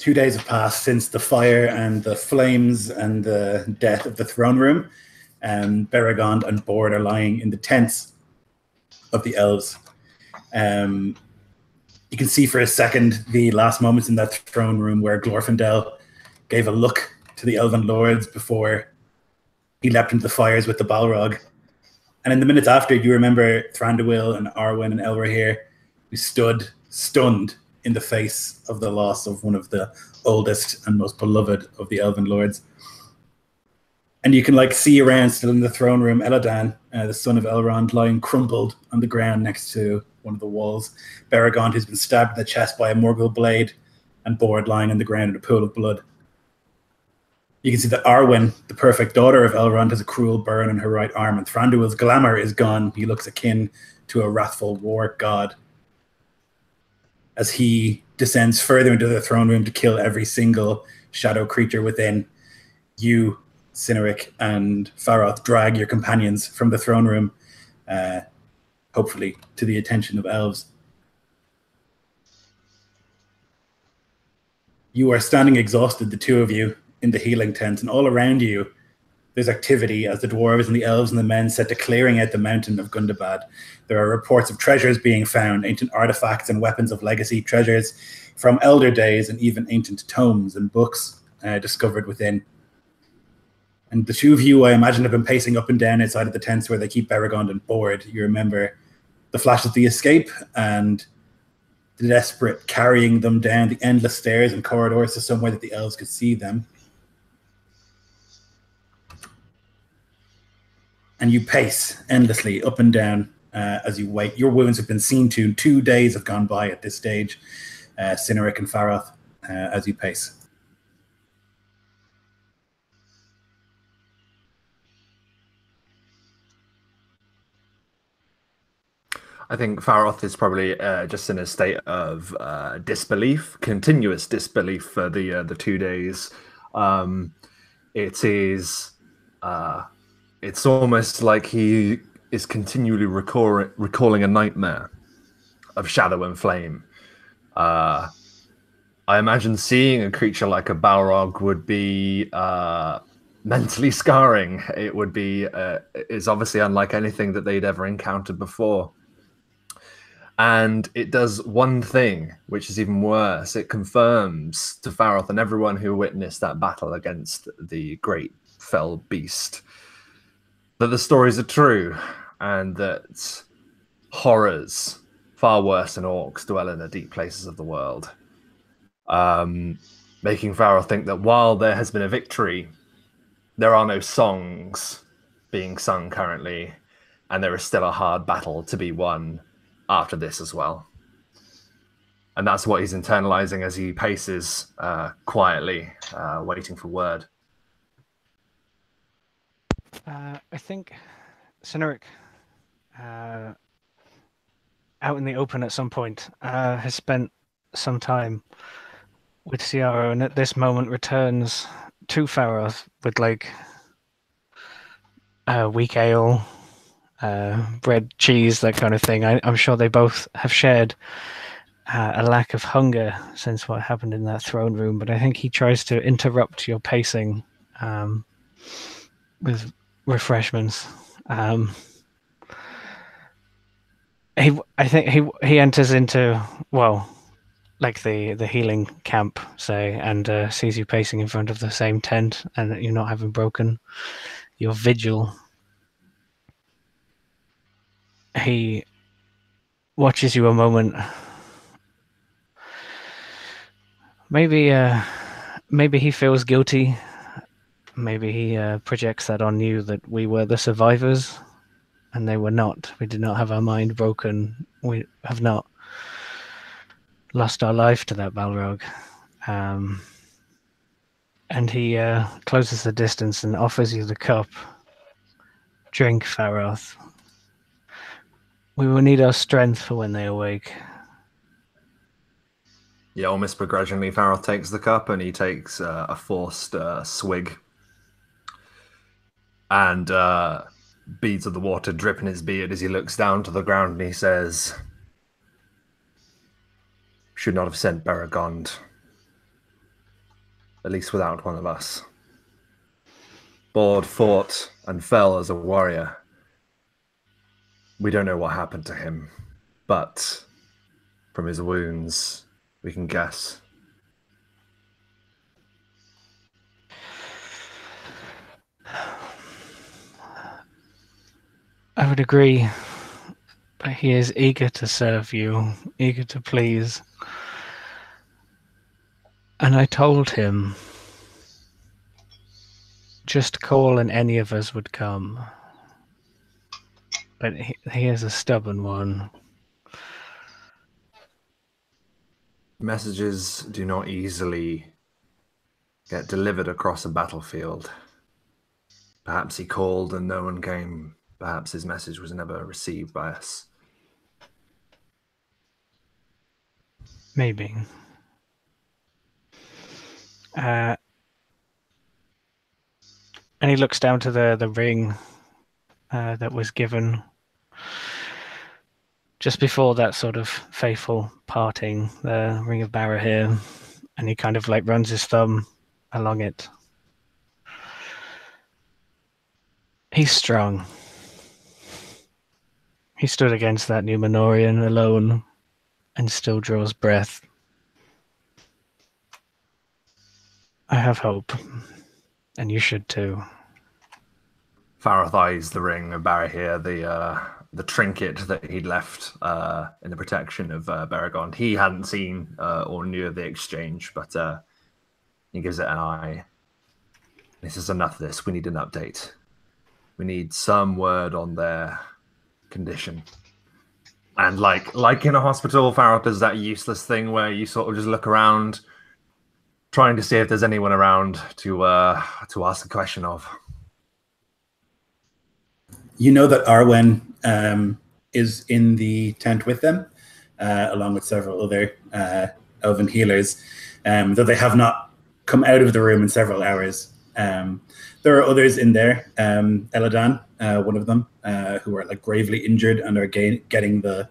2 days have passed since the fire and the flames and the death of the throne room. Beregond and Bord are lying in the tents of the elves. You can see for a second the last moments in that throne room where Glorfindel gave a look to the elven lords before he leapt into the fires with the Balrog. And in the minutes after, you remember Thranduil and Arwen and Elrohir, who stood stunned in the face of the loss of one of the oldest and most beloved of the elven lords. And you can see around, still in the throne room, Elladan, the son of Elrond, lying crumpled on the ground next to one of the walls. Beregond, who's been stabbed in the chest by a Morgul blade, and Bord lying on the ground in a pool of blood. You can see that Arwen, the perfect daughter of Elrond, has a cruel burn on her right arm, and Thranduil's glamour is gone. He looks akin to a wrathful war god as he descends further into the throne room to kill every single shadow creature within. You, Cynric, and Faroth drag your companions from the throne room, hopefully to the attention of elves. You are standing exhausted, the two of you, in the healing tent, and all around you there's activity as the dwarves and the elves and the men set to clearing out the mountain of Gundabad. There are reports of treasures being found, ancient artifacts and weapons of legacy, treasures from elder days, and even ancient tomes and books discovered within. And the two of you, I imagine, have been pacing up and down outside of the tents where they keep Beregond and Bord. You remember the flash of the escape and the desperate carrying them down the endless stairs and corridors to somewhere that the elves could see them. And you pace endlessly up and down as you wait. Your wounds have been seen to. 2 days have gone by at this stage, Cynric and Faroth, as you pace. I think Faroth is probably just in a state of disbelief, continuous disbelief for the 2 days. It is... it's almost like he is continually recalling a nightmare of shadow and flame. I imagine seeing a creature like a Balrog would be mentally scarring. It would be is obviously unlike anything that they'd ever encountered before. And it does one thing, which is even worse. It confirms to Faroth and everyone who witnessed that battle against the great fell beast that the stories are true, and that horrors far worse than orcs dwell in the deep places of the world. Making Faroth think that while there has been a victory, there are no songs being sung currently, and there is still a hard battle to be won after this as well. And that's what he's internalizing as he paces quietly, waiting for word. I think Cynric, out in the open at some point, has spent some time with Ciara, and at this moment returns to Faroth with weak ale, bread, cheese, that kind of thing. I'm sure they both have shared a lack of hunger since what happened in that throne room, but I think he tries to interrupt your pacing with refreshments. I think he enters into the healing camp, say, and sees you pacing in front of the same tent, and that you're not having broken your vigil. He watches you a moment. Maybe he feels guilty. Maybe he projects that on you, that we were the survivors and they were not. We did not have our mind broken. We have not lost our life to that Balrog. And he closes the distance and offers you the cup. Drink, Faroth. We will need our strength for when they awake. Yeah, almost begrudgingly, Faroth takes the cup and he takes a forced swig. And beads of the water drip in his beard as he looks down to the ground, and he says, "Should not have sent Beregond. at least without one of us. Bord fought and fell as a warrior. We don't know what happened to him, but from his wounds, we can guess. I would agree, but he is eager to serve you, eager to please. And I told him, just call and any of us would come. But he is a stubborn one. Messages do not easily get delivered across a battlefield. Perhaps he called and no one came. Perhaps his message was never received by us. Maybe. And he looks down to the ring that was given just before that sort of fateful parting, the ring of Barahir, and he kind of like runs his thumb along it. He's strong. He stood against that Numenorian alone and still draws breath. I have hope, and you should too. Farath eyes the ring of Barahir, the trinket that he'd left in the protection of Beregond. He hadn't seen or knew of the exchange, but he gives it an eye. He says, enough of this. We need an update. We need some word on their condition. And like in a hospital, Farath does that useless thing where you sort of just look around, trying to see if there's anyone around to ask a question of. You know that Arwen is in the tent with them, along with several other elven healers, though they have not come out of the room in several hours. There are others in there, Eladan, one of them, who are like gravely injured and are getting the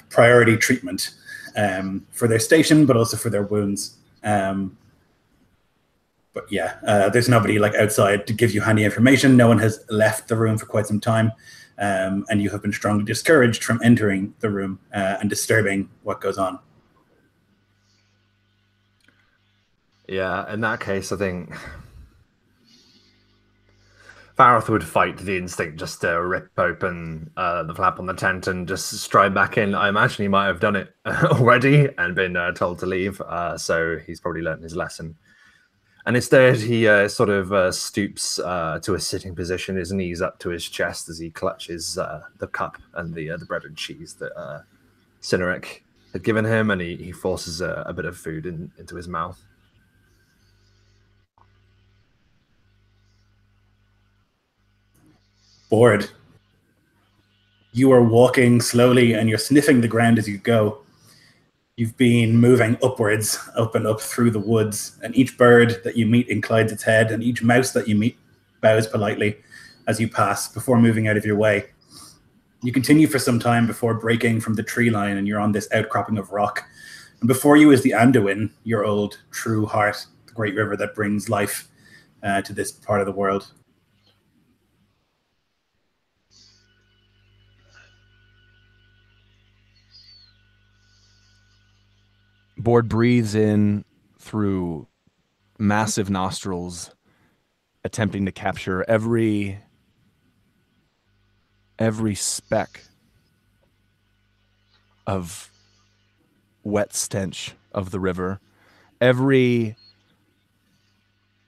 priority treatment for their station, but also for their wounds. But yeah, there's nobody like outside to give you any information. No one has left the room for quite some time, and you have been strongly discouraged from entering the room and disturbing what goes on. Yeah, in that case, I think Farath would fight the instinct just to rip open the flap on the tent and just stride back in. I imagine he might have done it already and been told to leave, so he's probably learned his lesson. And instead, he sort of stoops to a sitting position, his knees up to his chest as he clutches the cup and the bread and cheese that Cynric had given him, and he forces a bit of food into his mouth. Bored. You are walking slowly and you're sniffing the ground as you go. You've been moving upwards, up and up through the woods, and each bird that you meet inclines its head, and each mouse that you meet bows politely as you pass before moving out of your way. You continue for some time before breaking from the tree line, and you're on this outcropping of rock. And before you is the Anduin, your old true heart, the great river that brings life to this part of the world. Bord breathes in through massive nostrils, attempting to capture every speck of wet stench of the river, every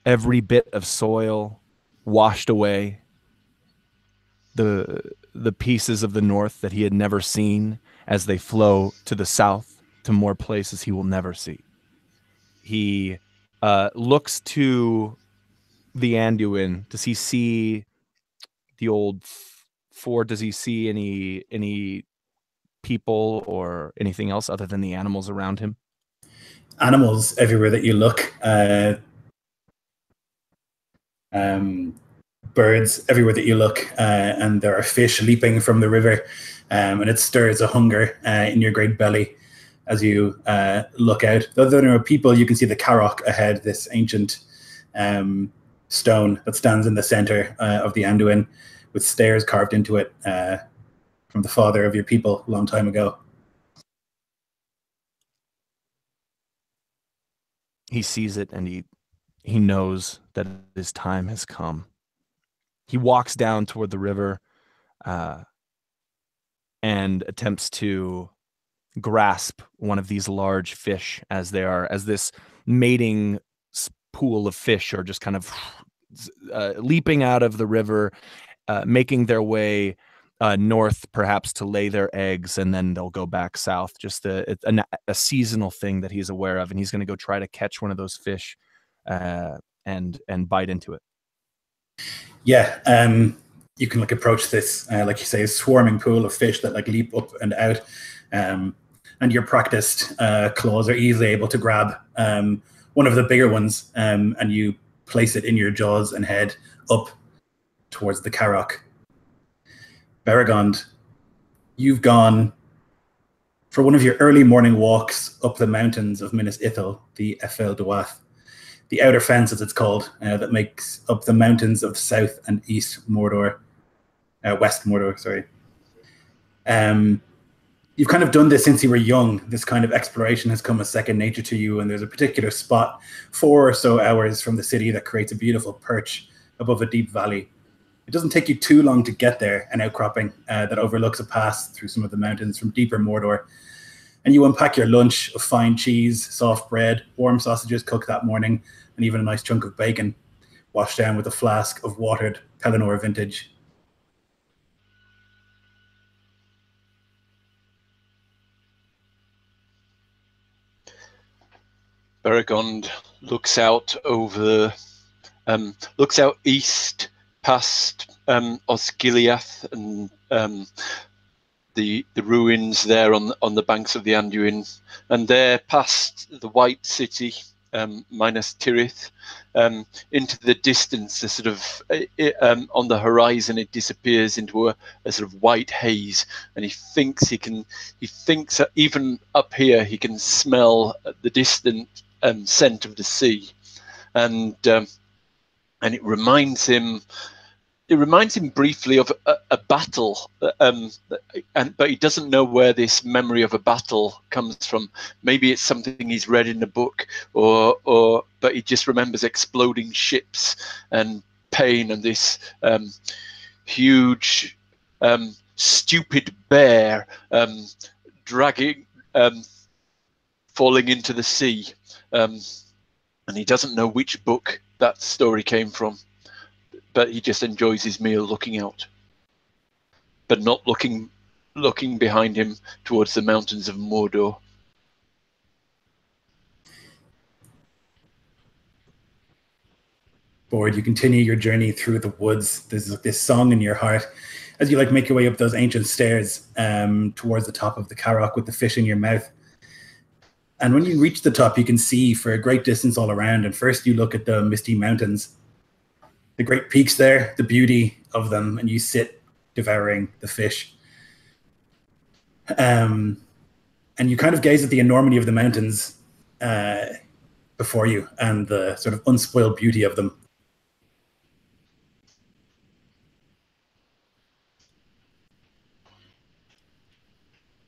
bit of soil washed away, the pieces of the north that he had never seen as they flow to the south, to more places he will never see. He looks to the Anduin. Does he see the old fort? Does he see any people or anything else other than the animals around him? Animals everywhere that you look. Birds everywhere that you look, and there are fish leaping from the river, and it stirs a hunger in your great belly. as you look out. Though there are people, you can see the Carrock ahead, this ancient stone that stands in the center of the Anduin, with stairs carved into it from the father of your people a long time ago. He sees it and he knows that his time has come. He walks down toward the river and attempts to grasp one of these large fish as this mating pool of fish are just kind of leaping out of the river, making their way north, perhaps to lay their eggs, and then they'll go back south. Just a seasonal thing that he's aware of, and he's going to go try to catch one of those fish and bite into it. Yeah, you can approach this, like you say, a swarming pool of fish that leap up and out, and your practiced claws are easily able to grab one of the bigger ones, and you place it in your jaws and head up towards the Carrock. Beregond, you've gone for one of your early morning walks up the mountains of Minas Ithil, the Efel Duath, the outer fence, as it's called, that makes up the mountains of South and East Mordor, West Mordor, sorry. You've kind of done this since you were young. This kind of exploration has come as second nature to you, and there's a particular spot 4 or so hours from the city that creates a beautiful perch above a deep valley. It doesn't take you too long to get there, an outcropping that overlooks a pass through some of the mountains from deeper Mordor. And you unpack your lunch of fine cheese, soft bread, warm sausages cooked that morning, and even a nice chunk of bacon, washed down with a flask of watered Pelennor vintage. Beregond looks out east past Osgiliath and the ruins there on the banks of the Anduin, and there past the White City, Minas Tirith, into the distance. The sort of on the horizon, it disappears into a sort of white haze, and he thinks that even up here he can smell the distant scent of the sea, and it reminds him briefly of a battle, but he doesn't know where this memory of a battle comes from. Maybe it's something he's read in a book, but he just remembers exploding ships and pain and this huge, stupid bear dragging, falling into the sea. And he doesn't know which book that story came from, but he just enjoys his meal looking out, but not looking behind him towards the mountains of Mordor. Bored, you continue your journey through the woods. There's this song in your heart as you make your way up those ancient stairs towards the top of the Carrock with the fish in your mouth. And when you reach the top, you can see for a great distance all around. And first you look at the misty mountains, the great peaks there, the beauty of them, and you sit devouring the fish. And you kind of gaze at the enormity of the mountains before you and the sort of unspoiled beauty of them.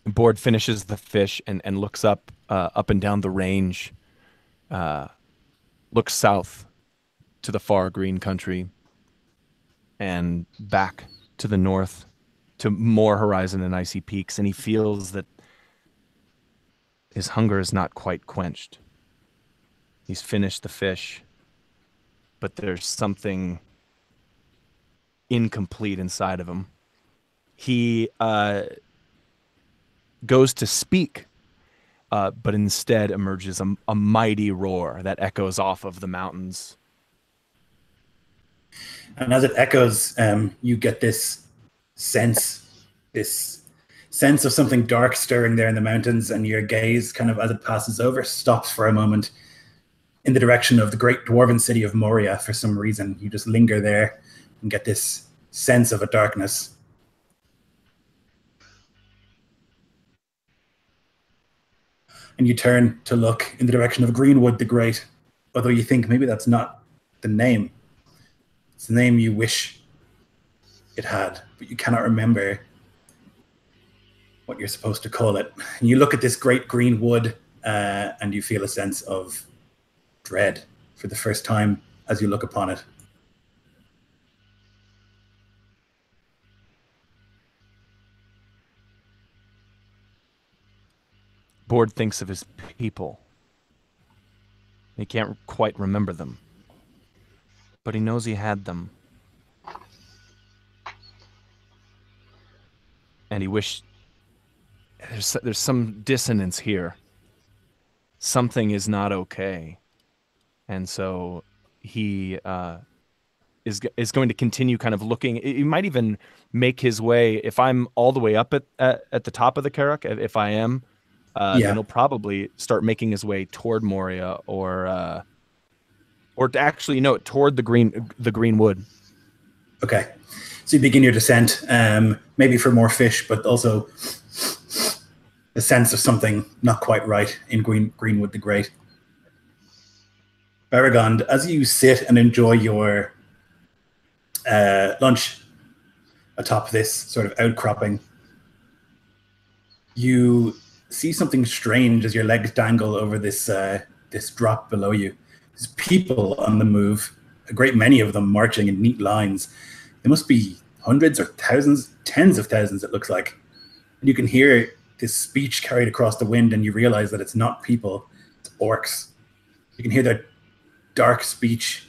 Bord finishes the fish and looks up and down the range, looks south to the far green country and back to the north to more horizon and icy peaks, and he feels that his hunger is not quite quenched. He's finished the fish, but there's something incomplete inside of him. He goes to speak, but instead emerges a mighty roar that echoes off of the mountains. And as it echoes, you get this sense of something dark stirring there in the mountains, and your gaze kind of, as it passes over, stops for a moment in the direction of the great dwarven city of Moria. For some reason, you just linger there and get this sense of a darkness. and you turn to look in the direction of Greenwood the Great, although you think maybe that's not the name. It's the name you wish it had, but you cannot remember what you're supposed to call it. And you look at this great green wood, and you feel a sense of dread for the first time as you look upon it. Bord thinks of his people. He can't quite remember them, but he knows he had them. And he wished... There's some dissonance here. Something is not okay. And so he is going to continue kind of looking. He might even make his way, if I'm all the way up at the top of the Carrack, if I am, then he'll probably start making his way toward Moria, or to actually, no, toward the green wood. Okay. So you begin your descent, maybe for more fish, but also a sense of something not quite right in Greenwood the Great. Beregond, as you sit and enjoy your lunch atop this sort of outcropping, you see something strange as your legs dangle over this drop below you. There's people on the move, a great many of them marching in neat lines. There must be hundreds or thousands, tens of thousands, it looks like. And you can hear this speech carried across the wind, and you realize that it's not people, it's orcs. You can hear their dark speech,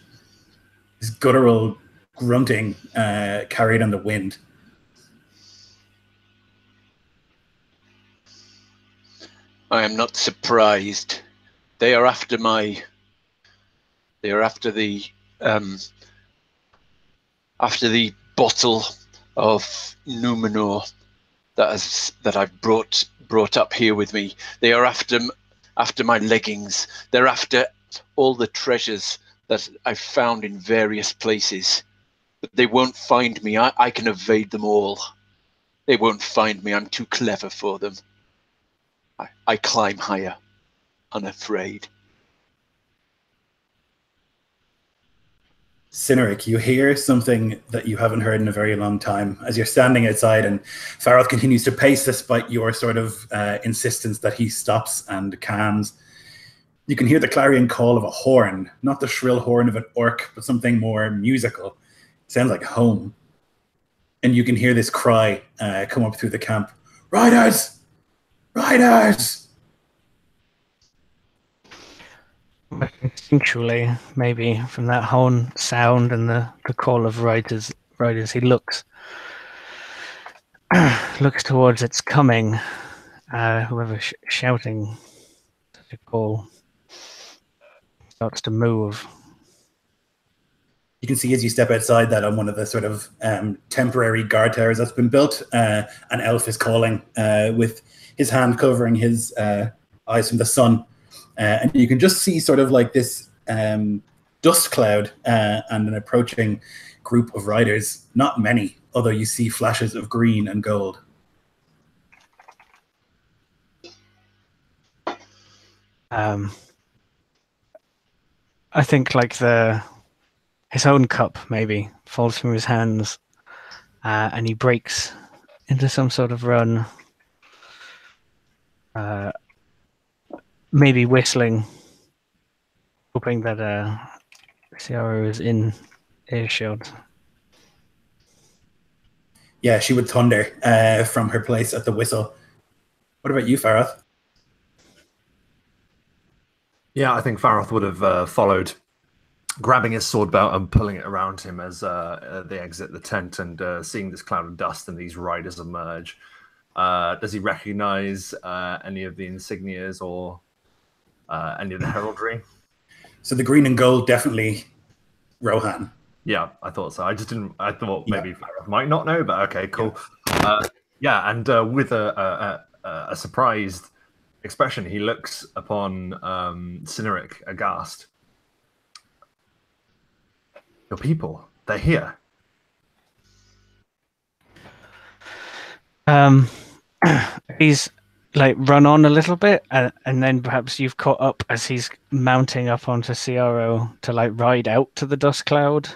this guttural grunting carried on the wind. I am not surprised. They are after the bottle of Numenor that I've brought up here with me. They are after my leggings. They're after all the treasures that I've found in various places. But they won't find me. I can evade them all. They won't find me. I'm too clever for them. I climb higher, unafraid. Cynric, you hear something that you haven't heard in a very long time as you're standing outside, and Farrell continues to pace despite your sort of insistence that he stops and calms. You can hear the clarion call of a horn, not the shrill horn of an orc, but something more musical. It sounds like home. And you can hear this cry come up through the camp. Riders! Riders! Instinctually, maybe from that horn sound and the call of riders, he looks towards its coming. Whoever's shouting the call starts to move. You can see as you step outside that on one of the sort of temporary guard towers that's been built, an elf is calling with his hand covering his eyes from the sun. And you can just see sort of like this dust cloud and an approaching group of riders. Not many, although you see flashes of green and gold. I think like his own cup maybe falls from his hands, and he breaks into some sort of run. Maybe whistling, hoping that Ciara is in earshot. Yeah, she would thunder from her place at the whistle. What about you, Farath? Yeah, I think Farath would have followed, grabbing his sword belt and pulling it around him as they exit the tent, and seeing this cloud of dust and these riders emerge. Does he recognize any of the insignias or any of the heraldry? So the green and gold, definitely Rohan. Yeah, I thought so. I just didn't. I thought maybe Farah might not know, but okay, cool. Yeah, and with a surprised expression, he looks upon Cynric aghast. Your people, they're here. He's like run on a little bit, and then perhaps you've caught up as he's mounting up onto CRO to like ride out to the dust cloud,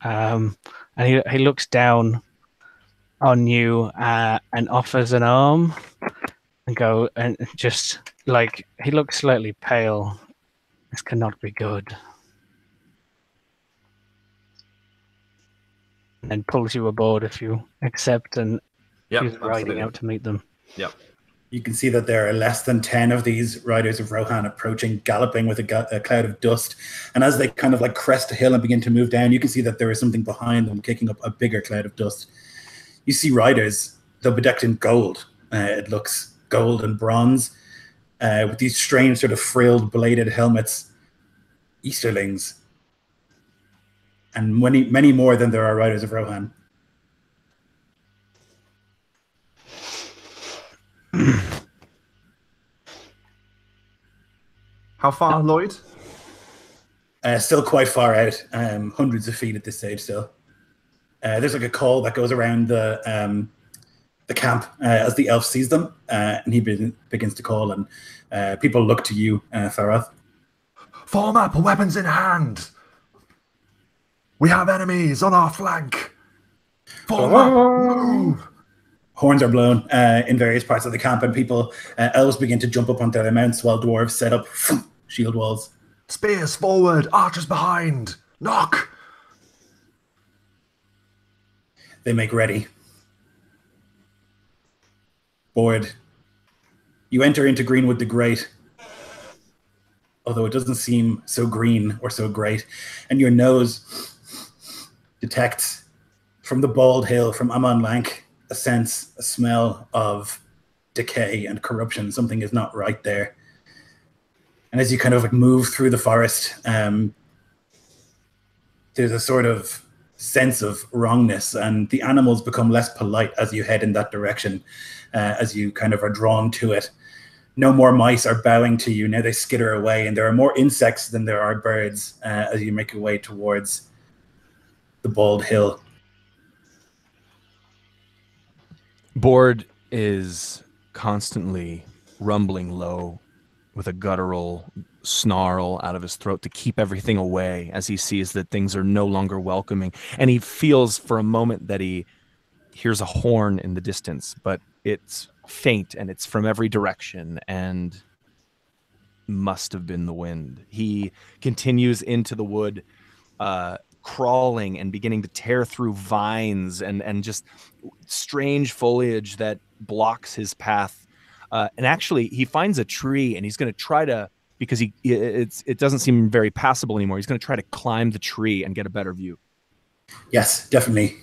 and he looks down on you and offers an arm, and just like he looks slightly pale. This cannot be good. And then pulls you aboard if you accept, and he's riding out to meet them. Yep. You can see that there are less than 10 of these riders of Rohan approaching, galloping with a cloud of dust. And as they kind of like crest a hill and begin to move down, you can see that there is something behind them kicking up a bigger cloud of dust. You see riders, they're bedecked in gold. It looks gold and bronze, with these strange sort of frilled bladed helmets. Easterlings. And many more than there are riders of Rohan. How far, Lloyd? Still quite far out, hundreds of feet at this stage still. There's like a call that goes around the camp as the elf sees them, and he begins to call, and people look to you, Faroth. Form up, weapons in hand. We have enemies on our flank. Form up, move. Horns are blown in various parts of the camp, and people, elves begin to jump up onto their mounts while dwarves set up shield walls. Spears forward, archers behind. Knock. They make ready. Board. You enter into Greenwood the Great, although it doesn't seem so green or so great, and your nose detects from the bald hill, from Amon Lank, a smell of decay and corruption. Something is not right there. And as you kind of like move through the forest, there's a sort of sense of wrongness, and the animals become less polite as you head in that direction, as you kind of are drawn to it. No more mice are bowing to you. Now they skitter away, and there are more insects than there are birds as you make your way towards the bald hill. Board is constantly rumbling low with a guttural snarl out of his throat to keep everything away as he sees that things are no longer welcoming. And he feels for a moment that he hears a horn in the distance, but it's faint and it's from every direction and must have been the wind. He continues into the wood, crawling and beginning to tear through vines and just strange foliage that blocks his path. And actually, he finds a tree, and he's going to try to, because it doesn't seem very passable anymore. He's going to try to climb the tree and get a better view. Yes, definitely.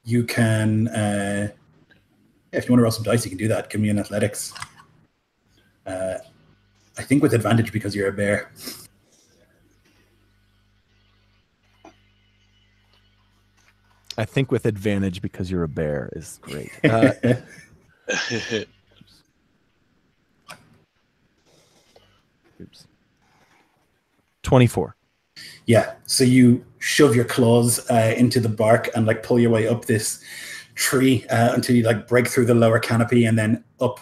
You can, if you want to roll some dice, you can do that. Give me an athletics. I think with advantage because you're a bear. I think with advantage because you're a bear is great. Oops. 24. Yeah, so you shove your claws into the bark and like pull your way up this tree until you like break through the lower canopy and then up,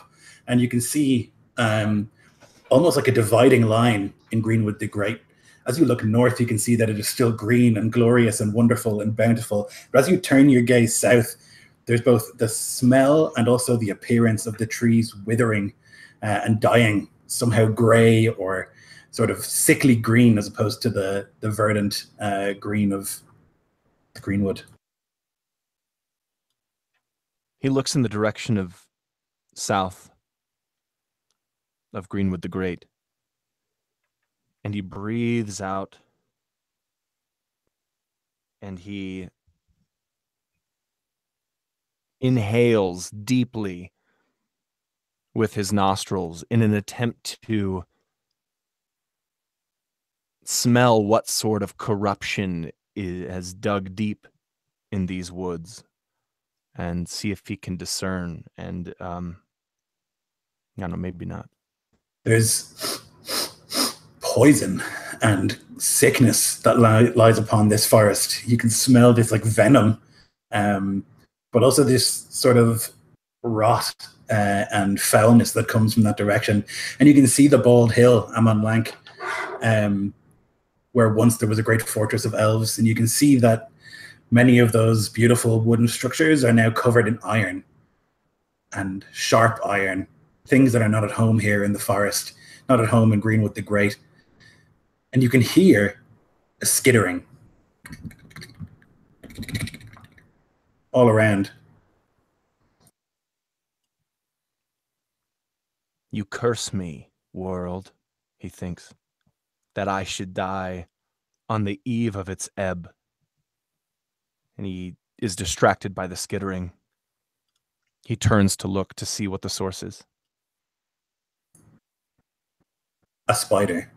and you can see almost like a dividing line in Greenwood the Great. As you look north, you can see that it is still green and glorious and wonderful and bountiful. But as you turn your gaze south, there's both the smell and also the appearance of the trees withering and dying, somehow gray or sort of sickly green as opposed to the verdant green of the Greenwood. He looks in the direction of south of Greenwood the Great, and he breathes out, and he inhales deeply with his nostrils in an attempt to smell what sort of corruption has dug deep in these woods and see if he can discern. And I don't know, maybe not. There's poison and sickness that lies upon this forest. You can smell this like venom, but also this sort of rot and foulness that comes from that direction. And you can see the bald hill, Amon Lank, where once there was a great fortress of elves, and you can see that many of those beautiful wooden structures are now covered in iron and sharp iron, things that are not at home here in the forest, not at home in Greenwood the Great. And you can hear a skittering all around. You curse me, world, he thinks, that I should die on the eve of its ebb. And he is distracted by the skittering. He turns to look to see what the source is. A spider.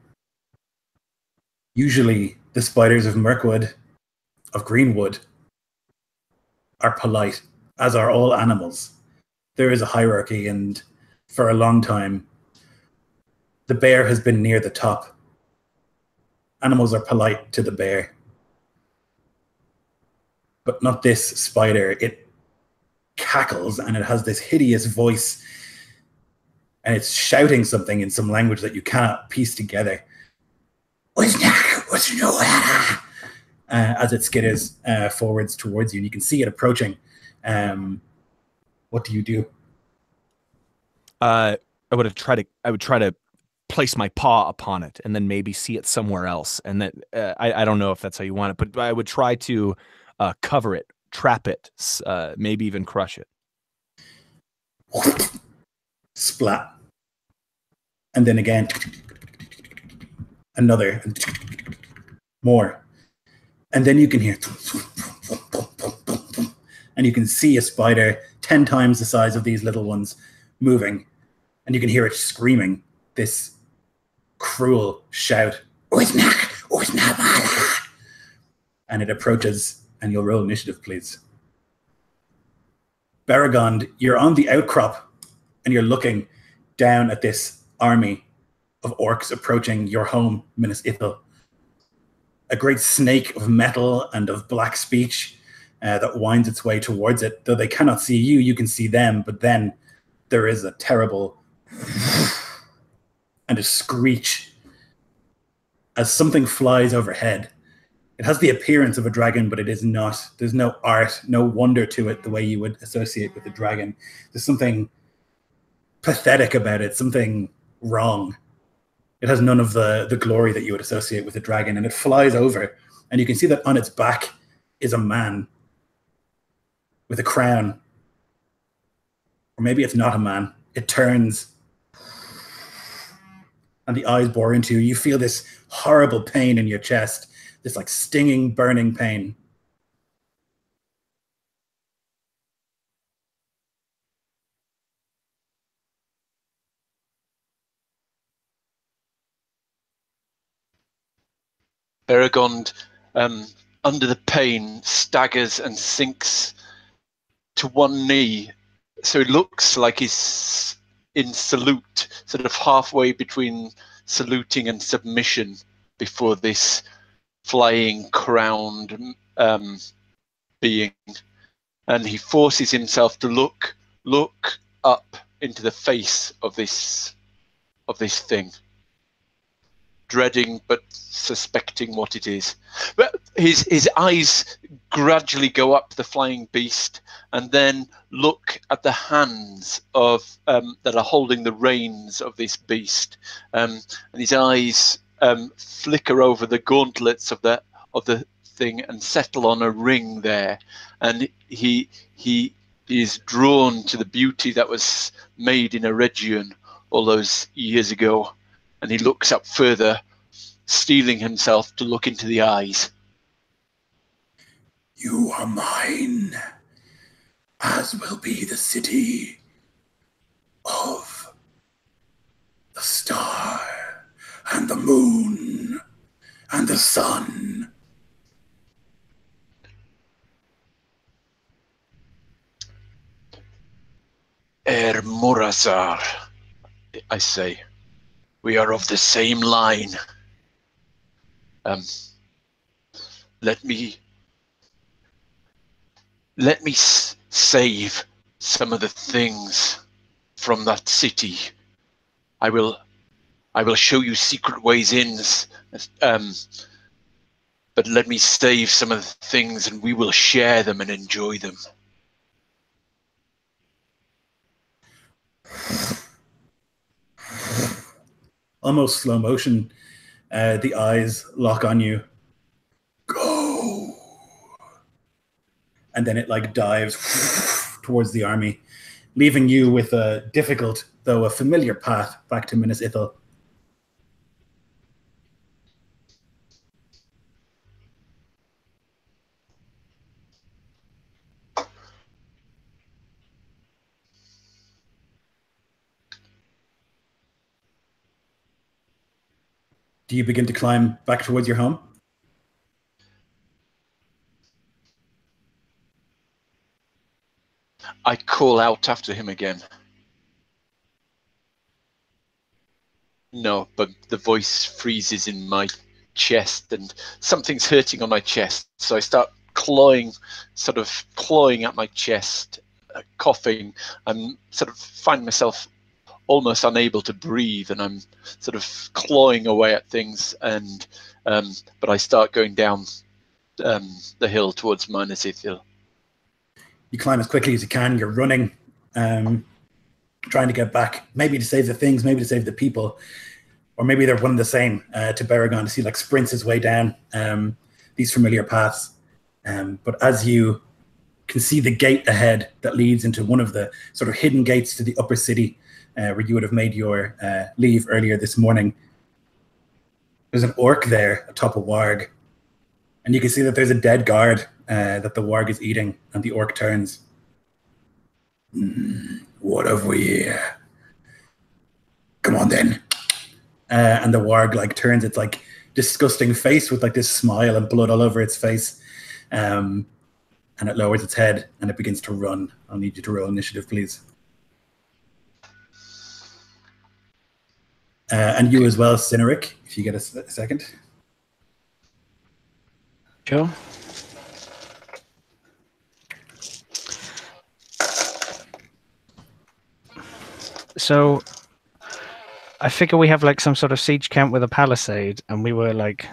Usually the spiders of Mirkwood, of Greenwood, are polite, as are all animals. There is a hierarchy, and for a long time, the bear has been near the top. Animals are polite to the bear. But not this spider. It cackles, and it has this hideous voice, and it's shouting something in some language that you cannot piece together. As it skitters forwards towards you, and you can see it approaching. What do you do? I would try to place my paw upon it, and then maybe see it somewhere else. And then I don't know if that's how you want it, but I would try to cover it, trap it, maybe even crush it. Splat. And then again, another, more. And then you can hear, and you can see a spider 10 times the size of these little ones moving. And you can hear it screaming this cruel shout. And it approaches, and you'll roll initiative, please. Beregond, you're on the outcrop, and you're looking down at this army of orcs approaching your home, Minas Ithil. A great snake of metal and of black speech that winds its way towards it. Though they cannot see you, you can see them, but then there is a terrible and a screech as something flies overhead. It has the appearance of a dragon, but it is not. There's no art, no wonder to it the way you would associate with a dragon. There's something pathetic about it, something wrong. It has none of the glory that you would associate with a dragon, and it flies over, and you can see that on its back is a man with a crown. Or maybe it's not a man. It turns, and the eyes bore into you. You feel this horrible pain in your chest, this like stinging, burning pain. Beregond, under the pain, staggers and sinks to one knee. So it looks like he's in salute, sort of halfway between saluting and submission before this flying, crowned being. And he forces himself to look up into the face of this thing, dreading but suspecting what it is. But his eyes gradually go up the flying beast, and then look at the hands of that are holding the reins of this beast, and his eyes flicker over the gauntlets of the thing and settle on a ring there, and he is drawn to the beauty that was made in a region all those years ago. And he looks up further, steeling himself to look into the eyes. You are mine, as will be the city of the star and the moon and the sun. Murazar, I say. We are of the same line. Let me save some of the things from that city. I will show you secret ways in, but let me save some of the things and we will share them and enjoy them. Almost slow motion, the eyes lock on you. Go! And then it like dives towards the army, leaving you with a difficult, though a familiar path back to Minas Ithil. Do you begin to climb back towards your home? I call out after him again. No, but the voice freezes in my chest and something's hurting on my chest. So I start clawing at my chest, coughing. I'm sort of find myself almost unable to breathe, and I'm sort of clawing away at things. And but I start going down the hill towards Minas Ithil. You climb as quickly as you can. You're running, trying to get back, maybe to save the things, maybe to save the people, or maybe they're one and the same, to Beregond, as he like sprints his way down these familiar paths. But as you can see the gate ahead that leads into one of the sort of hidden gates to the upper city, where you would have made your leave earlier this morning, there's an orc there atop a warg. And you can see that there's a dead guard that the warg is eating, and the orc turns. What have we here? Come on then. And the warg like turns its like disgusting face with like this smile and blood all over its face. And it lowers its head and it begins to run. I'll need you to roll initiative, please. And you as well, Cineric, if you get a second. Sure. So I figure we have like some sort of siege camp with a palisade, and we were like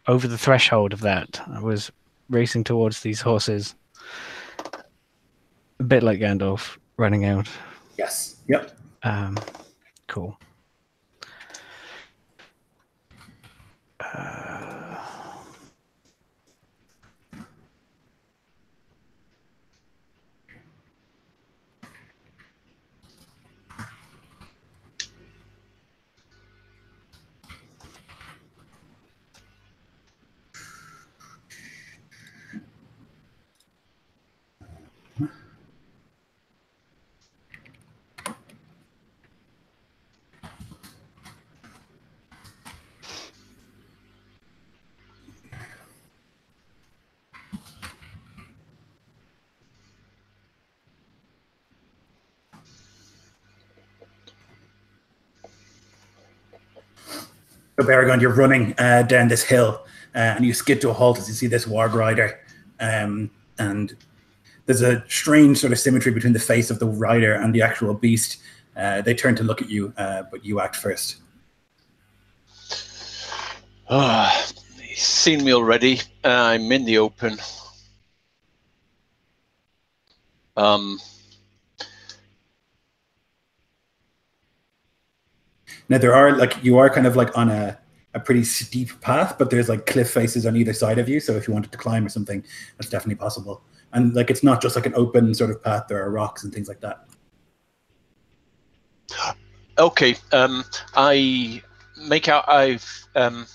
over the threshold of that. I was racing towards these horses, a bit like Gandalf running out. Yes. Yep. Cool. So Beregond, you're running down this hill, and you skid to a halt as you see this warg rider, and there's a strange sort of symmetry between the face of the rider and the actual beast. They turn to look at you, but you act first. He's seen me already. I'm in the open. Now there are you are kind of like on a pretty steep path, but there's like cliff faces on either side of you. So if you wanted to climb or something, that's definitely possible. And like it's not just like an open sort of path. There are rocks and things like that. Okay. I make out. I'm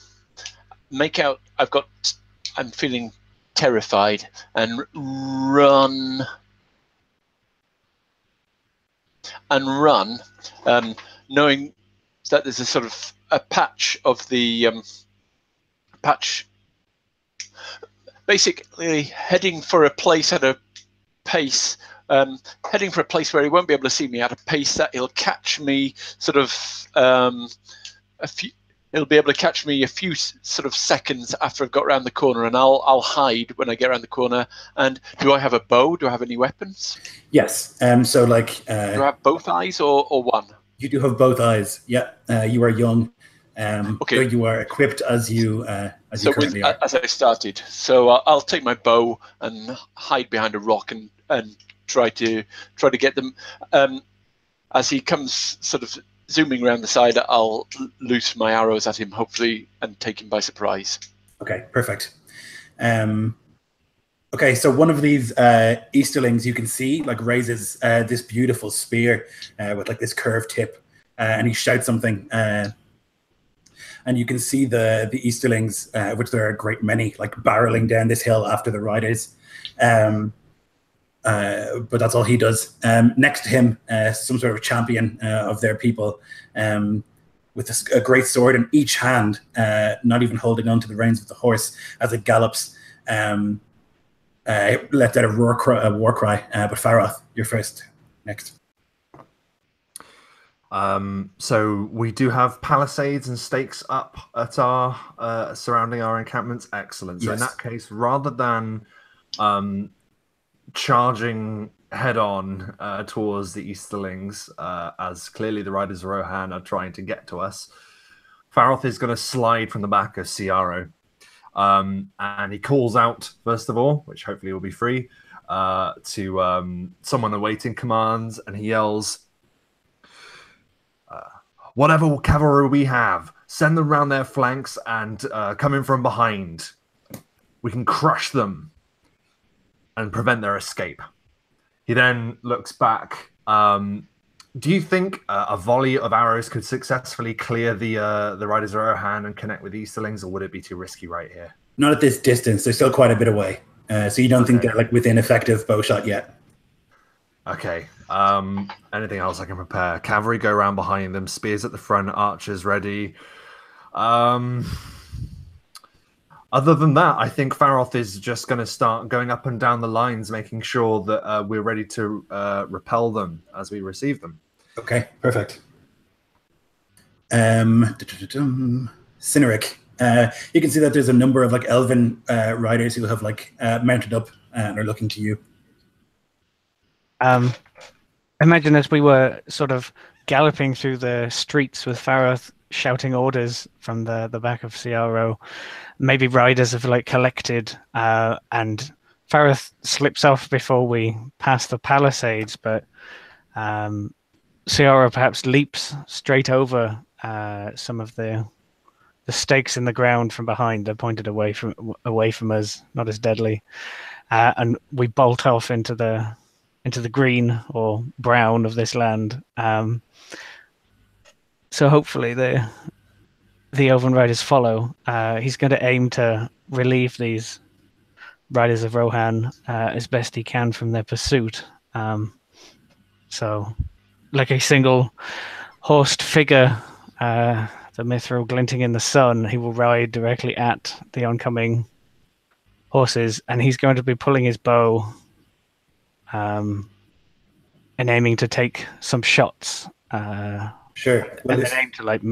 feeling terrified and run. Knowing that there's a sort of a patch of the patch, basically heading for a place at a pace, heading for a place where he won't be able to see me at a pace that he'll catch me sort of it'll be able to catch me a few sort of seconds after I've got around the corner, and I'll hide when I get around the corner. And do I have a bow? Do I have any weapons? Yes. So like, do I have both eyes or one? You do have both eyes. Yeah. You are young. Okay. You are equipped as you currently are. As I started. So I'll take my bow and hide behind a rock and try to get them. As he comes sort of zooming around the side, I'll loose my arrows at him, hopefully, and take him by surprise. Okay, perfect. Okay, so one of these Easterlings you can see like raises this beautiful spear with like this curved tip, and he shouts something. And you can see the Easterlings, which there are a great many, like barreling down this hill after the riders. But that's all he does. Next to him, some sort of champion of their people, with a great sword in each hand, not even holding on to the reins of the horse as it gallops. Lets out a war cry. But Faroth, you're first. Next. So we do have palisades and stakes up at our surrounding our encampments. Excellent. So yes. In that case, rather than charging head on towards the Easterlings, as clearly the riders of Rohan are trying to get to us, Faroth is going to slide from the back of Ciaro. And he calls out, first of all, which hopefully will be free, to someone awaiting commands, and he yells, whatever cavalry we have, send them round their flanks and come in from behind. We can crush them and prevent their escape. He then looks back. Do you think a volley of arrows could successfully clear the riders of Rohan and connect with Easterlings, or would it be too risky right here? Not at this distance. They're still quite a bit away. So you don't think they're like within effective bow shot yet? Okay. Anything else I can prepare? Cavalry go around behind them, spears at the front, archers ready. Other than that, I think Faroth is just going to start going up and down the lines, making sure that we're ready to repel them as we receive them. Okay, perfect. Cyneric. You can see that there's a number of like elven riders who have like mounted up and are looking to you. Imagine as we were sort of galloping through the streets with Faroth shouting orders from the back of Ciaro. Maybe riders have like collected, and Faroth slips off before we pass the palisades, but Ciaro perhaps leaps straight over some of the stakes in the ground from behind. They're pointed away from us, not as deadly, and we bolt off into the green or brown of this land. So hopefully the Elven riders follow. He's going to aim to relieve these riders of Rohan as best he can from their pursuit. So like a single horsed figure, the mithril glinting in the sun, he will ride directly at the oncoming horses, and he's going to be pulling his bow and aiming to take some shots. Sure. Well, and then aim to like,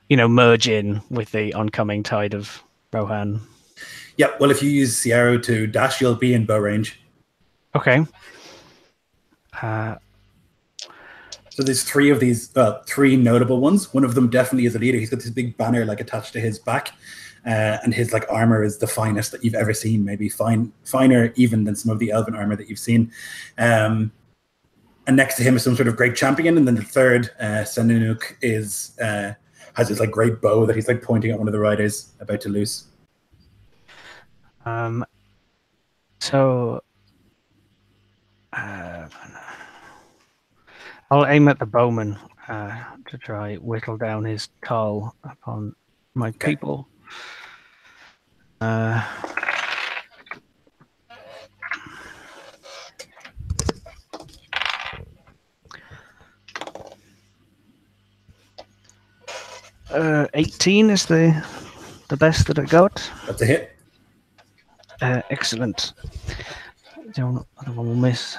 merge in with the oncoming tide of Rohan. Yeah. Well, if you use Ciaro to dash, you'll be in bow range. Okay. So there's three of these, three notable ones. One of them definitely is a leader. He's got this big banner like attached to his back, and his like armor is the finest that you've ever seen. Maybe finer even than some of the elven armor that you've seen. And next to him is some sort of great champion, and then the third, Senunuk, has this like great bow that he's like pointing at one of the riders about to loose. So I'll aim at the bowman to try whittle down his call upon my people. 18 is the best that I got. That's a hit. Excellent. The other one will miss.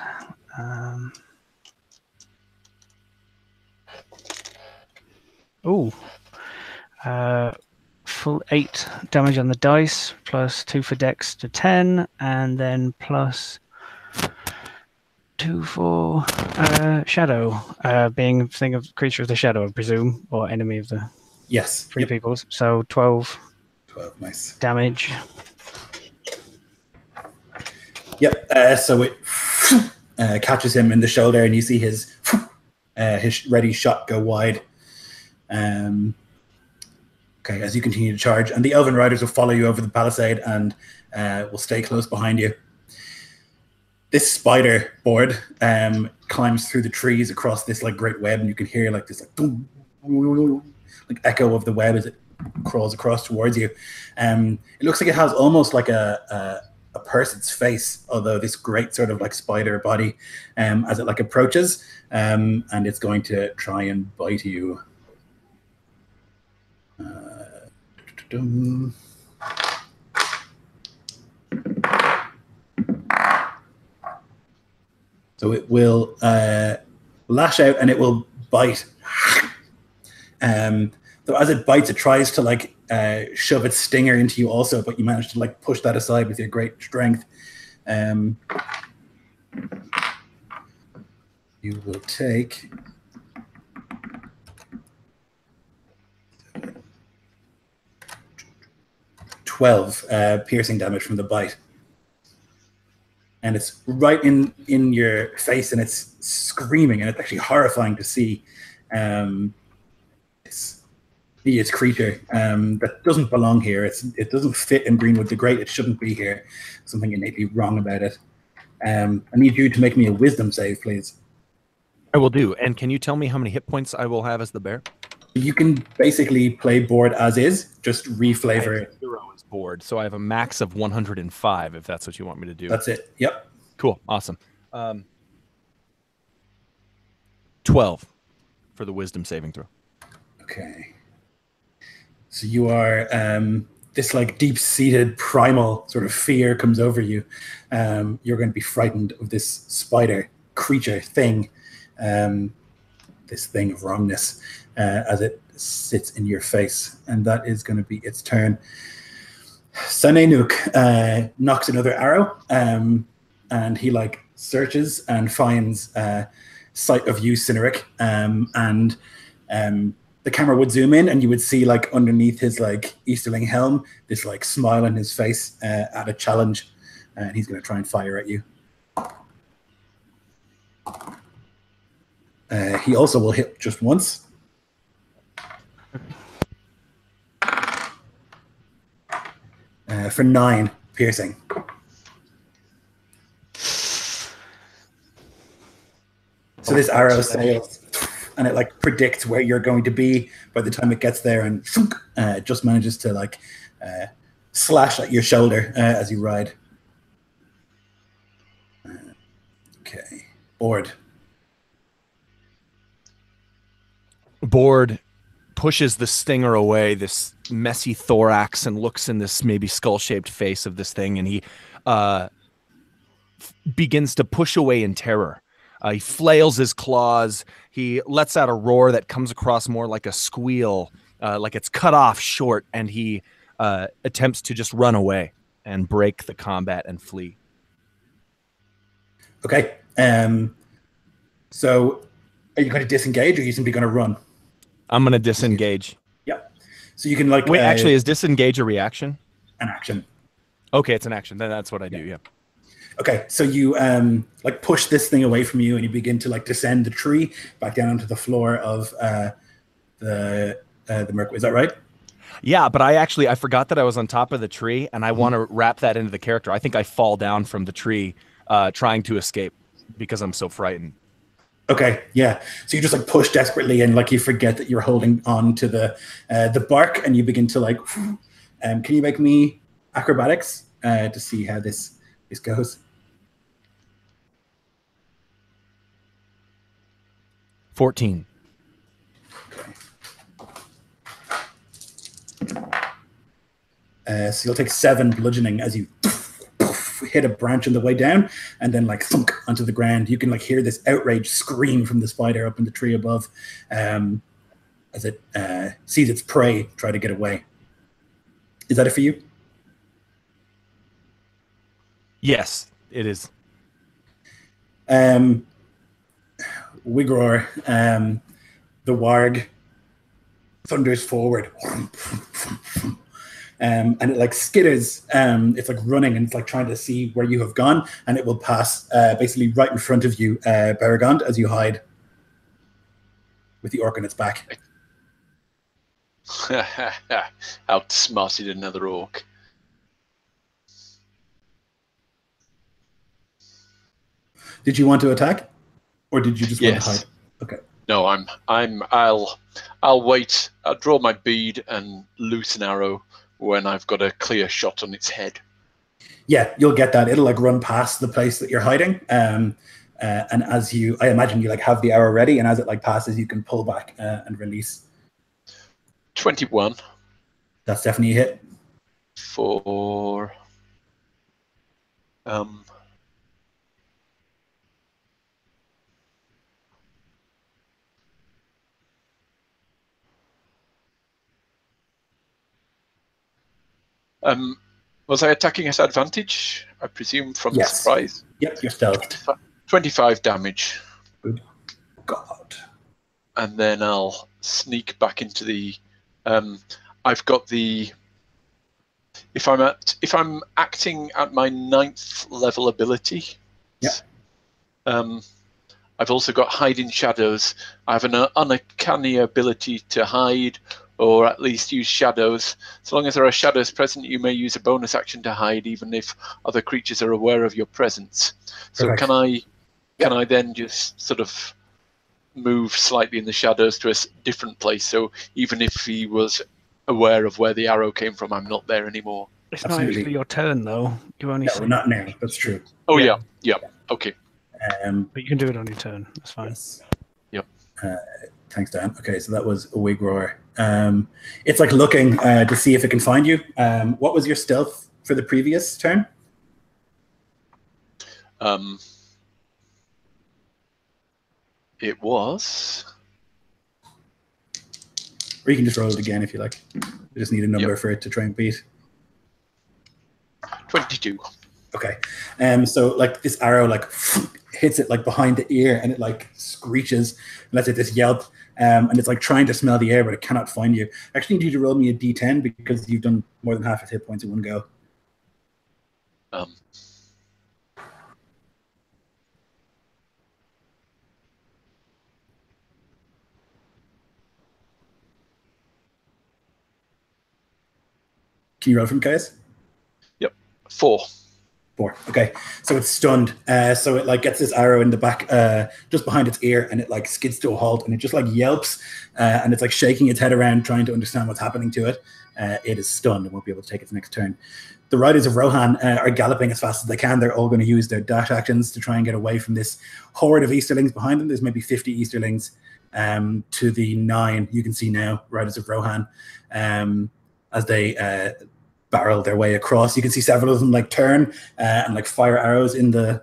full 8 damage on the dice, plus 2 for dex to 10, and then plus 2 for shadow, being thing of creature of the shadow, I presume, or enemy of the Yes. free peoples. So 12. 12, nice. Damage. Yep. So it catches him in the shoulder, and you see his ready shot go wide. Okay, as you continue to charge, and the Elven Riders will follow you over the palisade and will stay close behind you. This spider board climbs through the trees across this like great web, and you can hear like this like echo of the web as it crawls across towards you. It looks like it has almost like a person's face, although this great sort of like spider body as it like approaches, and it's going to try and bite you. So it will lash out and it will bite. So as it bites, it tries to like shove its stinger into you also, but you manage to like push that aside with your great strength. You will take 12 piercing damage from the bite. And it's right in your face, and it's screaming, and it's actually horrifying to see. It's hideous creature that doesn't belong here. It doesn't fit in Greenwood the Great. It shouldn't be here. Something innately wrong about it. I need you to make me a wisdom save, please. I will do. And can you tell me how many hit points I will have as the bear? You can basically play board as is, just reflavor it. 0 is board, so I have a max of 105 if that's what you want me to do. That's it. Yep. Cool. Awesome. 12 for the wisdom saving throw. Okay. So you are this like deep-seated primal sort of fear comes over you. You're going to be frightened of this spider creature thing, this thing of wrongness, as it sits in your face, and that is going to be its turn. Sanenuk knocks another arrow, and he like searches and finds sight of you, Cynric, and the camera would zoom in, and you would see like underneath his like Easterling helm this like smile on his face at a challenge, and he's going to try and fire at you. He also will hit just once. For 9 piercing. So this arrow sails, and it like predicts where you're going to be by the time it gets there, and it just manages to like slash at your shoulder as you ride. Okay, board. Board pushes the stinger away, this messy thorax, and looks in this maybe skull-shaped face of this thing, and he begins to push away in terror. He flails his claws. He lets out a roar that comes across more like a squeal, like it's cut off short, and he attempts to just run away and break the combat and flee. Okay. So are you going to disengage, or are you simply going to run? I'm going to disengage. Yep. So you can like... Wait, actually, is disengage a reaction? An action. Okay, it's an action. Then that's what I do, yeah. Okay, so you like push this thing away from you, and you begin to like descend the tree back down onto the floor of the Merc. Is that right? Yeah, but I forgot that I was on top of the tree, and I want to wrap that into the character. I think I fall down from the tree trying to escape because I'm so frightened. Okay, yeah. So you just like push desperately, and like you forget that you're holding on to the bark, and you begin to like. Can you make me acrobatics to see how this goes? 14. Okay. So you'll take 7 bludgeoning as you hit a branch on the way down, and then like thunk onto the ground. You can like hear this outraged scream from the spider up in the tree above. as it sees its prey try to get away. Is that it for you? Yes, it is. Wigror, the warg, thunders forward. And it like skitters. It's like running and it's like trying to see where you have gone, and it will pass basically right in front of you, Beregond, as you hide with the orc on its back. Outsmarted another orc. Did you want to attack, or did you just want to Yes. hide? Okay. No, I'll wait. I'll draw my bead and loose an arrow when I've got a clear shot on its head. Yeah, you'll get that. It'll like run past the place that you're hiding. And as you, I imagine you like have the arrow ready, and as it like passes, you can pull back and release. 21 That's definitely a hit. for was I attacking at advantage? I presume from the Yes. surprise. Yep, you're stealthed. 25 damage. Good. God. And then I'll sneak back into the. I've got the. If I'm acting at my 9th level ability. Yeah. I've also got hide in shadows. I have an uncanny ability to hide, or at least use shadows. So long as there are shadows present, you may use a bonus action to hide, even if other creatures are aware of your presence. So Perfect. can I then just sort of move slightly in the shadows to a different place? So even if he was aware of where the arrow came from, I'm not there anymore. It's Absolutely. not actually your turn, though. You only No, say, not now. That's true. Oh Yeah. yeah. Okay. but you can do it on your turn. That's fine. Yes. Yep. Thanks, Dan. Okay, so that was a Wigroar. It's like looking to see if it can find you. What was your stealth for the previous turn? It was. Or you can just roll it again if you like. You just need a number for it to try and beat. 22. Okay. So like this arrow like hits it like behind the ear, and it like screeches and lets it this yelp. And it's like trying to smell the air, but it cannot find you. I actually need you to roll me a d10 because you've done more than half its hit points in one go. Can you roll from Caius? Yep. 4. 4. Okay, so it's stunned. So it like gets this arrow in the back, just behind its ear, and it like skids to a halt, and it just like yelps, and it's like shaking its head around, trying to understand what's happening to it. It is stunned and won't be able to take its next turn. The riders of Rohan are galloping as fast as they can. They're all going to use their dash actions to try and get away from this horde of Easterlings behind them. There's maybe 50 Easterlings to the 9 you can see now, riders of Rohan, as they barrel their way across. You can see several of them like turn and like fire arrows in the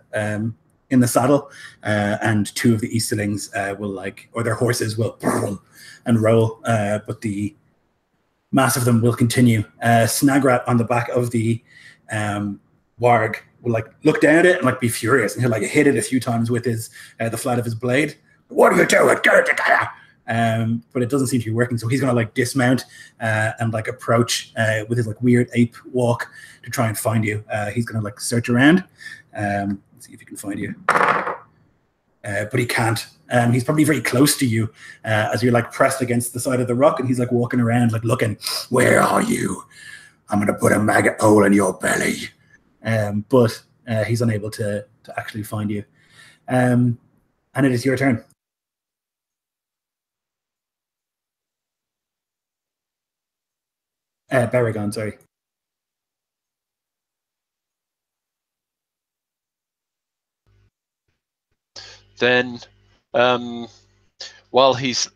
saddle, and 2 of the Easterlings will like, or their horses will and roll, but the mass of them will continue. Snagrat on the back of the warg will like look down at it and like be furious, and he'll like hit it a few times with his the flat of his blade. What are you doing? Get it together! But it doesn't seem to be working, so he's gonna like dismount and like approach with his like weird ape walk to try and find you. He's gonna like search around, let's see if he can find you, but he can't. He's probably very close to you as you're like pressed against the side of the rock, and he's like walking around like looking. Where are you? I'm gonna put a maggot hole in your belly. But he's unable to actually find you, and it is your turn. Beregond, sorry. Then, while he's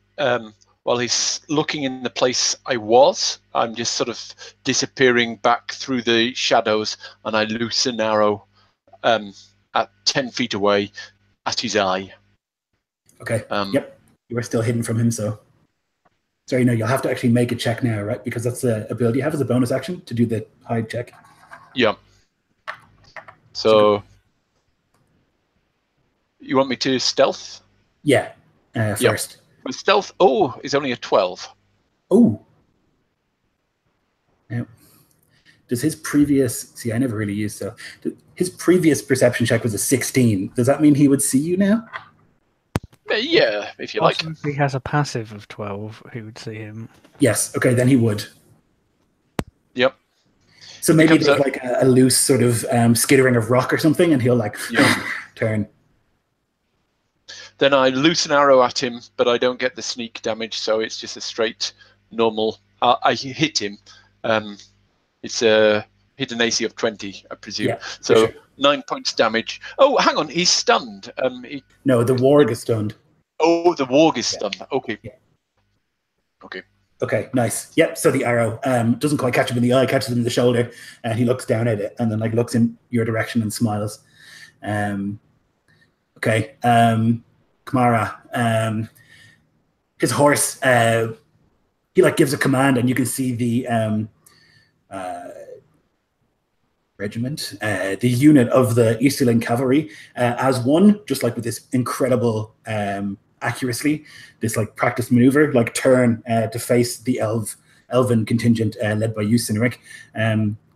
looking in the place I was, I'm just sort of disappearing back through the shadows, and I loose an arrow at 10 feet away at his eye. Okay. Yep. You are still hidden from him, so. Sorry, no, you'll have to actually make a check now, right? Because that's the ability you have as a bonus action to do the hide check. Yeah. So you want me to stealth? Yeah, first. With stealth, is only a 12. Oh. Now, does his previous... See, I never really used so. His previous perception check was a 16. Does that mean he would see you now? Yeah, if you like. If he has a passive of 12, he would see him. Yes, okay, then he would. Yep. So maybe there's like a loose sort of skittering of rock or something, and he'll like turn. Then I loose an arrow at him, but I don't get the sneak damage, so it's just a straight normal. I hit him. It's a hit an AC of 20, I presume. Yeah, so sure. 9 points damage. Oh, hang on, he's stunned. No, the warg is stunned. Oh, the warg is stunned. Okay. Yeah. Okay. Okay, nice. Yep. So the arrow doesn't quite catch him in the eye, catches him in the shoulder, and he looks down at it, and then like looks in your direction and smiles. Okay. Kamara. His horse. He like gives a command, and you can see the regiment, the unit of the Easterling cavalry, as one, just like with this incredible accuracy, this like practice maneuver, like turn to face the elven contingent led by you, Cynric,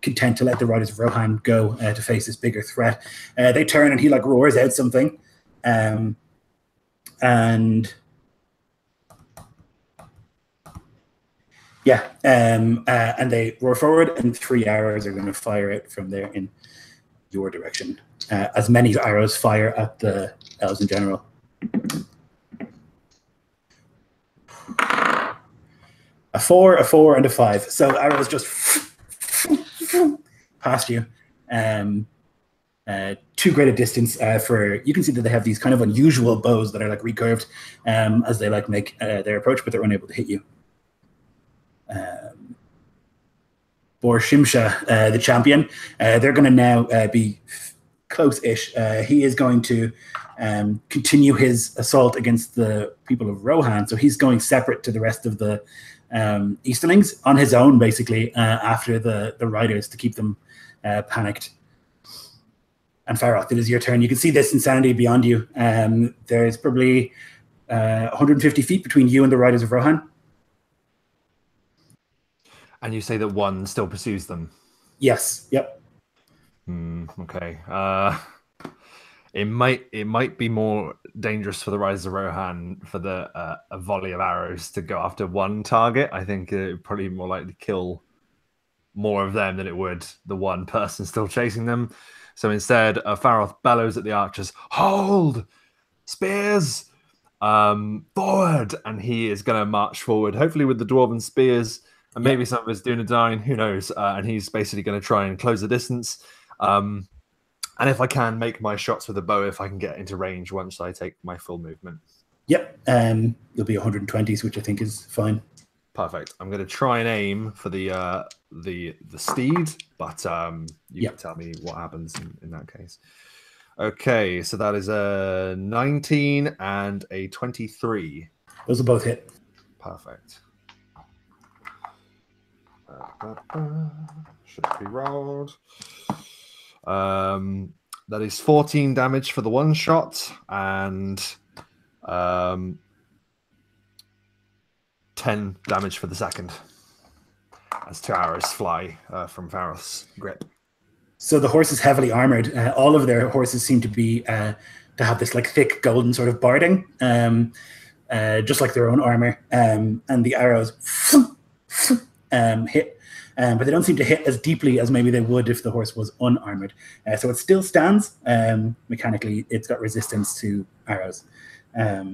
content to let the riders of Rohan go to face this bigger threat. They turn and he like roars out something, and yeah, and they roar forward, and 3 arrows are going to fire it from there in your direction. As many arrows fire at the elves in general. A 4, a 4, and a 5. So arrows just past you. Too great a distance for... You can see that they have these kind of unusual bows that are like recurved as they like make their approach, but they're unable to hit you. For Shimsha, the champion, they're going to now be close-ish. He is going to continue his assault against the people of Rohan, so he's going separate to the rest of the Easterlings on his own, basically, after the riders to keep them panicked. And Faroth, it is your turn. You can see this insanity beyond you. There's probably 150 feet between you and the riders of Rohan. And you say that one still pursues them? Yes. Yep. Okay. It might be more dangerous for the Riders of Rohan for the a volley of arrows to go after one target. I think it would probably more likely kill more of them than it would the one person still chasing them. So instead, Faroth bellows at the archers, "Hold! Spears! Forward!" And he is going to march forward, hopefully with the dwarven spears. And maybe some of his Dunedain, who knows? And he's basically going to try and close the distance. And if I can, make my shots with a bow if I can get into range once I take my full movement. Yep. There'll be 120s, which I think is fine. Perfect. I'm going to try and aim for the steed, but you can tell me what happens in that case. Okay, so that is a 19 and a 23. Those will both hit. Perfect. Should be rolled. That is 14 damage for the one shot and 10 damage for the second. As 2 arrows fly from Faroth's grip. So the horse is heavily armored. All of their horses seem to be to have this like thick golden sort of barding, just like their own armor. And the arrows hit, but they don't seem to hit as deeply as maybe they would if the horse was unarmored. So it still stands. Mechanically, it's got resistance to arrows, or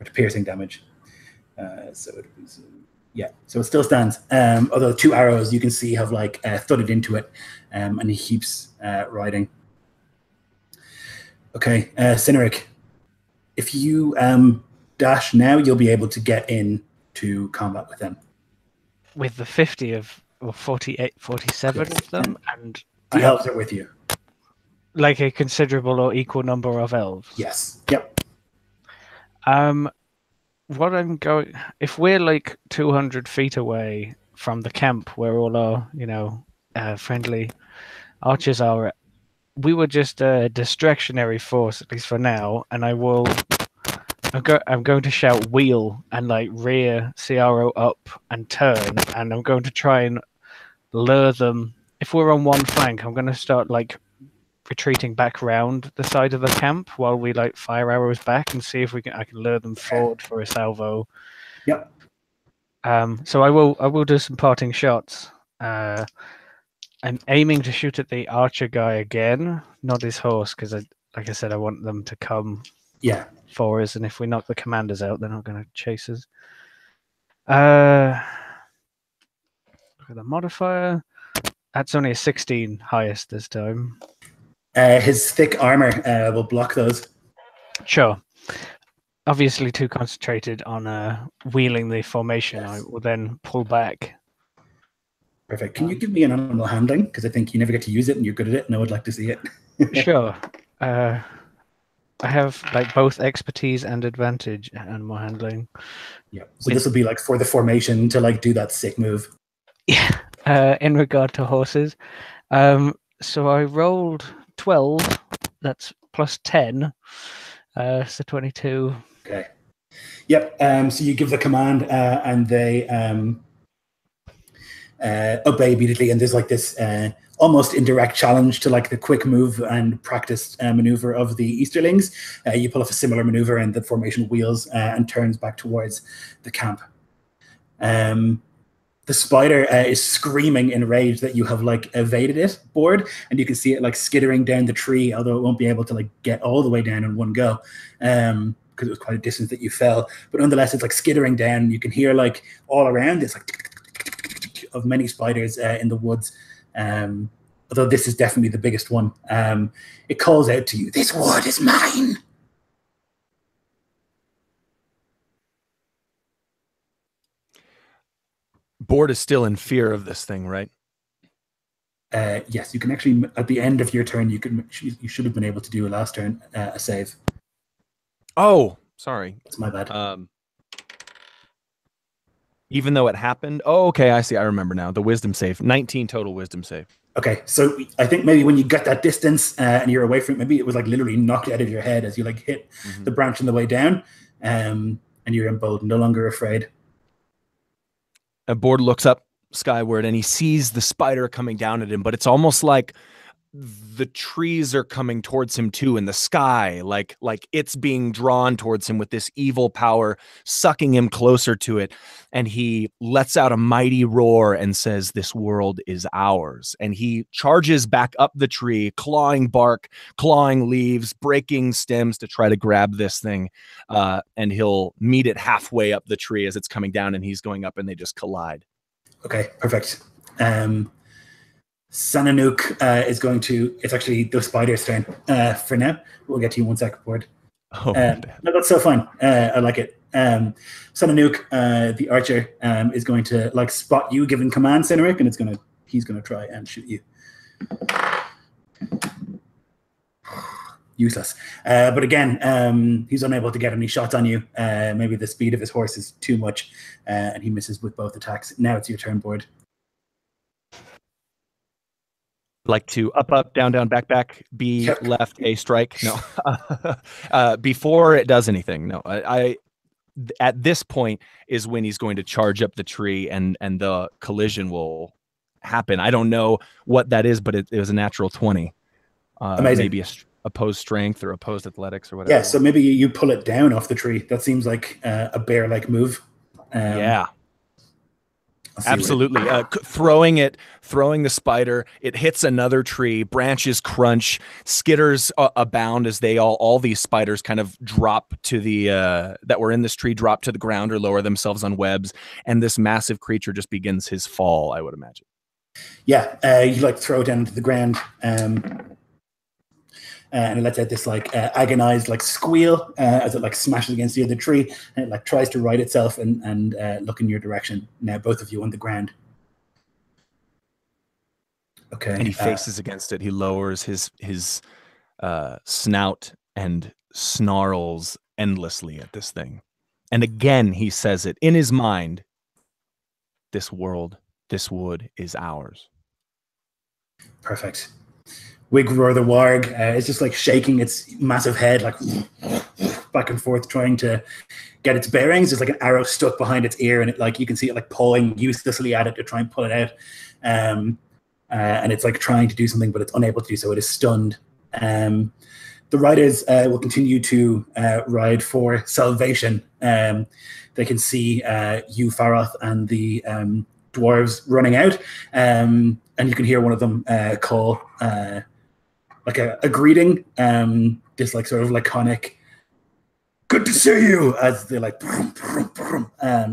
to piercing damage. So it still stands. Although 2 arrows you can see have like thudded into it, and he keeps riding. Okay, Cynric, if you dash now, you'll be able to get into combat with them. With the 50 of, or 48, 47 of them, and the elves are with you. Like a considerable or equal number of elves. Yes. Yep. what I'm going, if we're like 200 feet away from the camp where all our, friendly archers are, we were just a distractionary force, at least for now. And I'm going to shout wheel and like rear CRO up and turn, and I'm going to try and lure them. If we're on one flank, I'm going to start like retreating back round the side of the camp while we like fire arrows back and see if I can lure them forward for a salvo. Yep. So I will do some parting shots. I'm aiming to shoot at the archer guy again, not his horse, because like I said, I want them to come for us, and if we knock the commanders out, they're not going to chase us. With a modifier, that's only a 16 highest this time. His thick armor will block those. Sure. Obviously too concentrated on wheeling the formation. Yes. I will then pull back. Perfect. Can you give me an animal handling? Because I think you never get to use it and you're good at it and I would like to see it. Sure. I have like both expertise and advantage animal handling. Yeah. So this will be like for the formation to like do that sick move. Yeah. In regard to horses. So I rolled 12. That's plus 10. So 22. Okay. Yep. So you give the command and they obey immediately. And there's like this almost indirect challenge to like the quick move and practiced maneuver of the Easterlings. You pull off a similar maneuver and the formation wheels and turns back towards the camp. The spider is screaming in rage that you have like evaded it, Board, and you can see it like skittering down the tree, although it won't be able to like get all the way down in one go, because it was quite a distance that you fell. But nonetheless, it's like skittering down. You can hear like all around this like of many spiders in the woods. Although this is definitely the biggest one. It calls out to you, "This wood is mine." Board is still in fear of this thing, right? Yes, you can actually, at the end of your turn, you should have been able to do a last turn, a save. Oh, sorry. That's my bad. Even though it happened? Oh, okay, I see. I remember now. The wisdom save. 19 total wisdom save. Okay, so I think maybe when you get that distance and you're away from it, maybe it was like literally knocked out of your head as you like hit the branch on the way down, and you're emboldened, no longer afraid. A Board looks up skyward and he sees the spider coming down at him, but it's almost like the trees are coming towards him too in the sky, like it's being drawn towards him with this evil power, sucking him closer to it. And he lets out a mighty roar and says, "This world is ours." And he charges back up the tree, clawing bark, clawing leaves, breaking stems to try to grab this thing. And he'll meet it halfway up the tree as it's coming down, and he's going up, and they just collide. Okay, perfect. Sananuk is going to, it's actually the spider's turn for now. We'll get to you in 1 second, Board. Oh, no, that's so fine. I like it. Sananuk, the archer, is going to like spot you giving command, Sanaruk, and he's gonna try and shoot you. Useless. But again, he's unable to get any shots on you. Maybe the speed of his horse is too much, and he misses with both attacks. Now it's your turn, Board. Like to up, down, back, B, left, A, strike. No. Before it does anything. No. I at this point is when he's going to charge up the tree and the collision will happen. I don't know what that is, but it was a natural 20. Amazing. Maybe a opposed strength or opposed athletics or whatever. Yeah, so maybe you pull it down off the tree. That seems like a bear-like move. Yeah. Absolutely. Throwing the spider, it hits another tree, branches crunch, skitters abound as all these spiders kind of drop to the, that were in this tree, drop to the ground or lower themselves on webs. And this massive creature just begins his fall, I would imagine. Yeah. You like throw it down into the ground. And it lets out this like agonized like squeal as it like smashes against the other tree, and it like tries to right itself and look in your direction. Now both of you on the ground. Okay. And he faces against it. He lowers his snout and snarls endlessly at this thing. And again, he says it in his mind. This world, this wood is ours. Perfect. Wigroar the warg is just like shaking its massive head, like back and forth, trying to get its bearings. There's like an arrow stuck behind its ear, and it like you can see it like pawing uselessly at it to try and pull it out. And it's like trying to do something, but it's unable to do so. It is stunned. The riders will continue to ride for salvation. They can see you, Faroth, and the dwarves running out, and you can hear one of them call like a greeting, this like sort of laconic, "Good to see you," as they like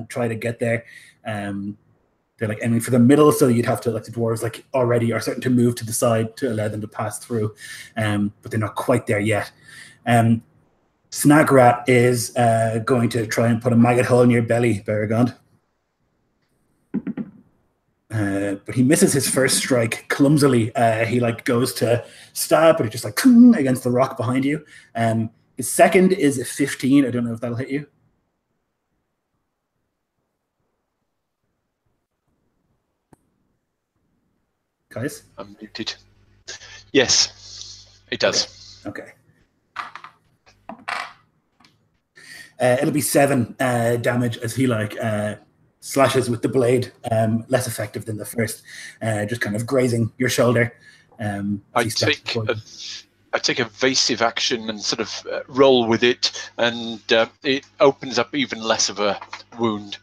try to get there. They're like aiming for the middle, so you'd have to, like, the dwarves like already are starting to move to the side to allow them to pass through, but they're not quite there yet. Snagrat is going to try and put a maggot hole in your belly, Beregond. But he misses his first strike clumsily. He like goes to stab, but it just like against the rock behind you. His second is a 15. I don't know if that'll hit you. Guys? I'm muted. Yes, it does. Okay. It'll be 7 damage as he like slashes with the blade, less effective than the first, just kind of grazing your shoulder. I take evasive action and sort of roll with it, and it opens up even less of a wound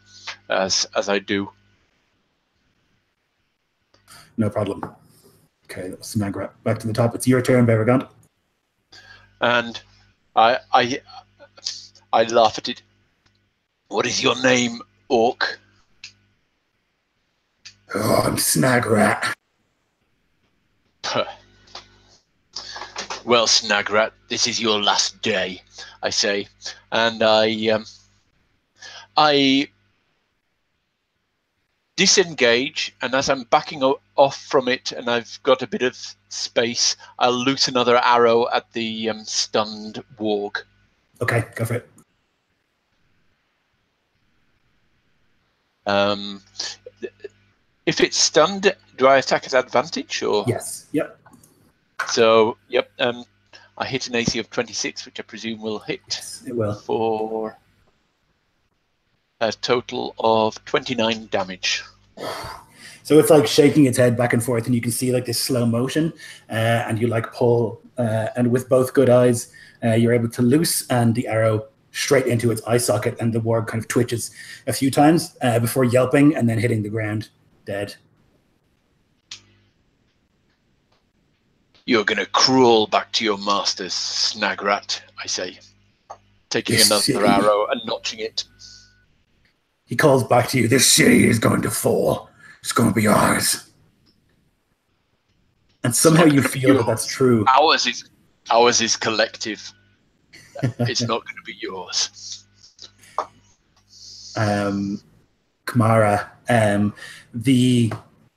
as I do. No problem. Okay, that was Snagrat. Back to the top. It's your turn, Beregond. And I laugh at it. What is your name, Orc? Oh, I'm Snagrat. Puh. Well, Snagrat, this is your last day, I say, and I disengage, and as I'm backing off from it and I've got a bit of space, I'll loot another arrow at the stunned warg. Okay, go for it. If it's stunned, do I attack at advantage, or? Yes. Yep. So, yep. I hit an AC of 26, which I presume will hit. Yes, it will. For a total of 29 damage. So it's like shaking its head back and forth, and you can see like this slow motion, and you like pull, and with both good eyes, you're able to loose and the arrow straight into its eye socket, and the warg kind of twitches a few times before yelping and then hitting the ground dead. You're going to crawl back to your masters, Snagrat, I say, taking another arrow and notching it. He calls back to you, "This city is going to fall. It's going to be ours." And somehow you feel that that's true. Ours is collective. It's not going to be yours. Kamara, the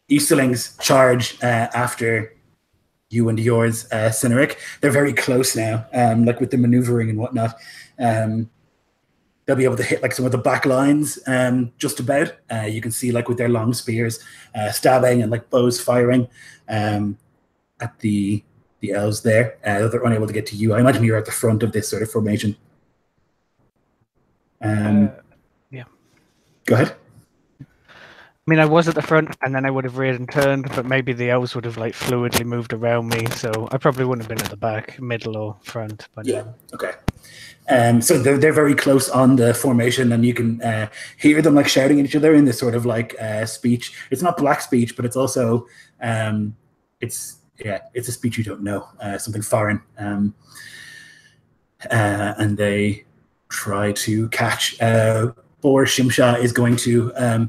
Easterlings charge after you and yours, Cynric. They're very close now, like with the maneuvering and whatnot. They'll be able to hit like some of the back lines just about. You can see like with their long spears stabbing and like bows firing at the elves there. They're unable to get to you. I imagine you're at the front of this sort of formation. Yeah. Go ahead. I mean, I was at the front, and then I would have reared and turned, but maybe the elves would have like fluidly moved around me, so I probably wouldn't have been at the back, middle, or front. But yeah, okay. So they're very close on the formation, and you can hear them like shouting at each other in this sort of like speech. It's not black speech, but it's also it's a speech you don't know, something foreign. And they try to catch. Bor Shimsha is going to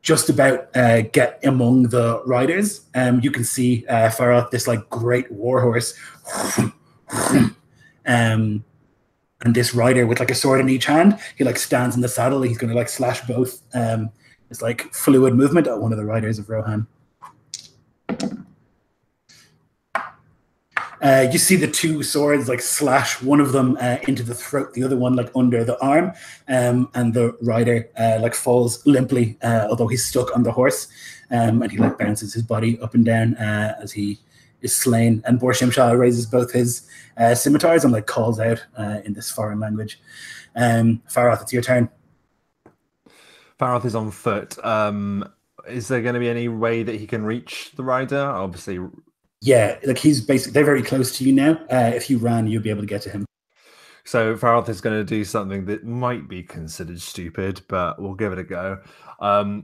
just about get among the riders. You can see far out this like great warhorse. And this rider with like a sword in each hand, he like stands in the saddle. He's going to like slash both. It's like fluid movement at one of the riders of Rohan. You see the two swords like slash one of them into the throat, the other one like under the arm, and the rider like falls limply, although he's stuck on the horse, and he like bounces his body up and down as he is slain. And Bor-Shimshal raises both his scimitars and like calls out in this foreign language. Faroth, it's your turn. Faroth is on foot. Is there going to be any way that he can reach the rider? Obviously. Yeah, like he's basically, they're very close to you now. If you ran, you'd be able to get to him. So Faroth is going to do something that might be considered stupid, but we'll give it a go.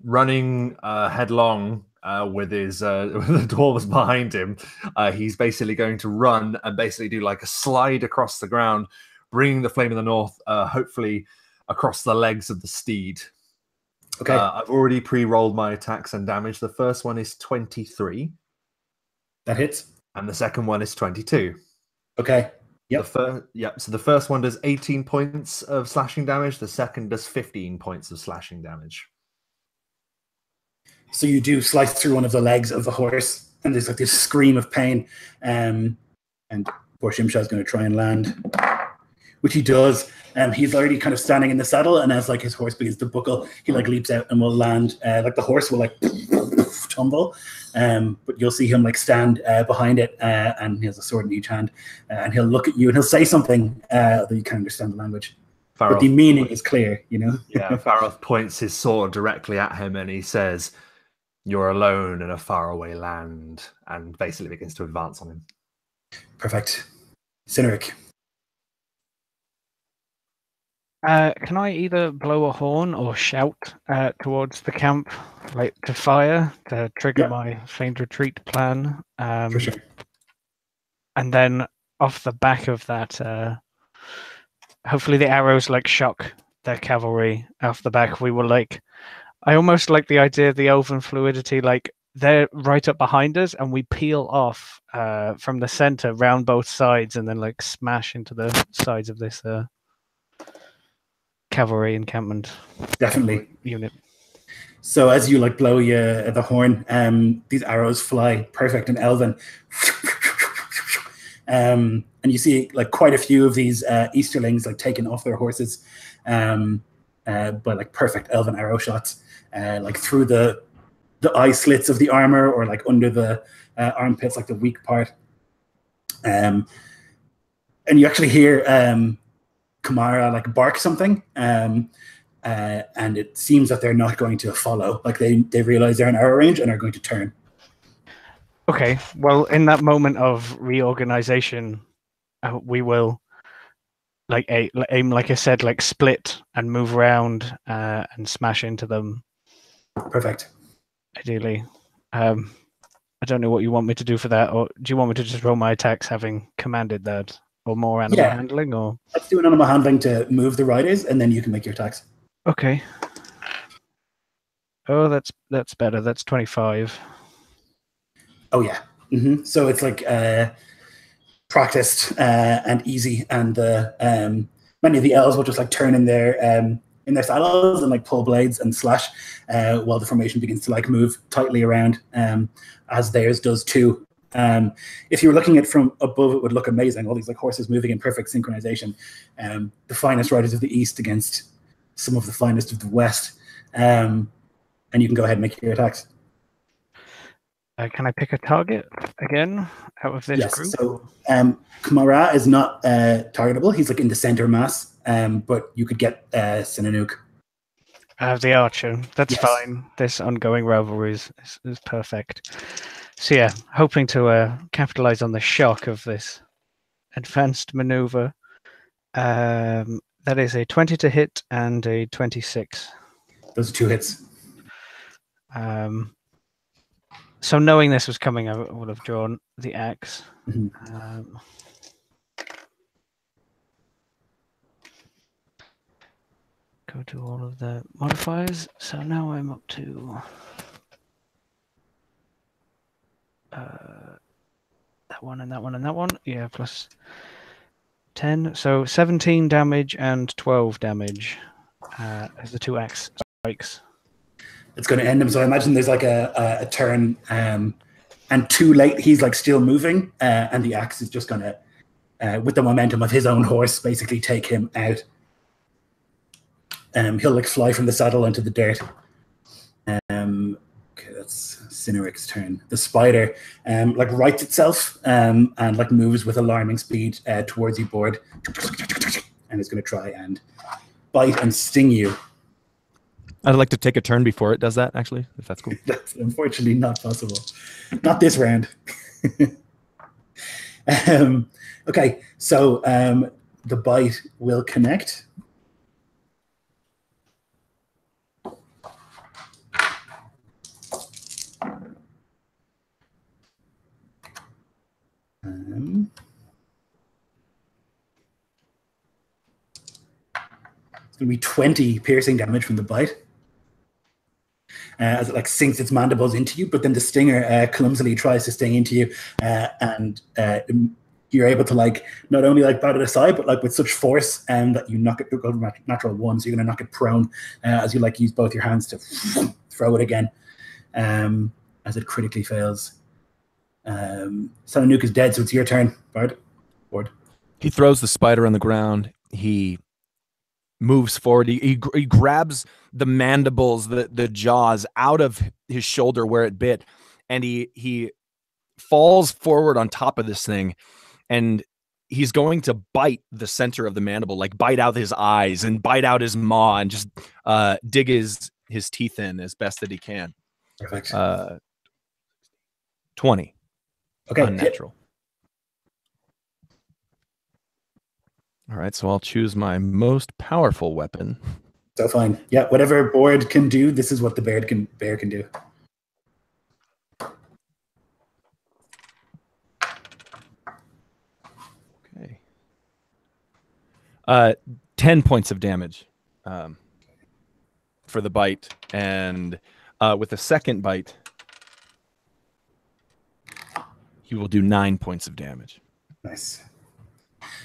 Running headlong with his with the dwarves behind him, he's basically going to run and basically do like a slide across the ground, bringing the Flame of the North, hopefully across the legs of the steed. Okay. I've already pre-rolled my attacks and damage. The first one is 23. That hits. And the second one is 22. Okay. Yep. So the first one does 18 points of slashing damage. The second does 15 points of slashing damage. So you do slice through one of the legs of the horse, and there's like this scream of pain. And Bor-Shimshal is going to try and land, which he does. He's already kind of standing in the saddle, and as like his horse begins to buckle, he like leaps out and will land. Like the horse will like tumble, but you'll see him like stand behind it, and he has a sword in each hand, and he'll look at you and he'll say something that you can't understand the language, but the meaning is clear, you know. Yeah, Faroth points his sword directly at him, and he says, "You're alone in a faraway land," and basically begins to advance on him. Perfect. Cynric. Can I either blow a horn or shout towards the camp, like to fire, to trigger my famed retreat plan? For sure. And then off the back of that, hopefully the arrows like shock their cavalry off the back. We will like, I almost like the idea of the elven fluidity, like they're right up behind us and we peel off from the center round both sides and then like smash into the sides of this cavalry encampment. Definitely. Unit. So as you like blow the horn, these arrows fly perfect and elven. And you see like quite a few of these Easterlings like taken off their horses by like perfect elven arrow shots, like through the eye slits of the armor or like under the armpits, like the weak part. And you actually hear Kamara like bark something, and it seems that they're not going to follow. Like they realize they're in arrow range and are going to turn. Okay, well, in that moment of reorganization, we will like aim, like I said, like split and move around and smash into them. Perfect. Ideally. I don't know what you want me to do for that, or do you want me to just roll my attacks having commanded that, or more animal handling? Or let's do an animal handling to move the riders, and then you can make your attacks. Okay. Oh, that's better. That's 25. Oh yeah. Mm-hmm. So it's like practiced and easy, and many of the elves will just like turn in their saddles and like pull blades and slash while the formation begins to like move tightly around, as theirs does too. If you were looking at it from above, it would look amazing. All these like horses moving in perfect synchronization. The finest riders of the east against some of the finest of the west. And you can go ahead and make your attacks. Can I pick a target again out of this group? So Kamara is not targetable. He's like in the center mass, but you could get Sinanuk. The archer. That's fine. This ongoing rivalry is perfect. So yeah, hoping to capitalize on the shock of this advanced maneuver. That is a 20 to hit and a 26. Those are two hits. So knowing this was coming, I would have drawn the axe. Mm-hmm. Go to all of the modifiers. So now I'm up to that one and that one and that one. Yeah, plus 10. So 17 damage and 12 damage as the two axe strikes. It's going to end him. So I imagine there's like a turn, and and too late, he's like still moving, and the axe is just gonna, with the momentum of his own horse, basically take him out. He'll like fly from the saddle into the dirt. Okay, that's Cineric's turn. The spider like rights itself and like moves with alarming speed towards you, Board, and is going to try and bite and sting you. I'd like to take a turn before it does that, actually, if that's cool. That's unfortunately not possible. Not this round. Okay, so the bite will connect. It's going to be 20 piercing damage from the bite. As it like sinks its mandibles into you, but then the stinger clumsily tries to sting into you, and you're able to like not only like bat it aside, but like with such force that you knock it go to natural one, so you're gonna knock it prone as you like use both your hands to throw it again, as it critically fails. Sananuk is dead, so it's your turn, Bard. Board. He throws the spider on the ground. He moves forward. He grabs the mandibles, the jaws out of his shoulder where it bit, and he falls forward on top of this thing, and he's going to bite the center of the mandible, like bite out his eyes and bite out his maw and just dig his teeth in as best that he can. Perfect. 20. Okay. Unnatural. All right, so I'll choose my most powerful weapon. So fine. Yeah, whatever Board can do, this is what the bear can do. Okay. 10 points of damage for the bite, and with the second bite, he will do 9 points of damage. Nice.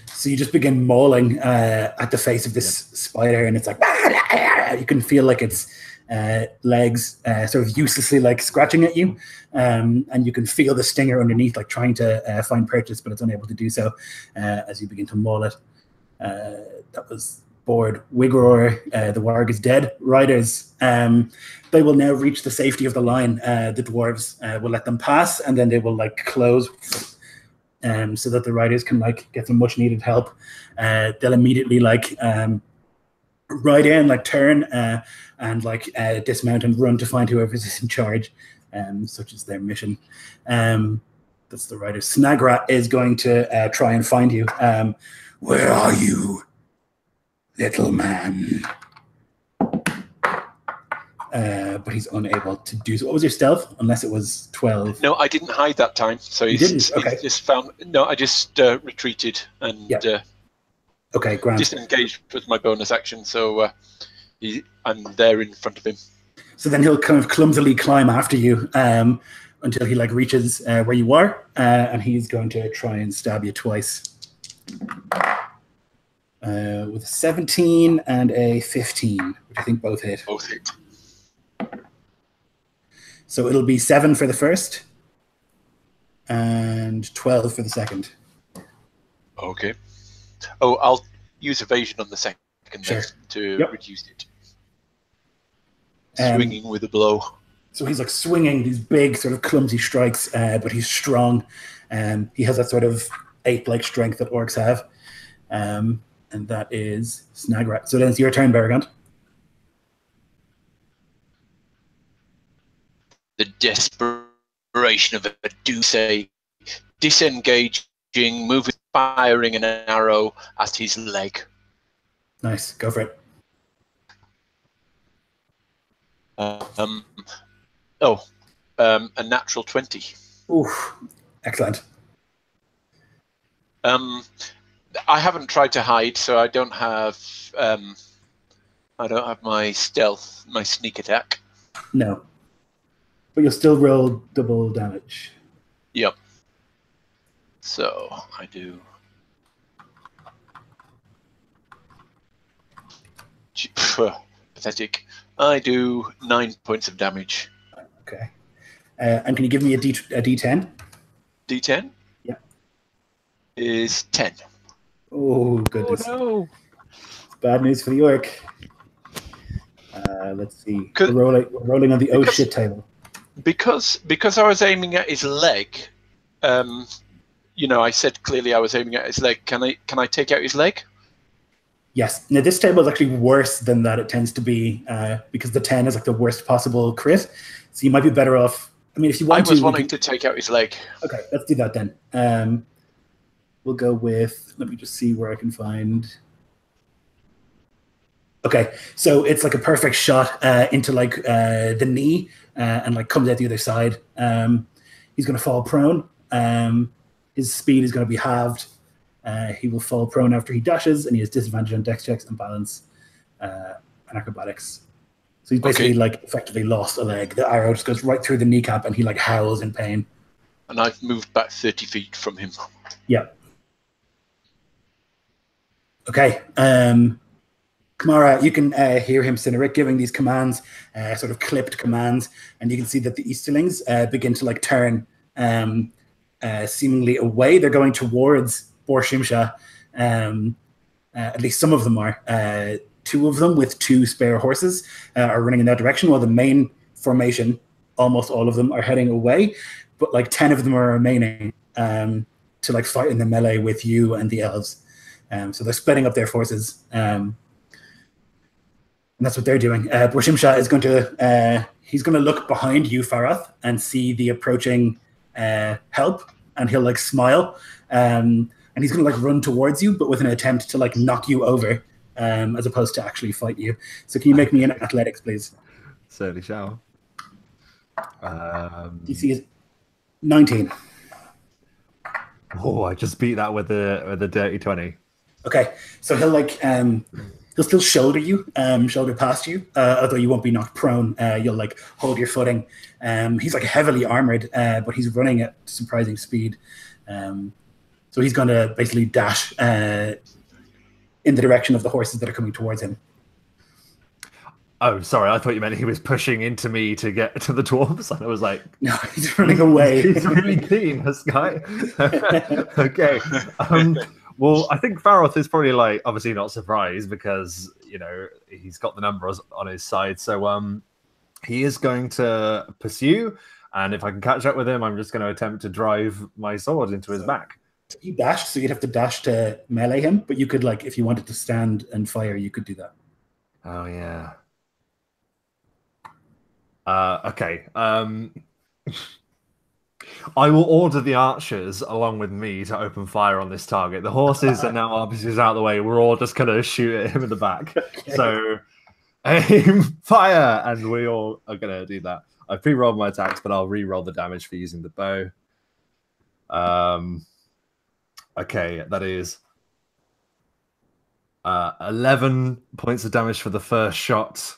So you just begin mauling at the face of this spider, and it's like you can feel like its legs sort of uselessly like scratching at you, and you can feel the stinger underneath, like trying to find purchase, but it's unable to do so as you begin to maul it. That was Board. Wigror, the warg is dead. Riders, they will now reach the safety of the line. The dwarves will let them pass, and then they will like close. So that the riders can like get some much needed help. They'll immediately like ride in, like turn and like dismount and run to find whoever's in charge. Such is their mission. That's the riders. Snagra is going to try and find you. Where are you, little man? But he's unable to do so. What was your stealth? Unless it was 12. No, I didn't hide that time. So you didn't? Okay. He just found. No, I just retreated and okay, grand. Disengaged with my bonus action. So I'm there in front of him. So then he'll kind of clumsily climb after you until he like reaches where you are, and he's going to try and stab you twice. With a 17 and a 15, which I think both hit. Both hit. So it'll be 7 for the first and 12 for the second. Okay. Oh, I'll use evasion on the second sure. to reduce it. Swinging with a blow. So he's like swinging these big sort of clumsy strikes, but he's strong. He has that sort of ape-like strength that orcs have. And that is Snagra. So then it's your turn, Beregond. The desperation of it, do say, disengaging, moving, firing an arrow at his leg. Nice, go for it. A natural 20. Oof, excellent. I haven't tried to hide, so I don't have my stealth, my sneak attack. No. But you'll still roll double damage. Yep. So I do. Pathetic. I do 9 points of damage. Okay. And can you give me a D10? D10? Yeah. Is 10. Oh, goodness. Oh no! Bad news for the orc. Let's see. Could- We're rolling on the oh because- shit table. Because I was aiming at his leg, I said clearly I was aiming at his leg. Can I take out his leg? Yes. Now this table is actually worse than that it tends to be because the 10 is like the worst possible crit. So you might be better off. I mean, if you want to. I was wanting to take out his leg. Okay, let's do that then. We'll go with. Let me just see where I can find. Okay, so it's like a perfect shot into like the knee and like comes out the other side. He's going to fall prone. His speed is going to be halved. He will fall prone after he dashes, and he has disadvantage on dex checks and balance and acrobatics. So he's basically like effectively lost a leg. The arrow just goes right through the kneecap, and he like howls in pain. And I've moved back 30 feet from him. Yeah. Okay. Kamara, you can hear him, Cineric, giving these commands, sort of clipped commands, and you can see that the Easterlings begin to like turn seemingly away. They're going towards Bor Shimsha. At least some of them are. Two of them with 2 spare horses are running in that direction, while the main formation, almost all of them, are heading away. But like 10 of them are remaining to like fight in the melee with you and the elves. So they're splitting up their forces. And that's what they're doing. Bor Shimsha is going to he's going to look behind you, Farath, and see the approaching help, and he'll like smile, and he's going to like run towards you, but with an attempt to like knock you over, as opposed to actually fight you. So can you make me an athletics, please? Certainly shall. DC is 19. Oh, I just beat that with a dirty 20. Okay, so he'll like he'll still shoulder you, shoulder past you, although you won't be knocked prone. You'll like hold your footing. He's like heavily armored, but he's running at surprising speed. So he's going to basically dash in the direction of the horses that are coming towards him. Oh, sorry. I thought you meant he was pushing into me to get to the dwarves. And I was like, no, he's running away. He's really keen, this guy. Okay. Well, I think Faroth is probably like obviously not surprised because he's got the numbers on his side. So he is going to pursue, and if I can catch up with him, I'm just going to attempt to drive my sword into his back. He dashed, so you'd have to dash to melee him. But you could like, if you wanted to stand and fire, you could do that. Oh yeah. Okay. I will order the archers along with me to open fire on this target. The horses are now obviously out of the way. We're all just going to shoot at him in the back. Okay. So aim, fire, and we all are going to do that. I pre-rolled my attacks, but I'll re-roll the damage for using the bow. Okay, that is 11 points of damage for the first shot,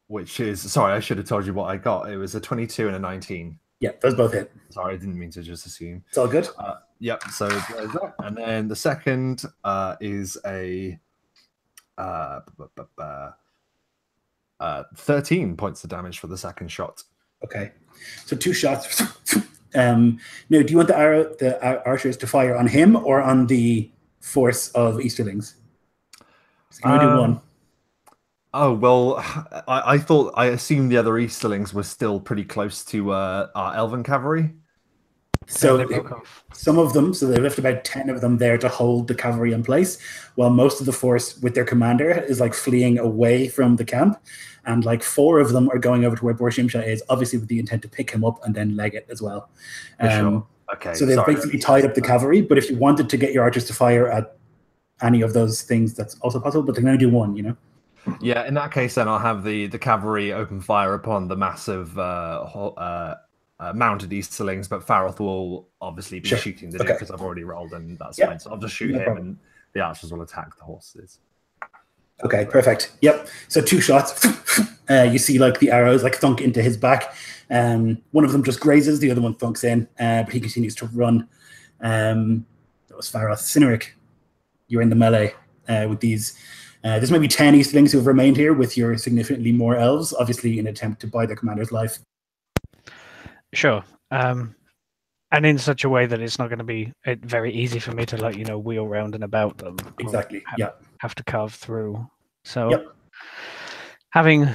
which is... Sorry, I should have told you what I got. It was a 22 and a 19. Yeah, those both hit. Sorry, I didn't mean to just assume. It's all good. Yep, so there's that. And then the second is a 13 points of damage for the second shot. Okay, so 2 shots. Now, do you want the archers to fire on him or on the force of Easterlings? So can we do one? Oh, well, I assumed the other Easterlings were still pretty close to our Elven cavalry. So some of them, so they left about 10 of them there to hold the cavalry in place, while most of the force with their commander is like fleeing away from the camp. And like 4 of them are going over to where Bor Shimsha is, obviously with the intent to pick him up and then leg it as well. Sure. Okay. So they've basically tied up the cavalry, but if you wanted to get your archers to fire at any of those things, that's also possible, but they're going to do one, Yeah, in that case, then I'll have the cavalry open fire upon the massive mounted Easterlings, but Faroth will obviously be shooting the dude because I've already rolled, and that's fine. So I'll just shoot him, and the archers will attack the horses. Okay, perfect. Yep. So 2 shots. You see, like the arrows like thunk into his back. One of them just grazes, the other one thunks in, but he continues to run. That was Faroth. Cineric, you're in the melee with these. There's maybe 10 Easterlings who have remained here with your significantly more elves, obviously in an attempt to buy their commander's life. Sure. And in such a way that it's not going to be very easy for me to, like, wheel round and about them. Exactly. I'll Yeah. have to carve through. So, Yep. having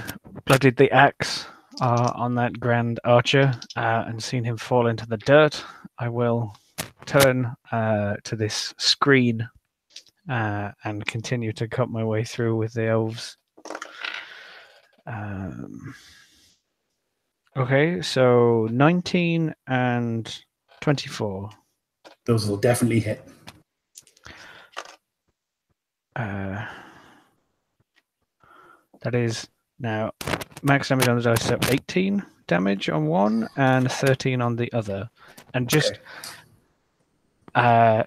blooded the axe on that grand archer and seen him fall into the dirt, I will turn to this screen and continue to cut my way through with the elves. Okay, so 19 and 24. Those will definitely hit. That is now max damage on the dice, so 18 damage on one and 13 on the other. And just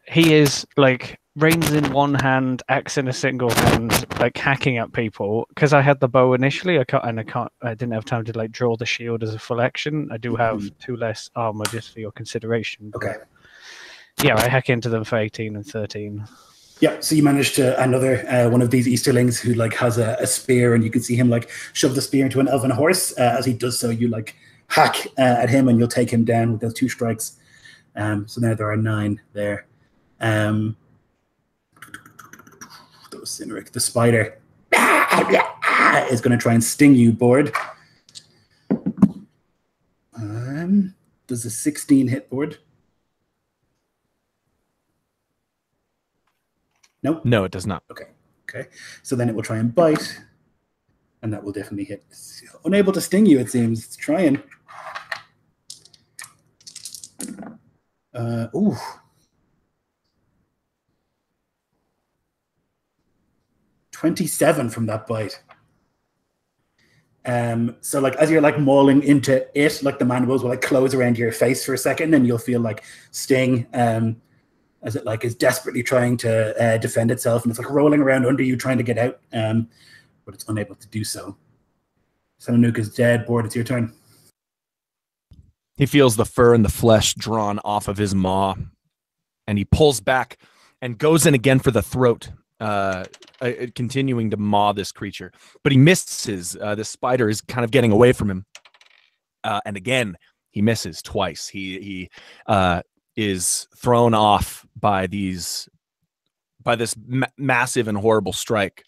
he is like reins in one hand, axe in a single hand, like hacking at people. Because I had the bow initially, I didn't have time to like draw the shield as a full action. I do have 2 less armor just for your consideration. Okay. Yeah, I hack into them for 18 and 13. Yeah, so you manage to another one of these Easterlings who like has a spear, and you can see him like shove the spear into an elven horse. As he does so, you like hack at him, and you'll take him down with those 2 strikes. So now there are 9 there. The spider is going to try and sting you, Board. Does a 16 hit, Board? Nope. No, it does not. Okay. So then it will try and bite, and that will definitely hit. It's unable to sting you, it seems. It's trying. Ooh. $27 from that bite. So like as you're like mauling into it, like the mandibles will like close around your face for a second, and you'll feel like sting. As it like is desperately trying to defend itself, and it's like rolling around under you trying to get out, but it's unable to do so. Sananuk is dead. Board, it's your turn. He feels the fur and the flesh drawn off of his maw, and he pulls back and goes in again for the throat, continuing to maw this creature. But he misses. This spider is kind of getting away from him, and again he misses twice. He is thrown off by this massive and horrible strike.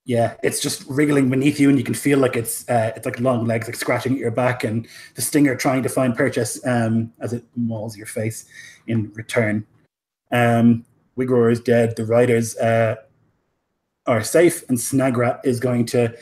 Yeah, it's just wriggling beneath you, and you can feel like it's like long legs like scratching at your back, and the stinger trying to find purchase as it mauls your face in return. Wigroor is dead. The riders are safe, and Snagrat is going to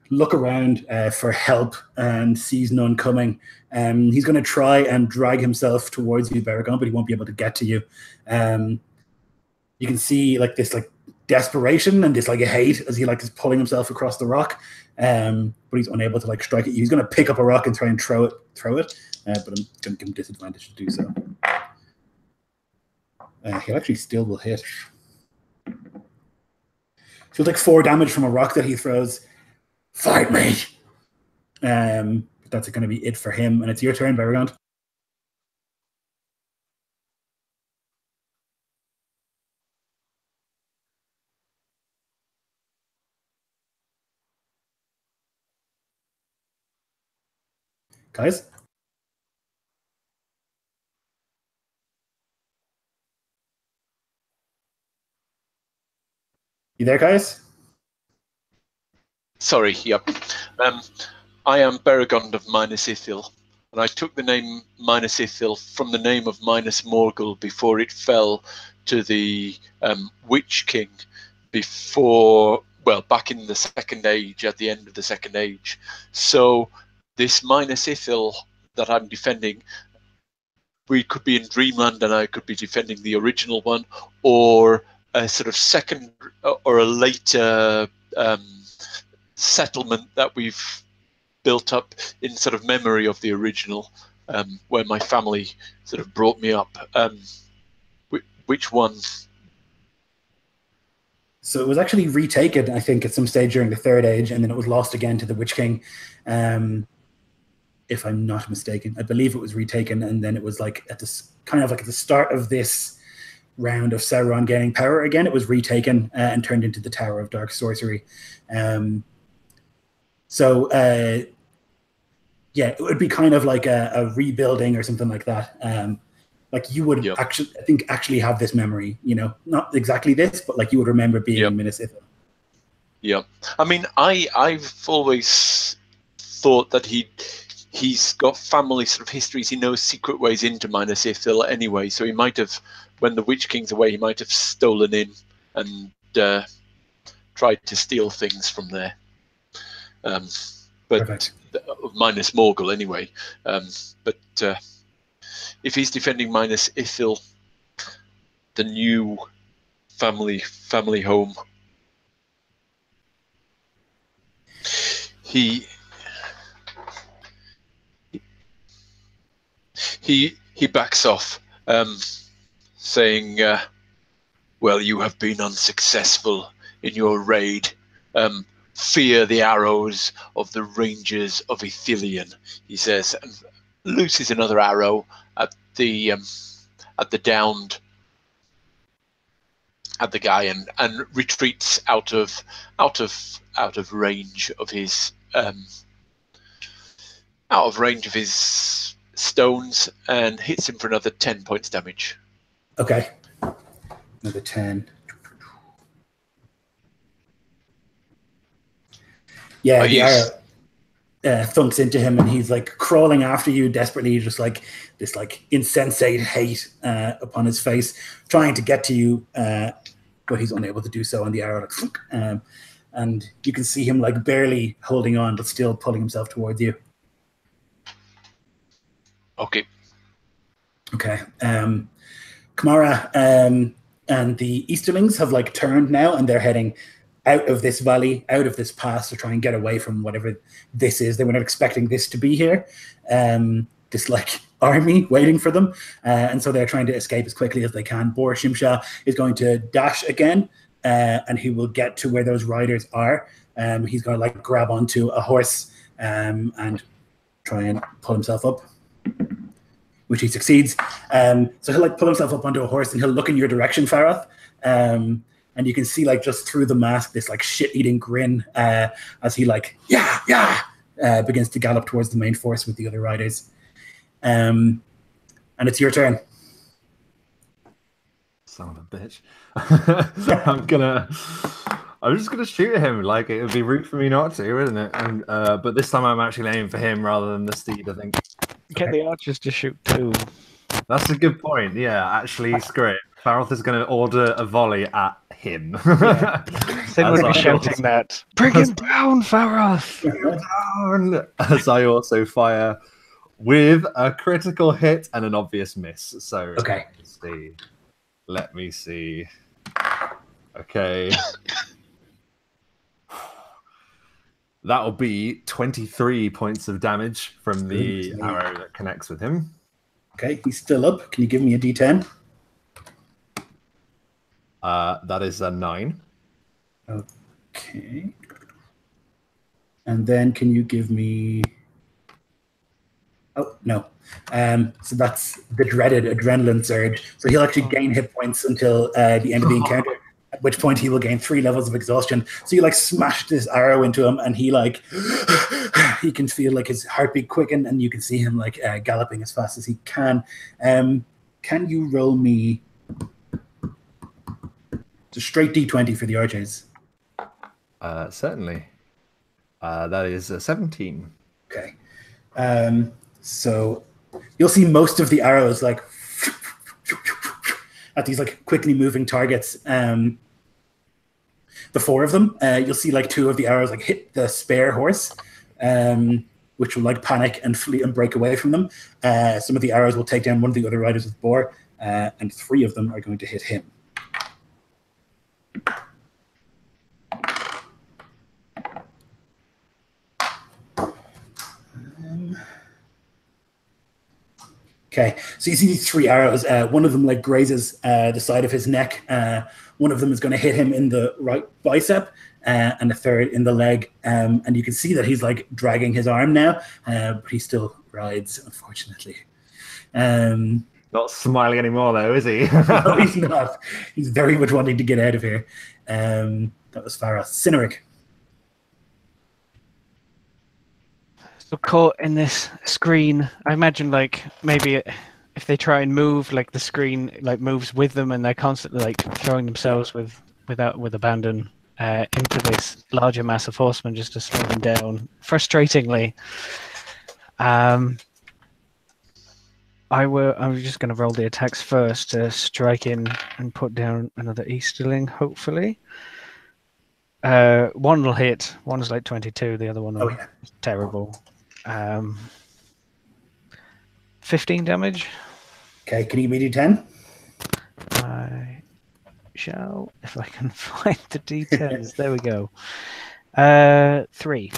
look around for help and sees none coming. He's going to try and drag himself towards you, Beregond, but he won't be able to get to you. You can see like this like desperation and this like a hate as he like is pulling himself across the rock, but he's unable to like strike at you. He's going to pick up a rock and try and throw it, but I'm going to give him disadvantage to do so. He actually still will hit. He'll take 4 damage from a rock that he throws. Fight me! That's going to be it for him, and it's your turn, Beregond. Guys? You there, guys? Sorry, yep. I am Beregond of Minas Ithil, and I took the name Minas Ithil from the name of Minas Morgul before it fell to the Witch King back in the Second Age, at the end of the Second Age. So this Minas Ithil that I'm defending, we could be in Dreamland and I could be defending the original one, or a sort of second or a later settlement that we've built up in sort of memory of the original, where my family sort of brought me up. Which one? So it was actually retaken, I think, at some stage during the Third Age, and then it was lost again to the Witch King, if I'm not mistaken. I believe it was retaken, and then it was like at this kind of like at the start of this round of Sauron gaining power again, it was retaken and turned into the Tower of Dark Sorcery. So Yeah, it would be kind of like a rebuilding or something like that. Like you would actually have this memory, you know, not exactly this, but like you would remember being in Minas Ithil. Yeah, I mean, I've always thought that he's got family sort of histories. He knows secret ways into Minas Ithil anyway, so he might have, when the Witch King's away, he might have stolen in and tried to steal things from there. But Perfect. minus Morgul anyway. But if he's defending Minas Ithil, the new family home, he backs off, saying, well, you have been unsuccessful in your raid. Fear the arrows of the Rangers of Ithilien, he says, and looses another arrow at the downed at the guy, and retreats out of range of his stones, and hits him for another 10 points damage. Okay, another 10. Yeah, the arrow thunks into him, and he's like crawling after you desperately, just like this like insensate hate upon his face, trying to get to you, but he's unable to do so. And the arrow, and you can see him like barely holding on, but still pulling himself towards you. Okay. Kamara and the Easterlings have like turned now, and they're heading out of this valley, out of this pass, to try and get away from whatever this is. They were not expecting this to be here, this like army waiting for them, and so they're trying to escape as quickly as they can. Bor Shimsha is going to dash again, and he will get to where those riders are. He's going to like grab onto a horse and try and pull himself up, which he succeeds. So he'll like pull himself up onto a horse, and he'll look in your direction, Farath. And you can see like just through the mask this like shit-eating grin as he like begins to gallop towards the main force with the other riders. And it's your turn. Son of a bitch. I'm just gonna shoot him. Like, it would be rude for me not to, wouldn't it? And but this time I'm actually aiming for him rather than the steed, I think. Get the archers to shoot too. That's a good point. Yeah, actually, screw it. Farroth is going to order a volley at him. Sid would be shouting that. Bring him down, Farroth! Down! As I also fire with a critical hit and an obvious miss. So, okay. Let me see. Okay. That'll be 23 points of damage from the arrow that connects with him. Okay, he's still up. Can you give me a D10? That is a 9. Okay. And then can you give me... Oh, no. So that's the dreaded adrenaline surge. So he'll actually gain hit points until the end of the encounter, at which point he will gain 3 levels of exhaustion. So you like smash this arrow into him, and he like... he can feel like his heartbeat quicken, and you can see him like galloping as fast as he can. Can you roll me... It's a straight D20 for the archers. Certainly. That is a 17. Okay. So you'll see most of the arrows like at these like quickly moving targets. The 4 of them, you'll see like 2 of the arrows like hit the spare horse, which will like panic and flee and break away from them. Some of the arrows will take down one of the other riders with Bor, and 3 of them are going to hit him. Okay, so you see these 3 arrows. One of them like grazes the side of his neck. One of them is going to hit him in the right bicep, and the third in the leg. And you can see that he's like dragging his arm now, but he still rides, unfortunately. Not smiling anymore, though, is he? No, he's not. He's very much wanting to get out of here. That was Farah. Cynric. So caught in this screen. I imagine like maybe if they try and move, like the screen like moves with them, and they're constantly like throwing themselves with abandon into this larger mass of horsemen just to slow them down. Frustratingly, I was just going to roll the attacks first to strike in and put down another Easterling, hopefully. One will hit. One's like 22. The other one will terrible. 15 damage. Okay, can you give me D10? I shall, if I can find the D10s. There we go. 3.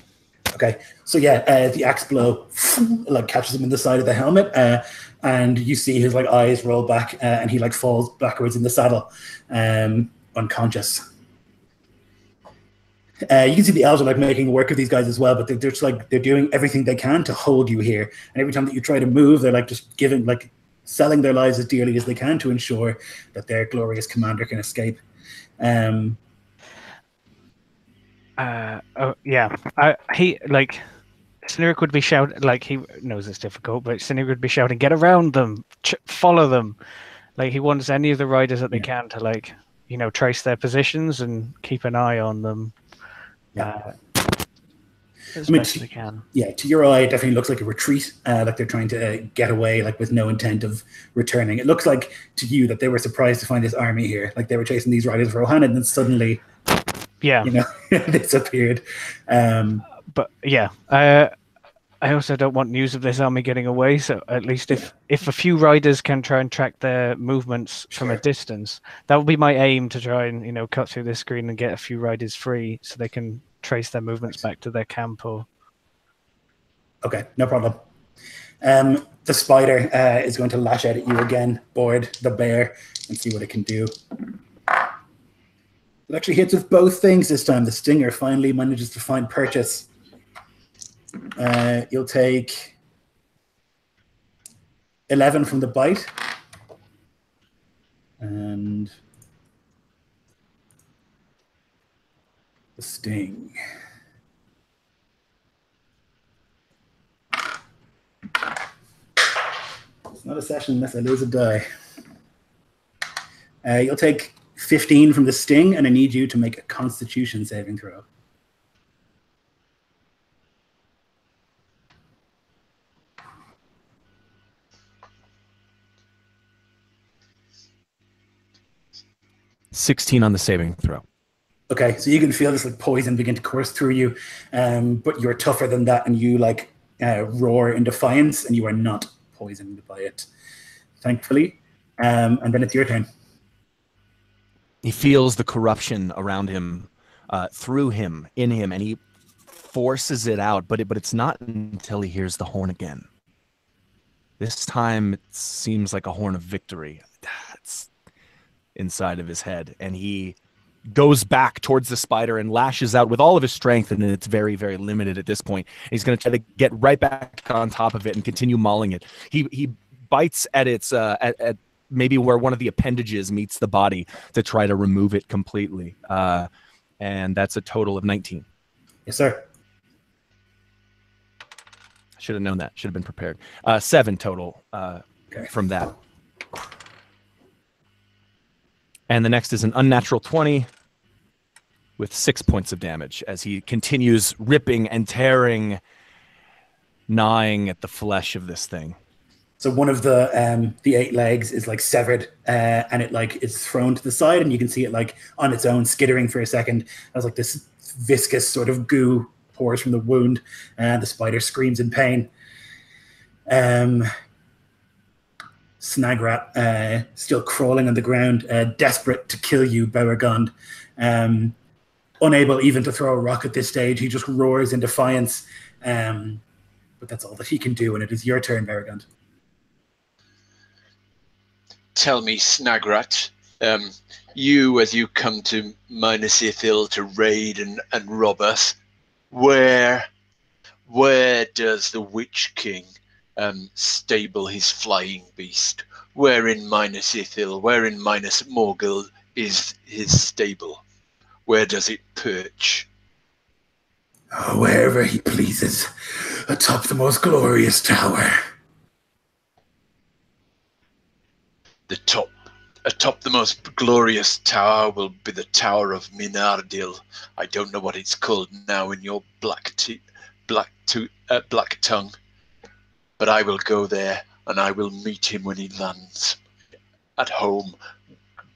Okay, so yeah, the axe blow like catches him in the side of the helmet, and you see his like eyes roll back, and he like falls backwards in the saddle, unconscious. You can see the elves are like making work of these guys as well, but they're just like they're doing everything they can to hold you here. And every time that you try to move, they're like just giving like selling their lives as dearly as they can to ensure that their glorious commander can escape. He like Cynic would be shouting, like he knows it's difficult, but Cynic would be shouting, "Get around them, follow them!" Like he wants any of the riders that they can to like trace their positions and keep an eye on them. As best they can. Yeah, to your eye, it definitely looks like a retreat, like they're trying to get away, like with no intent of returning. It looks like to you that they were surprised to find this army here, like they were chasing these riders for Rohan, and then suddenly, disappeared. But yeah, I also don't want news of this army getting away. So at least if a few riders can try and track their movements from a distance, that would be my aim, to try and cut through this screen and get a few riders free so they can trace their movements back to their camp. Or okay, no problem. The spider is going to lash out at you again, board the bear, and see what it can do. It actually hits with both things this time. The stinger finally manages to find purchase. You'll take 11 from the bite, and the sting. It's not a session unless I lose a die. You'll take 15 from the sting, and I need you to make a Constitution saving throw. $16 on the saving throw. Okay, so you can feel this like poison begin to course through you, but you're tougher than that, and you like roar in defiance, and you are not poisoned by it, thankfully. And then it's your turn. He feels the corruption around him, through him, in him, and he forces it out. But it's not until he hears the horn again. This time, it seems like a horn of victory. It's inside of his head, and he goes back towards the spider and lashes out with all of his strength, and it's very, very limited at this point. He's going to try to get right back on top of it and continue mauling it. He bites at its at maybe where one of the appendages meets the body to try to remove it completely, and that's a total of 19. Yes, sir. Should have known that. Should have been prepared. 7 total from that. And the next is an unnatural 20 with 6 points of damage as he continues ripping and tearing, gnawing at the flesh of this thing. So one of the 8 legs is like severed, and it like is thrown to the side, and you can see it like on its own skittering for a second as like this viscous sort of goo pours from the wound, and the spider screams in pain. Snagrat, still crawling on the ground, desperate to kill you, Beregond. Unable even to throw a rock at this stage, he just roars in defiance. But that's all that he can do, and it is your turn, Beregond. Tell me, Snagrat, you, as you come to Minas Ithil to raid and rob us, where does the Witch King stable his flying beast? Where in Minas Ithil, where in Minas Morgul is his stable? Where does it perch? Wherever he pleases, atop the most glorious tower. Atop the most glorious tower will be the Tower of Minardil. I don't know what it's called now in your black tongue. But I will go there, and I will meet him when he lands at home,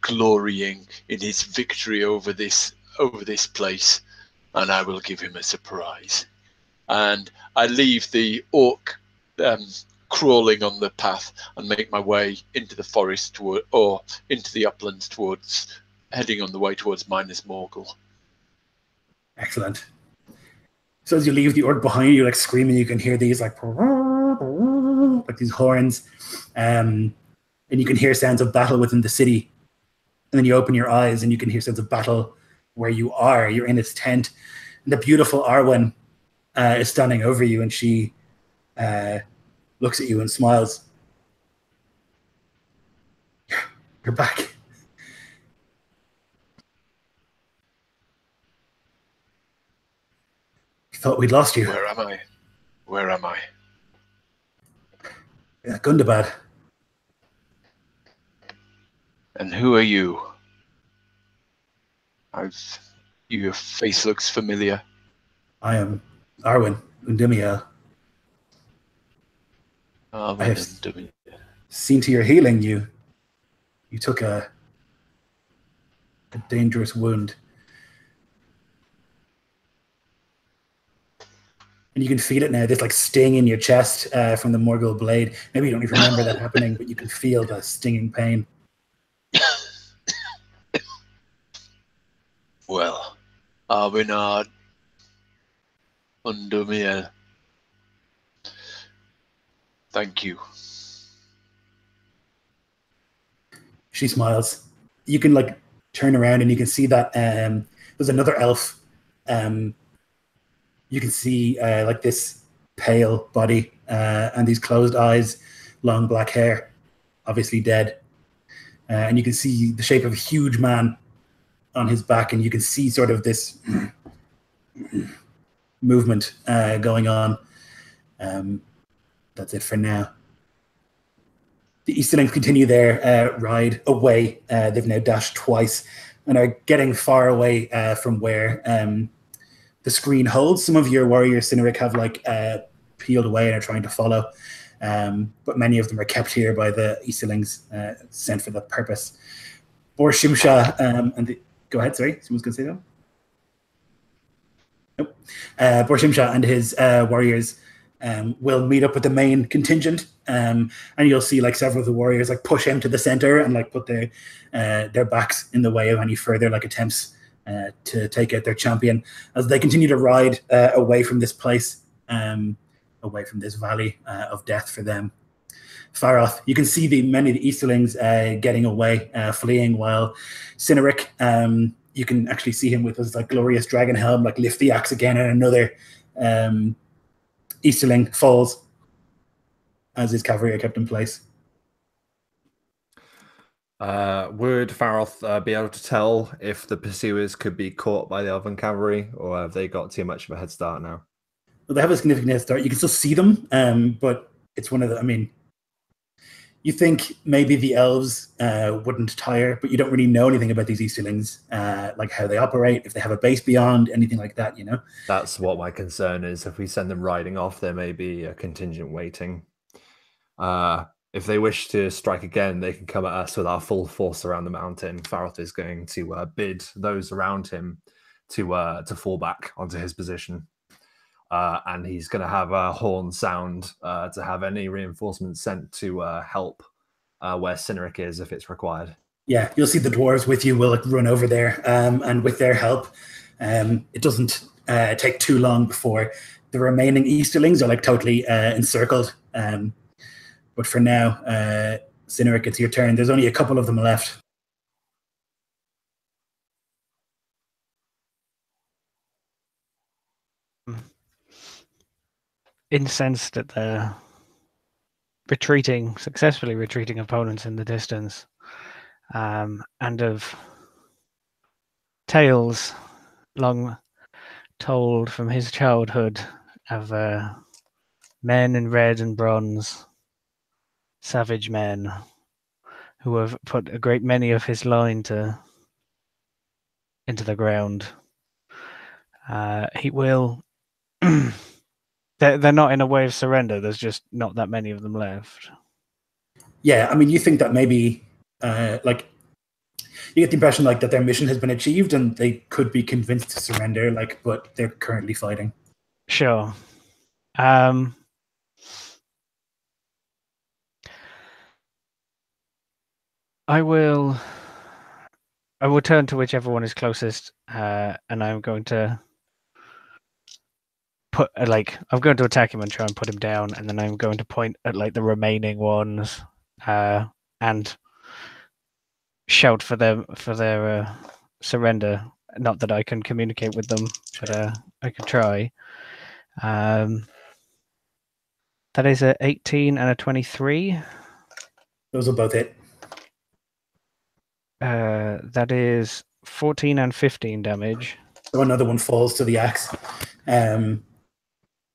glorying in his victory over this place, and I will give him a surprise. And I leave the orc crawling on the path and make my way into the forest or into the uplands heading on the way towards Minas Morgul. Excellent. So as you leave the orc behind you, like screaming, you can hear these like these horns, and you can hear sounds of battle within the city. And then you open your eyes and you can hear sounds of battle where you are. You're in his tent, and the beautiful Arwen is standing over you, and she looks at you and smiles. You're back. You thought we'd lost you. Where am I? Gundabad. And who are you? Your face looks familiar. I am Arwen Undimiel. I have seen to your healing. You took a dangerous wound. And you can feel it now, this like sting in your chest from the Morgul blade. Maybe you don't even remember that happening, but you can feel the stinging pain. Well, Arwenard Undimiel. Thank you. She smiles. You can like turn around and you can see that there's another elf. You can see like this pale body and these closed eyes, long black hair, obviously dead. And you can see the shape of a huge man on his back, and you can see sort of this movement going on. That's it for now. The Easterlings continue their ride away. They've now dashed twice and are getting far away from where the screen holds. Some of your warriors, Cynric, have like peeled away and are trying to follow. But many of them are kept here by the Easterlings sent for that purpose. Borshimsha go ahead, sorry. Someone's going to say that? Nope. Borshimsha and his warriors will meet up with the main contingent, and you'll see like several of the warriors like push him to the center and like put their backs in the way of any further like attempts to take out their champion as they continue to ride away from this place, away from this valley of death for them. Faroth, you can see many of the Easterlings getting away, fleeing, while Cynric, you can actually see him with his like glorious dragon helm, like lift the axe again, and another Easterling falls as his cavalry are kept in place. Would Faroth be able to tell if the pursuers could be caught by the Elven cavalry, or have they got too much of a head start now? Well, they have a significant head start. You can still see them, but it's one of the, I mean, you think maybe the elves wouldn't tire, but you don't really know anything about these Easterlings, like how they operate, if they have a base beyond, anything like that, you know? That's what my concern is. If we send them riding off, there may be a contingent waiting. If they wish to strike again, they can come at us with our full force around the mountain. Faroth is going to bid those around him to fall back onto his position. And he's going to have a horn sound to have any reinforcements sent to help where Cynric is if it's required. Yeah, you'll see the dwarves with you will like, run over there, and with their help, it doesn't take too long before the remaining Easterlings are like totally encircled. But for now, Cynric, it's your turn. There's only a couple of them left. Incensed at the successfully retreating opponents in the distance, and of tales long told from his childhood of men in red and bronze, savage men who have put a great many of his line into the ground. He will. They're not in a way of surrender. There's just not that many of them left. Yeah, I mean, you think that maybe, like, you get the impression like that their mission has been achieved and they could be convinced to surrender, like, but they're currently fighting. Sure. I will turn to whichever one is closest, and I'm going to I'm going to attack him and try and put him down, and then I'm going to point at like the remaining ones, and shout for their surrender. Not that I can communicate with them, but I can try. That is a 18 and a 23. Those will both hit. That is 14 and 15 damage. So another one falls to the axe.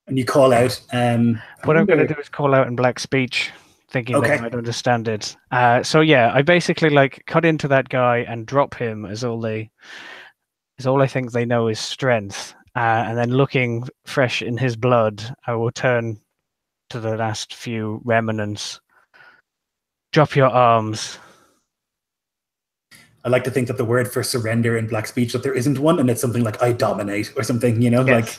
And you call out. What I'm going to do is call out in black speech, thinking they might understand it. So yeah, I basically like cut into that guy and drop him as all I think they know is strength. And then looking fresh in his blood, I will turn to the last few remnants. Drop your arms. I like to think that the word for surrender in black speech, that there isn't one, and it's something like "I dominate" or something. You know, yes.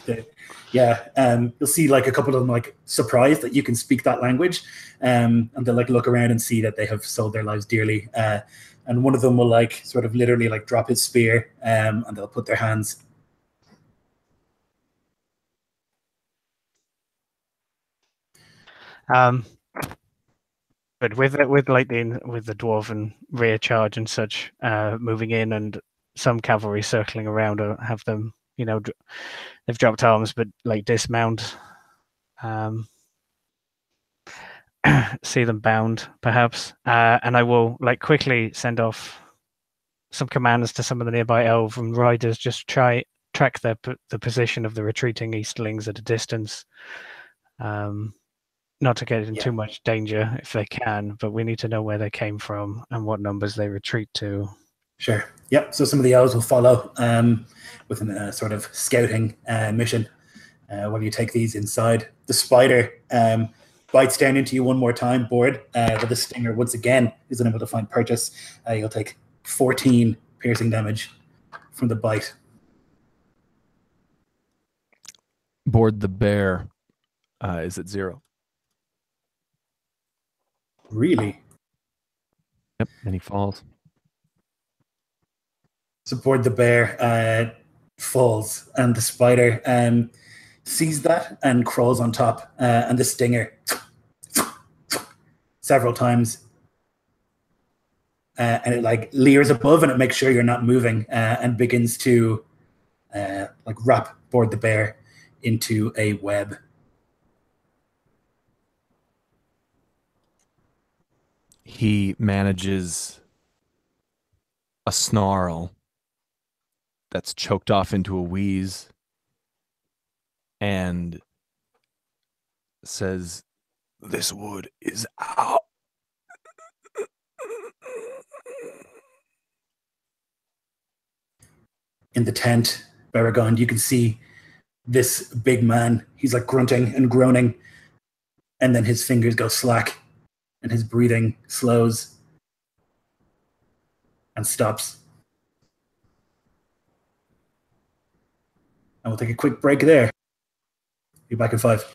You'll see like a couple of them like surprised that you can speak that language, and they'll like look around and see that they have sold their lives dearly. And one of them will like sort of literally like drop his spear, and they'll put their hands. But with the dwarven rear charge and such moving in, and some cavalry circling around, have them, they've dropped arms, but like dismount. See them bound, perhaps, and I will like quickly send off some commands to some of the nearby elven riders. Just track the position of the retreating Eastlings at a distance. Not to get in too much danger if they can, but we need to know where they came from and what numbers they retreat to. Sure. Yep. So some of the elves will follow with a sort of scouting mission while you take these inside. The spider bites down into you one more time, Board, but the stinger once again is unable to find purchase. You'll take 14 piercing damage from the bite. Board the bear is at 0. Really? Yep, and he falls. So Board the bear falls, and the spider sees that and crawls on top, and the stinger several times, and it like leers above, and it makes sure you're not moving, and begins to like wrap Board the bear into a web. He manages a snarl that's choked off into a wheeze and says, "This wood is out." In the tent, Beregond, you can see this big man. He's like grunting and groaning, and then his fingers go slack, and his breathing slows and stops. And we'll take a quick break there. Be back in 5.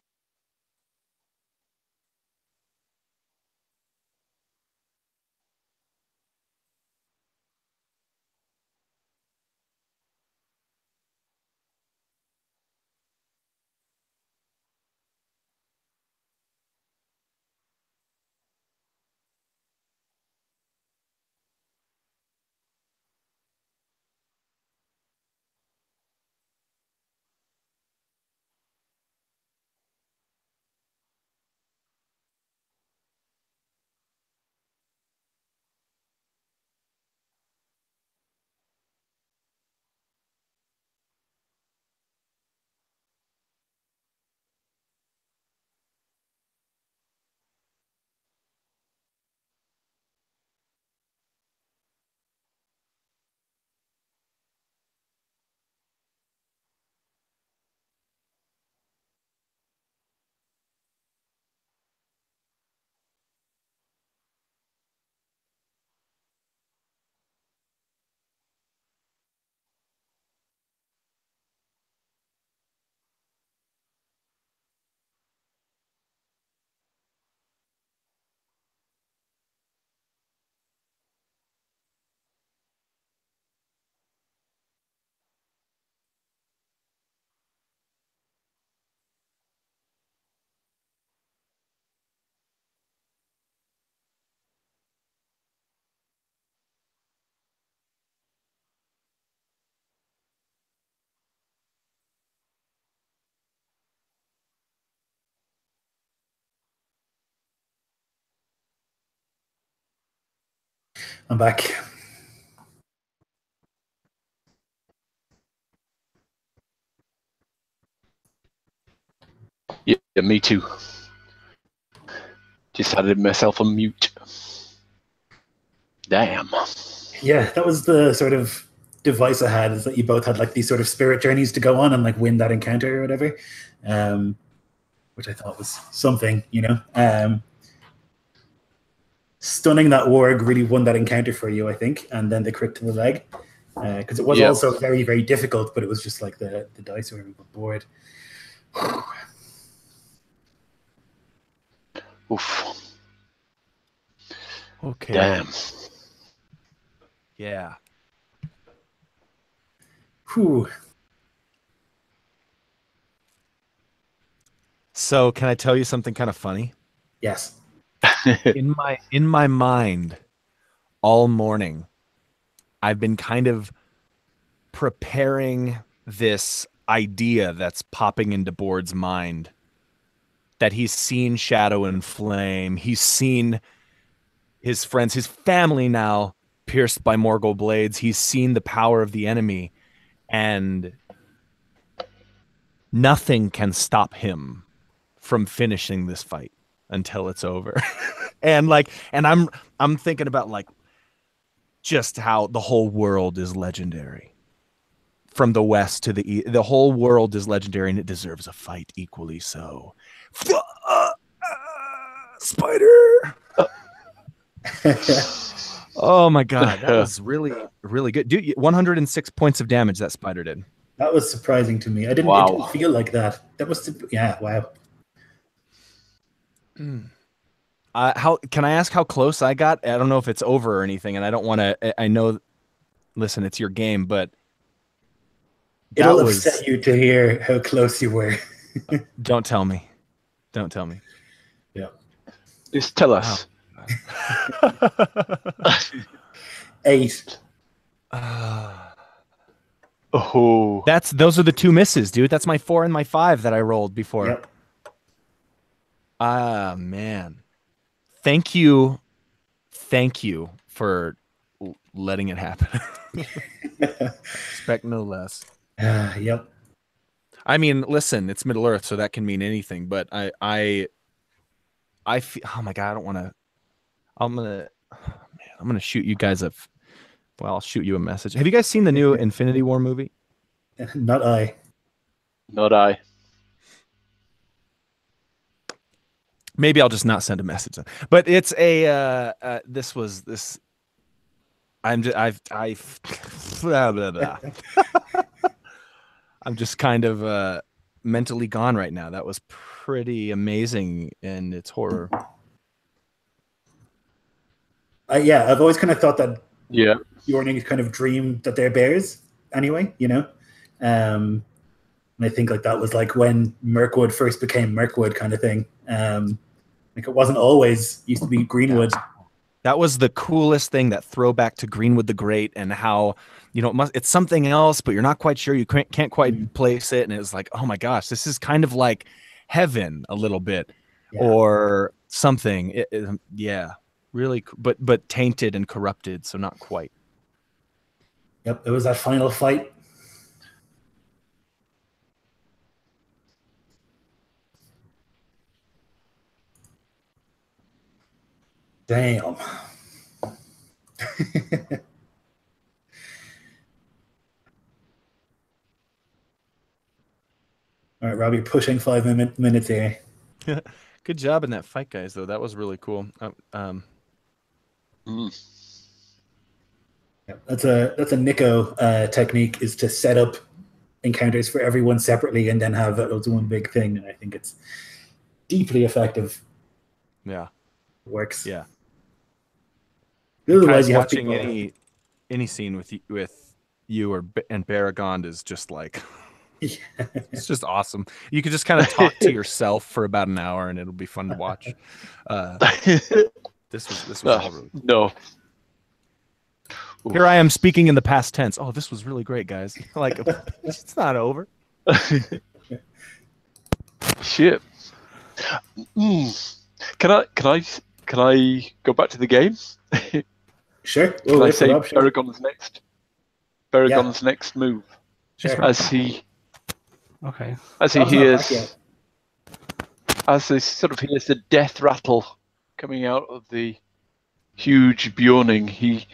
I'm back. Yeah, me too. Just added myself on mute. Damn. Yeah, that was the sort of device I had, is that you both had like these sort of spirit journeys to go on and like win that encounter or whatever, which I thought was something, you know. Stunning that warg really won that encounter for you, I think, and then the crit to the leg, because it was also very, very difficult, but it was just like the dice were bored. Oof. Okay. Damn. Yeah. Whew. So can I tell you something kind of funny? Yes. In my mind, all morning, I've been kind of preparing this idea that's popping into Board's mind, that he's seen Shadow and Flame. He's seen his friends, his family now pierced by Morgul blades. He's seen the power of the enemy, and nothing can stop him from finishing this fight until it's over. and I'm thinking about like just how the whole world is legendary. From the west to the east, the whole world is legendary, and it deserves a fight equally so. Spider. Oh my god, that was really, really good. Dude, 106 points of damage that spider did. That was surprising to me. It didn't feel like that. That was, yeah, wow. How can I ask how close I got? I don't know if it's over or anything, and I don't want to. I know, listen, it's your game, but it'll upset you to hear how close you were. Don't tell me. Don't tell me. Yeah. Just tell us. Wow. 8. Oh, those are the 2 misses, dude. That's my 4 and my 5 that I rolled before. Yep. Ah, man. Thank you for letting it happen. Expect no less. Yep. I mean, listen, it's Middle Earth, so that can mean anything. But I feel. Oh my god, I don't want to. I'm gonna shoot you guys a. Well, I'll shoot you a message. Have you guys seen the new Infinity War movie? Not I. not I. Maybe I'll just not send a message then. But it's a this. I'm just blah, blah, blah. I'm just kind of mentally gone right now. That was pretty amazing in its horror. Yeah, I've always kind of thought that Yeah. kind of dream that they're bears anyway, you know? And I think like that was like when Mirkwood first became Mirkwood kind of thing. Like it wasn't always used to be Greenwood. That was the coolest thing, that throwback to Greenwood the Great, and how, you know, it's something else, but you're not quite sure. You can't quite place it. And it was like, oh my gosh, this is kind of like heaven a little bit, or something. Yeah, really, but tainted and corrupted, so not quite. Yep, it was that final fight. Damn. All right, Rob, you're pushing 5 minutes here. Good job in that fight, guys, though. That was really cool. Yeah, that's a Nico technique, is to set up encounters for everyone separately and then have it as one big thing. And I think it's deeply effective. Yeah. It works. Yeah. Otherwise, you have watching people... any scene with you and Beregond is just like, it's just awesome. You could just kind of talk to yourself for about an hour, and it'll be fun to watch. This was all really cool. No. Here I am speaking in the past tense. Oh, this was really great, guys. Like, it's not over. Shit. Can I go back to the game? Sure. Can We'll I wait for say Rob. Sure. Beregond's next move Sure. as he Okay. Rob's not back hears yet. as he sort of hears the death rattle coming out of the huge Bjorning. He,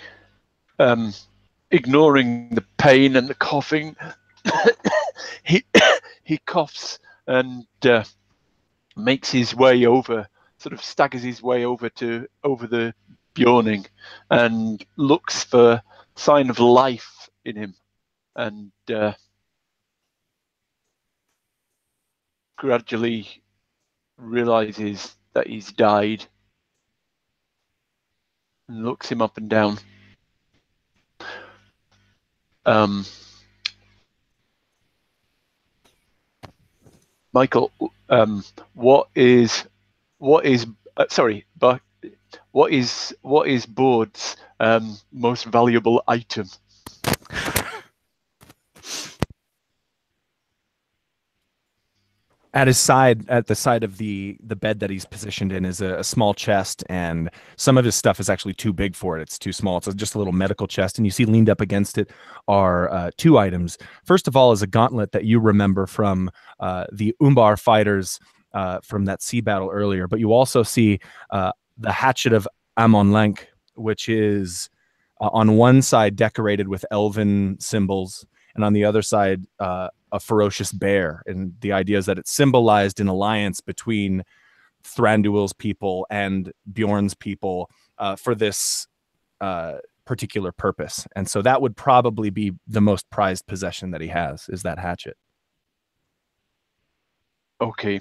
ignoring the pain and the coughing, he coughs and makes his way over, sort of staggers his way over the Bjorning and looks for sign of life in him, and gradually realizes that he's died and looks him up and down. Michael, what is Bord's most valuable item? At his side, at the side of the bed that he's positioned in, is a small chest, and some of his stuff is actually too big for it. It's too small. It's just a little medical chest, and you see leaned up against it are two items. First of all is a gauntlet that you remember from the Umbar fighters from that sea battle earlier, but you also see the hatchet of Amon-Lenk, which is on one side decorated with elven symbols, and on the other side a ferocious bear. And the idea is that it symbolized an alliance between Thranduil's people and Bjorn's people for this particular purpose. And so that would probably be the most prized possession that he has, is that hatchet. Okay.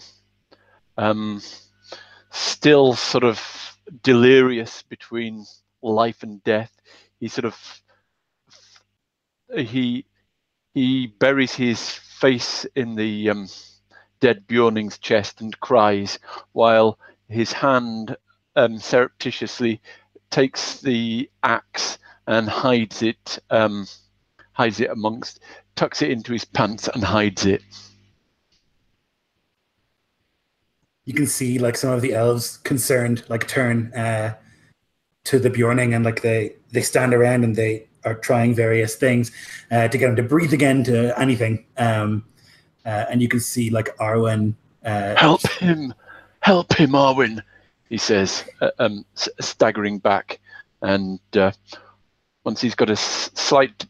Still sort of delirious between life and death, he sort of he buries his face in the dead Bjorning's chest and cries, while his hand surreptitiously takes the axe and hides it tucks it into his pants and hides it. You can see like some of the elves concerned like turn to the Bjorning, and like they stand around and they are trying various things to get him to breathe again, to anything. And you can see like Arwen. Help him, Arwen, he says, staggering back. And once he's got a slight,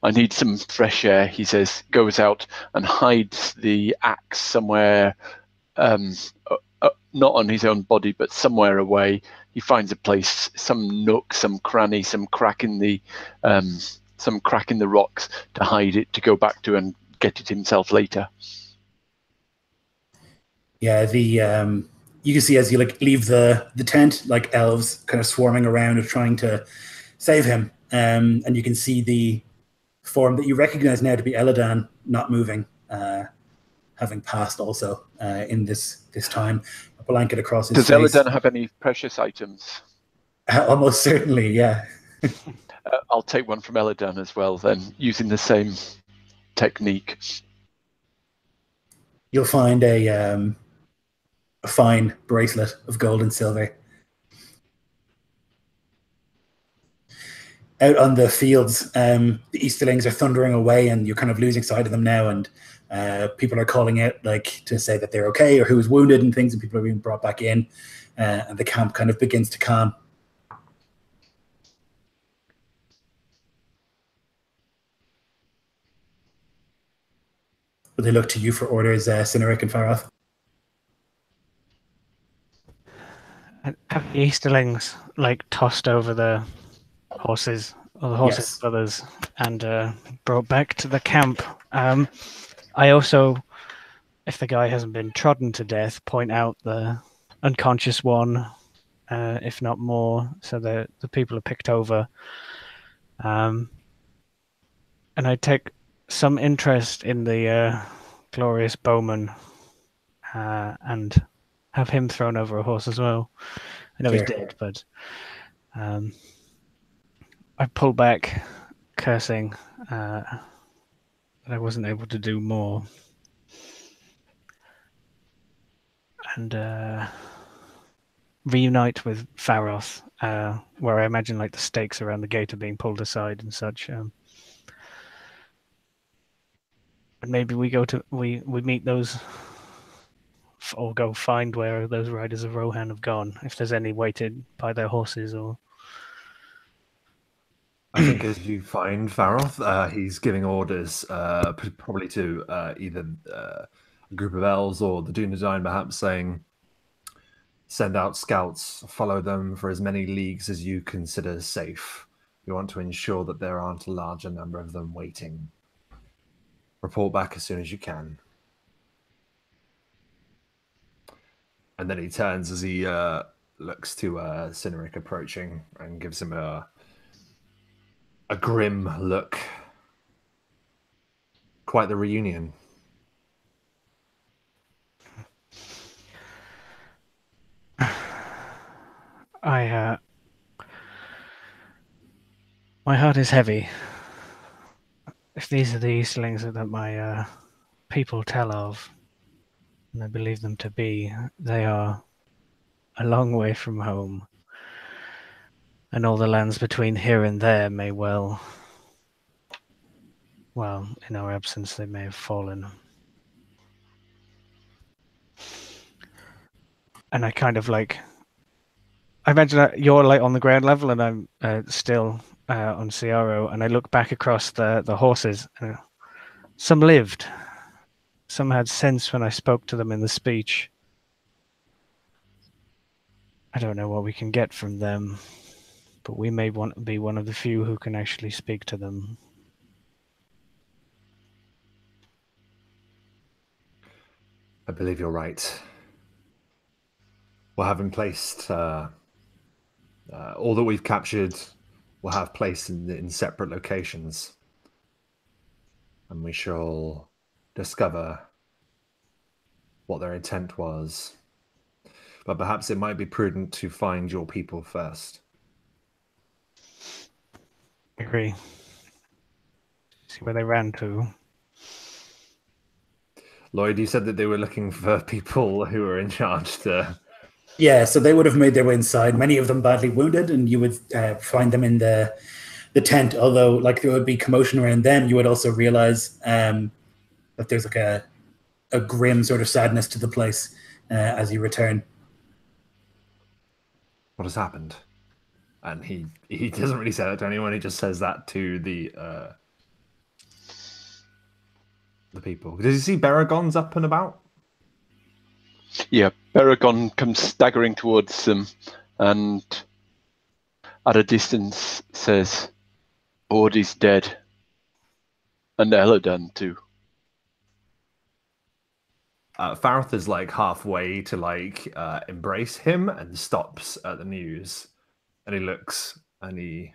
I need some fresh air, he says, goes out and hides the axe somewhere, not on his own body, but somewhere away. He finds a place, some nook, some cranny, some crack in the rocks to hide it, to go back to and get it himself later. Yeah, you can see as you like leave the tent, like elves kind of swarming around trying to save him, and you can see the form that you recognize now to be Eladan not moving, having passed also in this time. A blanket across his face. Does Eladan have any precious items? Almost certainly, yeah. I'll take one from Eladan as well, then, using the same technique. You'll find a fine bracelet of gold and silver. Out on the fields, the Easterlings are thundering away, and you're kind of losing sight of them now. And people are calling out, like, to say that they're okay or who is wounded and things, and people are being brought back in, and the camp kind of begins to calm. But they look to you for orders, Cynric and Faroth. Have the Easterlings like tossed over the horses or the horses' Yes. brothers and brought back to the camp? I also, if the guy hasn't been trodden to death, point out the unconscious one, if not more, so the people are picked over. And I take some interest in the glorious bowman and have him thrown over a horse as well. I know Sure. he's dead, but I pull back, cursing that I wasn't able to do more. And reunite with Pharos, where I imagine like the stakes around the gate are being pulled aside and such. And maybe we meet those, or go find where those riders of Rohan have gone, if there's any waited by their horses or. I think as you find Faroth, he's giving orders, probably to either a group of elves or the Dunedain, perhaps, saying, send out scouts, follow them for as many leagues as you consider safe. We want to ensure that there aren't a larger number of them waiting. Report back as soon as you can. And then he turns as he looks to Cynric approaching and gives him a grim look. Quite the reunion. My heart is heavy. If these are the Eastlings that my people tell of, and I believe them to be, they are a long way from home. And all the lands between here and there may well, in our absence, they may have fallen. And I kind of like, I imagine that you're like on the ground level and I'm still on Ciaro, and I look back across the horses. Some lived. Some had sense when I spoke to them in the speech. I don't know what we can get from them, but we may want to be one of the few who can actually speak to them. I believe you're right. We'll have in placed all that we've captured. We'll have placed in separate locations, and we shall discover what their intent was. But perhaps it might be prudent to find your people first. I agree. See where they ran to. Lloyd, you said that they were looking for people who were in charge to... Yeah, so they would have made their way inside, many of them badly wounded, and you would find them in the tent. Although, like, there would be commotion around them, you would also realize that there's like a grim sort of sadness to the place as you return. What has happened? And he doesn't really say that to anyone. He just says that to the people. Does he see Beregond's up and about? Yeah, Beregond comes staggering towards them and at a distance says, Ord is dead. And Elladan too. Faroth is like halfway to like embrace him and stops at the news. And he looks and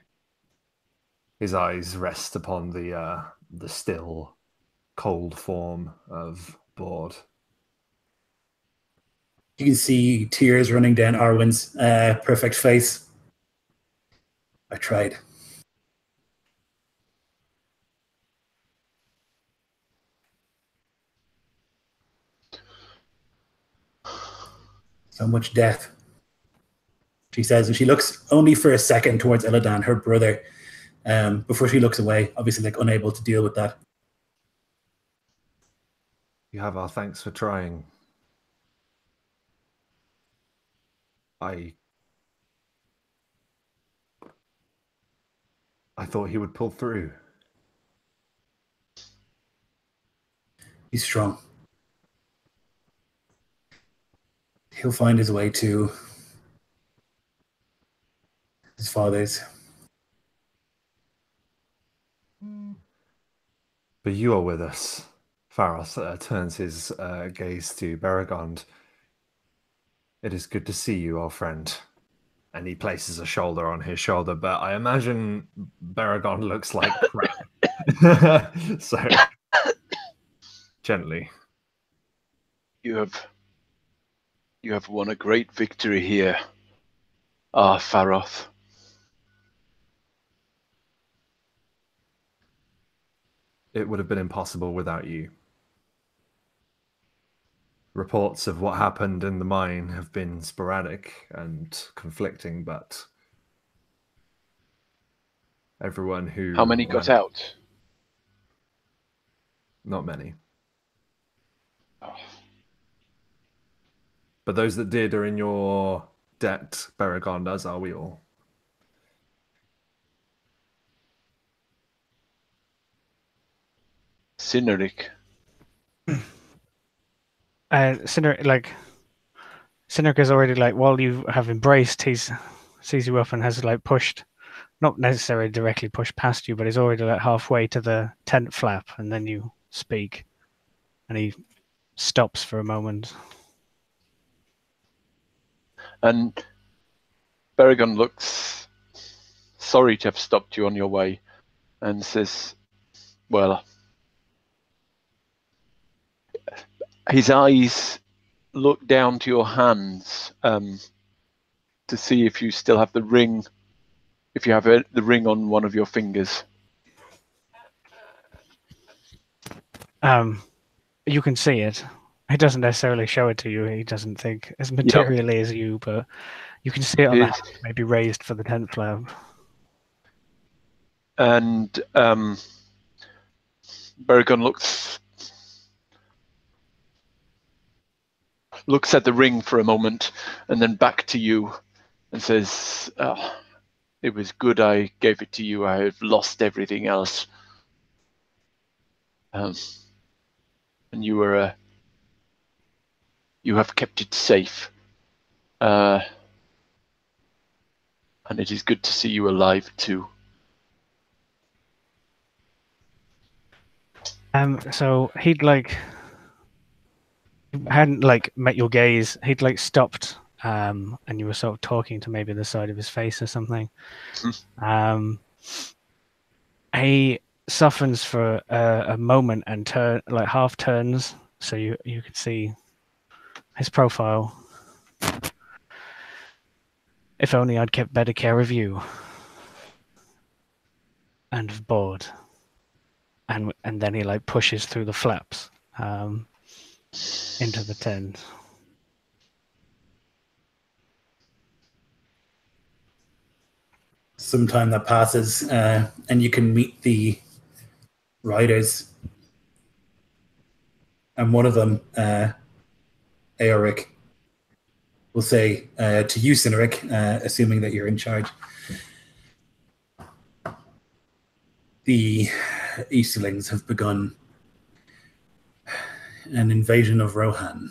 his eyes rest upon the still, cold form of Bord. You can see tears running down Arwen's perfect face. I tried. So much death, she says, and she looks only for a second towards Elladan, her brother, before she looks away, obviously like unable to deal with that. You have our thanks for trying. I thought he would pull through. He's strong. He'll find his way to his father's. But you are with us. Pharos turns his gaze to Beregond. It is good to see you, old friend. And he places a shoulder on his shoulder, but I imagine Beregond looks like crap. So, gently. You have won a great victory here, Faroth. It would have been impossible without you. reports of what happened in the mine have been sporadic and conflicting, but everyone who... How many got out? Not many. Oh. But those that did are in your debt, Beregond, as are we all. Cynric. Cynric is already like, while you have embraced, he's sees you up and has like pushed, not necessarily directly pushed past you, but he's already like halfway to the tent flap, and then you speak, and he stops for a moment. And Beregond looks sorry to have stopped you on your way and says, well, his eyes look down to your hands to see if you still have the ring, if you have the ring on one of your fingers. You can see it. He doesn't necessarily show it to you. He doesn't think as materially as you, but you can see it on the hand, maybe raised for the tent flap. And Beregond looks at the ring for a moment and then back to you and says, oh, it was good I gave it to you. I have lost everything else. And you have kept it safe. And it is good to see you alive too. So he'd hadn't met your gaze. He'd stopped, and you were sort of talking to maybe the side of his face or something. He softens for a moment and half turns, so you could see his profile. If only I'd kept better care of you, and of Board. And then he pushes through the flaps into the tent. Some time that passes, and you can meet the riders. And one of them, Aoric, will say to you, Cynric, assuming that you're in charge, the Easterlings have begun an invasion of Rohan.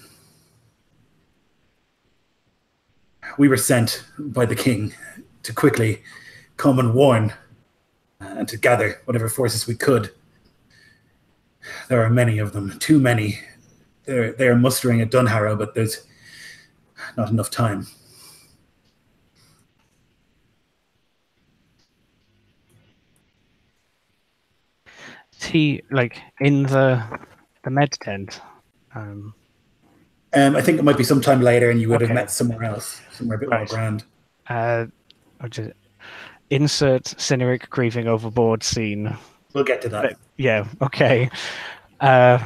We were sent by the king to quickly come and warn and to gather whatever forces we could. There are many of them, too many. They are mustering at Dunharrow, but there's not enough time. Is he in the med tent? I think it might be sometime later, and you would have met somewhere else, somewhere a bit more grand. I'll just insert Cynric grieving overboard scene. We'll get to that. Yeah. Okay. Dunharrow,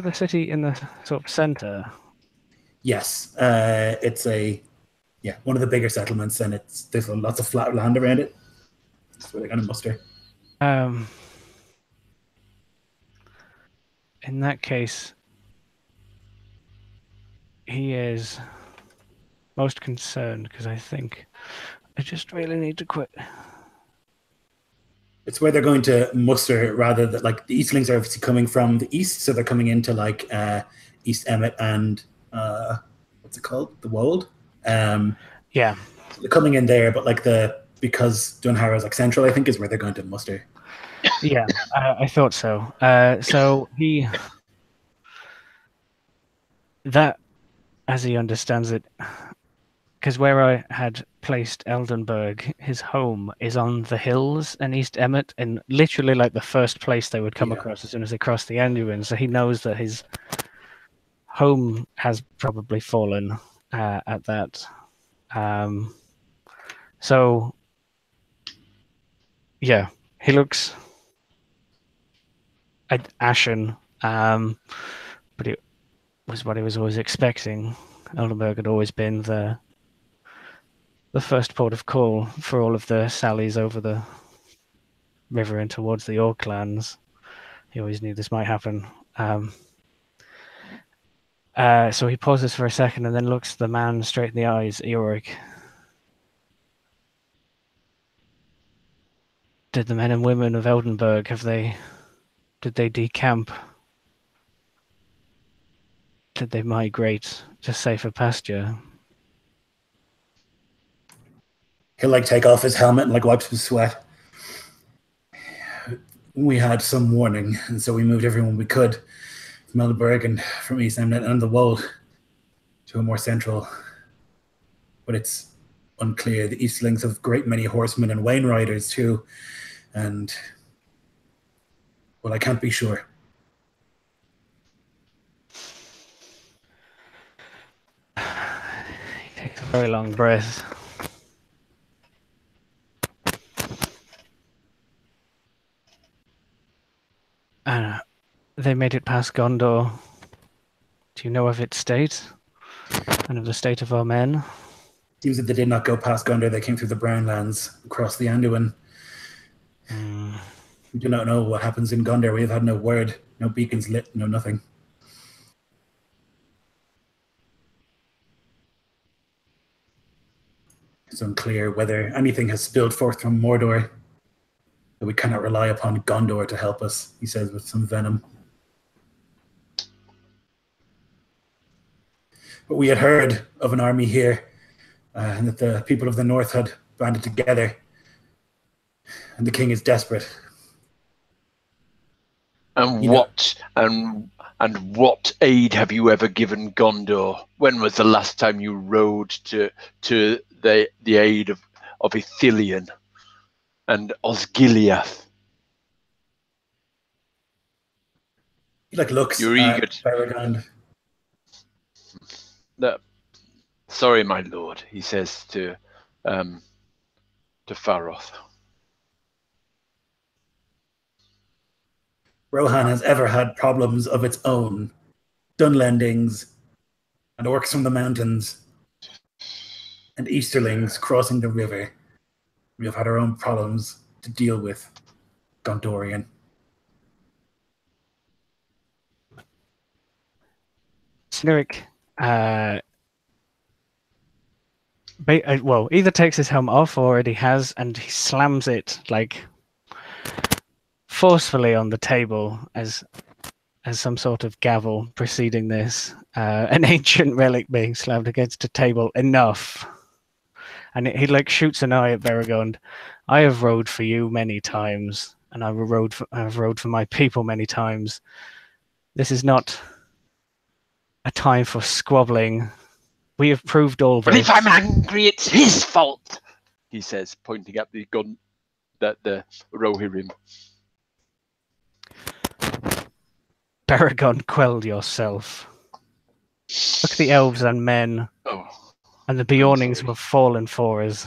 the city in the sort of center. Yes, it's one of the bigger settlements, and there's lots of flat land around it. That's where they're going to muster. In that case, he is most concerned because I think I just really need to quit. It's where they're going to muster, rather than the Eastlings are obviously coming from the east, so they're coming into East Emmet and what's it called, the Wold. Yeah, so they're coming in there, but because Dunharrow is central, I think is where they're going to muster. Yeah, I thought so. So that, as he understands it, because where I had placed Eldenberg, his home is on the hills in East Emmet, and literally the first place they would come across as soon as they cross the Anduin. So he knows that his home has probably fallen at that. So yeah, he looks ashen, but it was what he was always expecting. Oldenburg had always been the first port of call for all of the sallies over the river and towards the Orklands. He always knew this might happen. So he pauses for a second and then looks the man straight in the eyes. Eorik, did the men and women of Oldenburg, did they decamp? Did they migrate to safer pasture? He'll take off his helmet and wipes his sweat. We had some warning, and so we moved everyone we could from Elderberg and from East Emnet and the Wold to a more central. But it's unclear. The Eastlings have a great many horsemen and wain riders too, and well, I can't be sure. He takes a very long breath. They made it past Gondor. Do you know of its state? And of the state of our men? Seems that they did not go past Gondor. They came through the Brownlands, across the Anduin. We do not know what happens in Gondor. We have had no word, no beacons lit, no nothing. It's unclear whether anything has spilled forth from Mordor. But we cannot rely upon Gondor to help us, he says with some venom. But we had heard of an army here, and that the people of the north had banded together, and the king is desperate. And what aid have you ever given Gondor? When was the last time you rode to the aid of Ithilien and Osgiliath? He looks You're eager at Beregond. Sorry, my lord, he says to Faroth. Rohan has ever had problems of its own. Dunlendings and orcs from the mountains and Easterlings crossing the river. We have had our own problems to deal with, Gondorian. Snurick, either takes his helmet off or already has, and he slams it forcefully on the table as some sort of gavel preceding this. An ancient relic being slammed against a table. Enough. And he shoots an eye at Beregond. I have rode for you many times, and I've rode for my people many times. This is not a time for squabbling. We have proved all this. But if I'm angry, it's his fault, he says, pointing at the gun, the Rohirrim. Beregond, quell yourself. Look at the elves and men, and the Beornings who have fallen for us.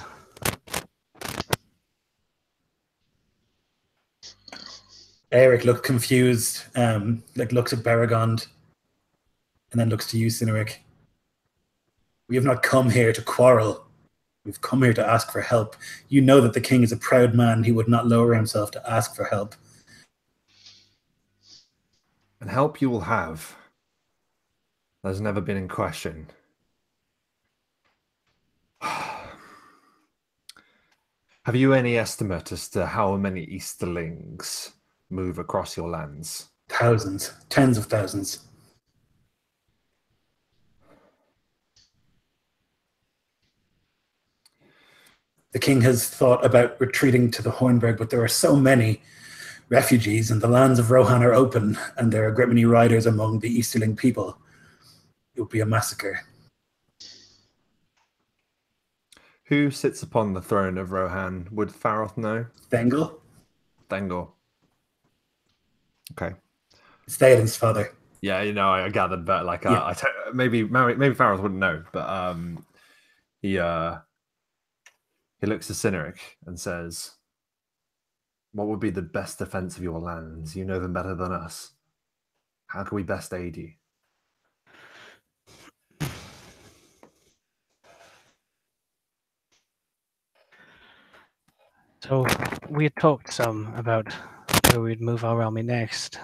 Eric looked confused, looks at Beregond, and then looks to you, Cynric. We have not come here to quarrel. We've come here to ask for help. You know that the king is a proud man. He would not lower himself to ask for help. And help you will have. That's never been in question. Have you any estimate as to how many Easterlings move across your lands? Thousands, tens of thousands. The king has thought about retreating to the Hornburg, but there are so many refugees, and the lands of Rohan are open, and there are a great many riders among the Easterling people. It would be a massacre. Who sits upon the throne of Rohan? Would Faroth know? Thengel? Thengel. Okay. It's Theoden's father. Yeah, I gathered, but maybe Faroth wouldn't know, but he looks to Cynric and says, "What would be the best defense of your lands? You know them better than us. How can we best aid you?" So we had talked some about where we'd move our army next.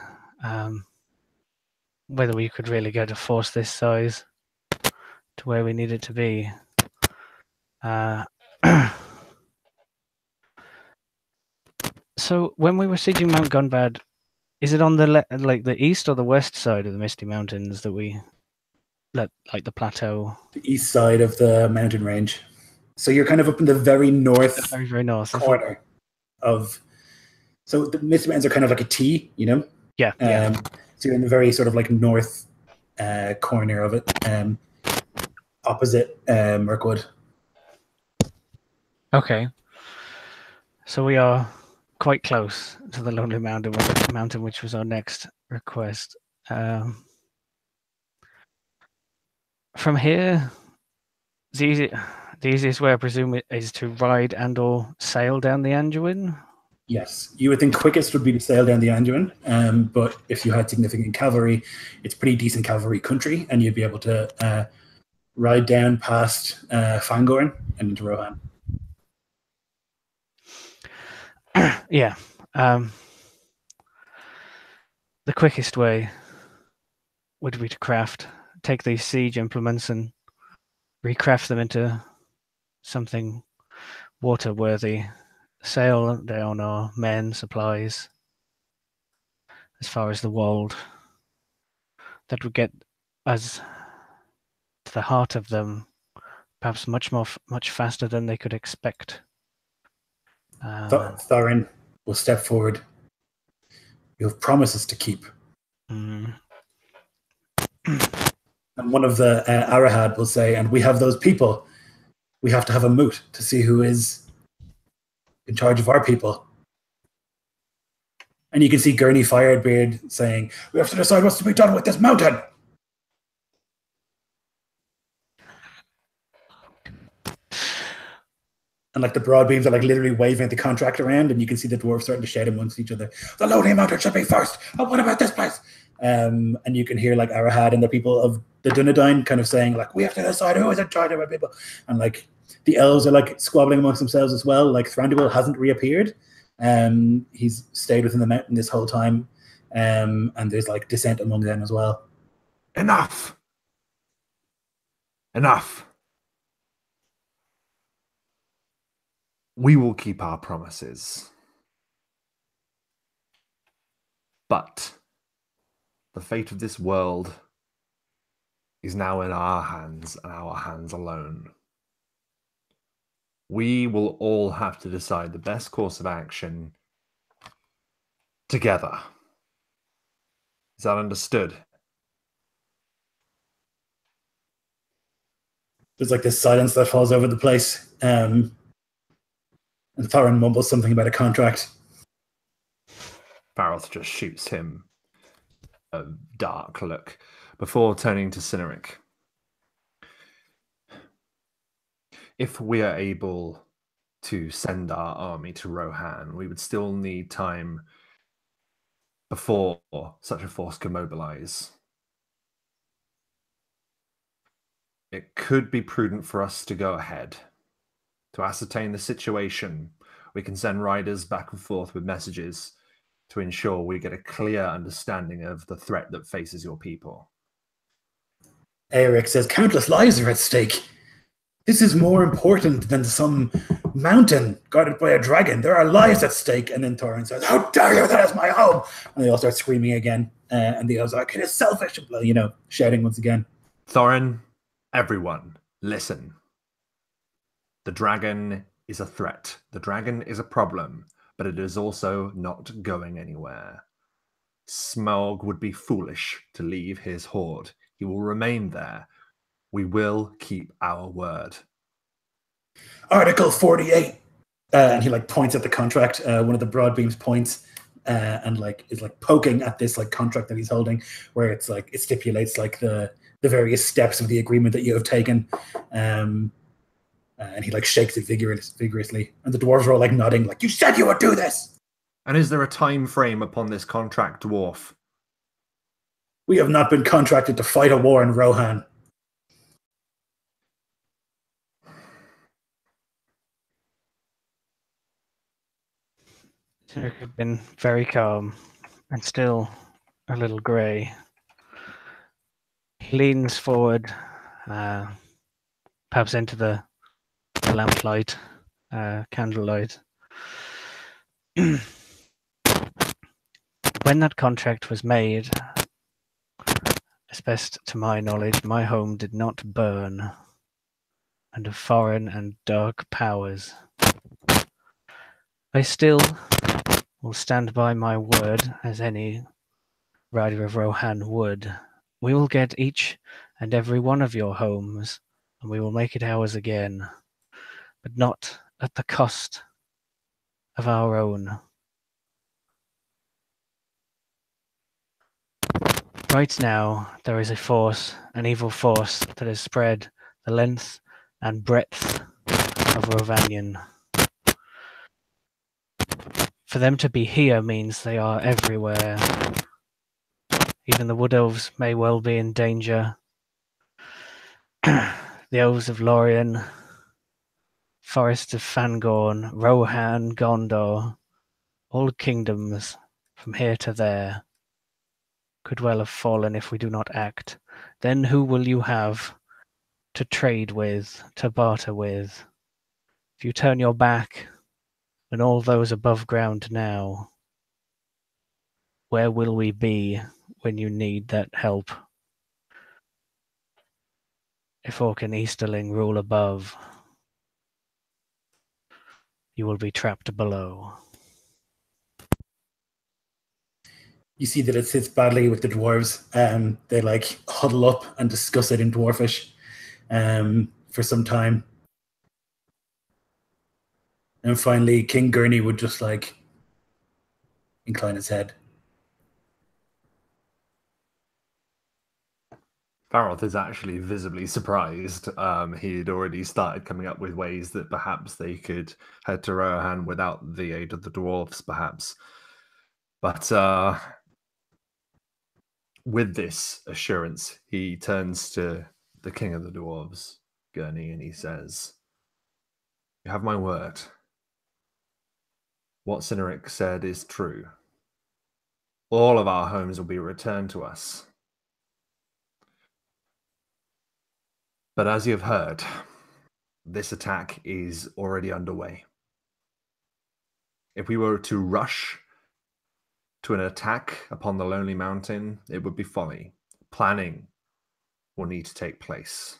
Whether we could really get a force this size to where we need it to be. So when we were sieging Mount Gunbad, is it on the the east or the west side of the Misty Mountains that we like the plateau? The east side of the mountain range. So you're kind of up in the very north, very, very north corner of. So the Misty Mountains are kind of like a T, you know? Yeah. So you're in the very sort of like north corner of it, opposite Mirkwood. Okay. So we are quite close to the Lonely Mountain, which was our next request. From here, the easiest way, I presume, is to ride and/or sail down the Anduin. Yes, you would think quickest would be to sail down the Anduin, but if you had significant cavalry, it's pretty decent cavalry country, and you'd be able to ride down past Fangorn and into Rohan. Yeah. The quickest way would be to take these siege implements and recraft them into something water-worthy. Sail down our men, supplies, as far as the Wold. That would get us to the heart of them, perhaps much faster than they could expect. Thorin will step forward. You have promises to keep. And one of the Arahad will say, and we have those people. We have to have a moot to see who is in charge of our people. And you can see Gurney Firebeard saying, we have to decide what's to be done with this mountain. And like the broad beams are like literally waving the contract around, and you can see the dwarves starting to shout amongst each other. The Lonely Mountain should be first. Oh, what about this place? And you can hear like Arahad and the people of the Dunedain kind of saying like, we have to decide who is in charge of our people. And like the elves are like squabbling amongst themselves as well. Like Thranduil hasn't reappeared. He's stayed within the mountain this whole time. And there's like dissent among them as well. Enough. We will keep our promises. But the fate of this world is now in our hands and our hands alone. We will all have to decide the best course of action together. Is that understood? There's like this silence that falls over the place. And Thorin mumbles something about a contract. Faroth just shoots him a dark look before turning to Cynric. If we are able to send our army to Rohan, we would still need time before such a force can mobilize. It could be prudent for us to go ahead. To ascertain the situation, we can send riders back and forth with messages to ensure we get a clear understanding of the threat that faces your people. Eric says, countless lives are at stake. This is more important than some mountain guarded by a dragon. There are lives at stake. And then Thorin says, how dare you? That is my home. And they all start screaming again. And the elves are like, it is selfish. You know, shouting once again. Thorin, everyone, listen. The dragon is a threat. The dragon is a problem, but it is also not going anywhere. Smaug would be foolish to leave his horde. He will remain there. We will keep our word. Article 48. And he like points at the contract. One of the broad beams points and like is like poking at this like contract that he's holding, where it's like it stipulates like the various steps of the agreement that you have taken. And he like shakes it vigorously. And the dwarves are all like nodding, like, you said you would do this. And is there a time frame upon this contract, dwarf? We have not been contracted to fight a war in Rohan. Cynric had been very calm and still a little grey. He leans forward, perhaps into the lamplight, candlelight. When that contract was made, as best to my knowledge, my home did not burn under foreign and dark powers. I still will stand by my word, as any rider of Rohan would. We will get each and every one of your homes, and we will make it ours again, but not at the cost of our own. Right now, there is a force, an evil force, that has spread the length and breadth of Rovanion. For them to be here means they are everywhere. Even the Wood Elves may well be in danger. The Elves of Lorien, Forests of Fangorn, Rohan, Gondor, all kingdoms from here to there could well have fallen if we do not act. Then who will you have to trade with, to barter with? If you turn your back on all those above ground now, where will we be when you need that help? If Orc and Easterling rule above, you will be trapped below. You see that it sits badly with the dwarves. They like huddle up and discuss it in Dwarfish for some time. And finally, King Gurney would just like incline his head. Faroth is actually visibly surprised. He'd already started coming up with ways that perhaps they could head to Rohan without the aid of the dwarves, perhaps. But with this assurance, he turns to the king of the dwarves, Gurney, and he says, "You have my word. What Cynric said is true. All of our homes will be returned to us. But as you have heard, this attack is already underway. If we were to rush to an attack upon the Lonely Mountain, it would be folly. Planning will need to take place.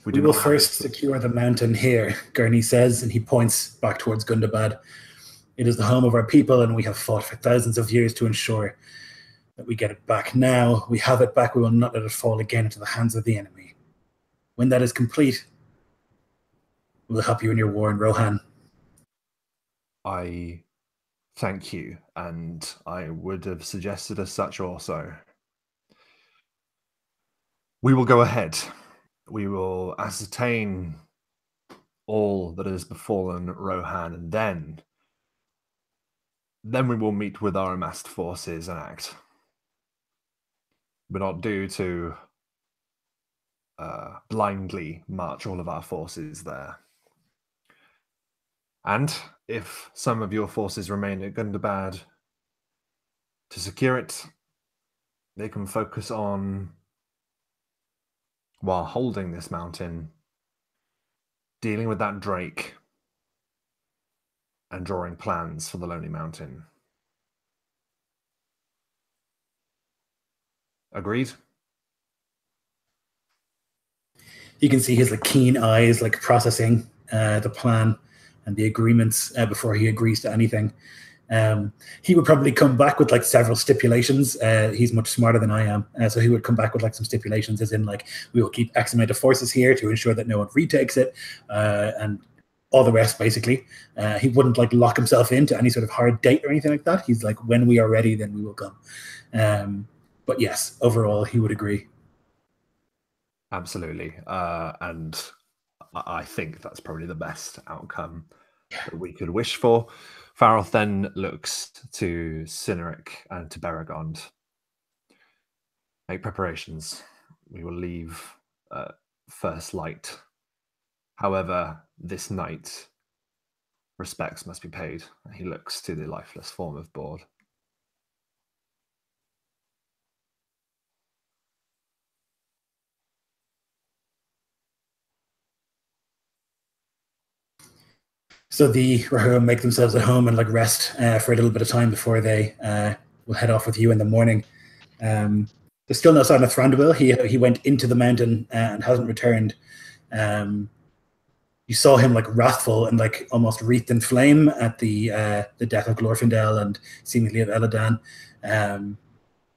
We will first secure the mountain here," Gurney says, and he points back towards Gundabad. "It is the home of our people, and we have fought for thousands of years to ensure that we get it back. Now we have it back, we will not let it fall again into the hands of the enemy. When that is complete, we will help you in your war in Rohan." I thank you, and I would have suggested as such also. We will go ahead. We will ascertain all that has befallen Rohan, and then we will meet with our amassed forces and act. We're not due to blindly march all of our forces there. And if some of your forces remain at Gundabad to secure it, they can focus on, while holding this mountain, dealing with that Drake and drawing plans for the Lonely Mountain. Agreed? You can see his like keen eyes like processing the plan and the agreements before he agrees to anything. He would probably come back with like several stipulations. He's much smarter than I am, so he would come back with like some stipulations, as in like, we will keep X amount of forces here to ensure that no one retakes it, and all the rest. Basically, he wouldn't like lock himself into any sort of hard date or anything like that. He's like, when we are ready, then we will come. But yes, overall, he would agree. Absolutely, and I think that's probably the best outcome that we could wish for. Faroth then looks to Cynric and to Beregond. Make preparations. We will leave first light. However, this night respects must be paid. He looks to the lifeless form of Bord. So the Rahua make themselves at home and like rest for a little bit of time before they will head off with you in the morning. There's still no sign of Thranduil. He went into the mountain and hasn't returned. You saw him like wrathful and like almost wreathed in flame at the death of Glorfindel and seemingly of Eladan. And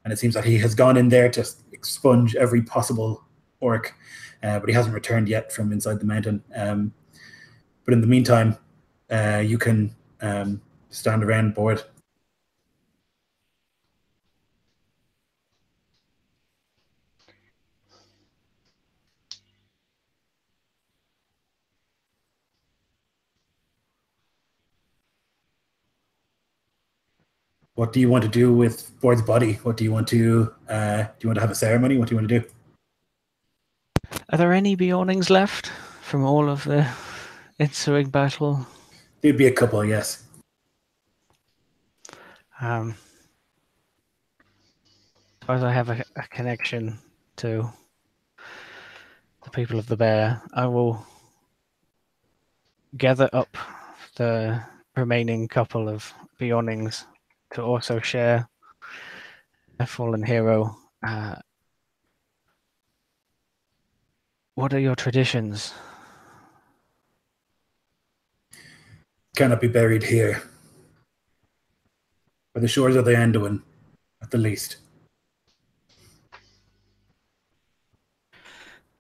it seems that he has gone in there to expunge every possible orc, but he hasn't returned yet from inside the mountain. But in the meantime, you can stand around Bord. What do you want to do with Bord's body? What do you want to do? You want to have a ceremony? What do you want to do? Are there any Beornings left from all of the ensuing battle? There'd be a couple, yes. As far as I have a connection to the people of the Bear, I will gather up the remaining couple of Beornings to also share a fallen hero. What are your traditions? Cannot be buried here. By the shores of the Anduin, at the least.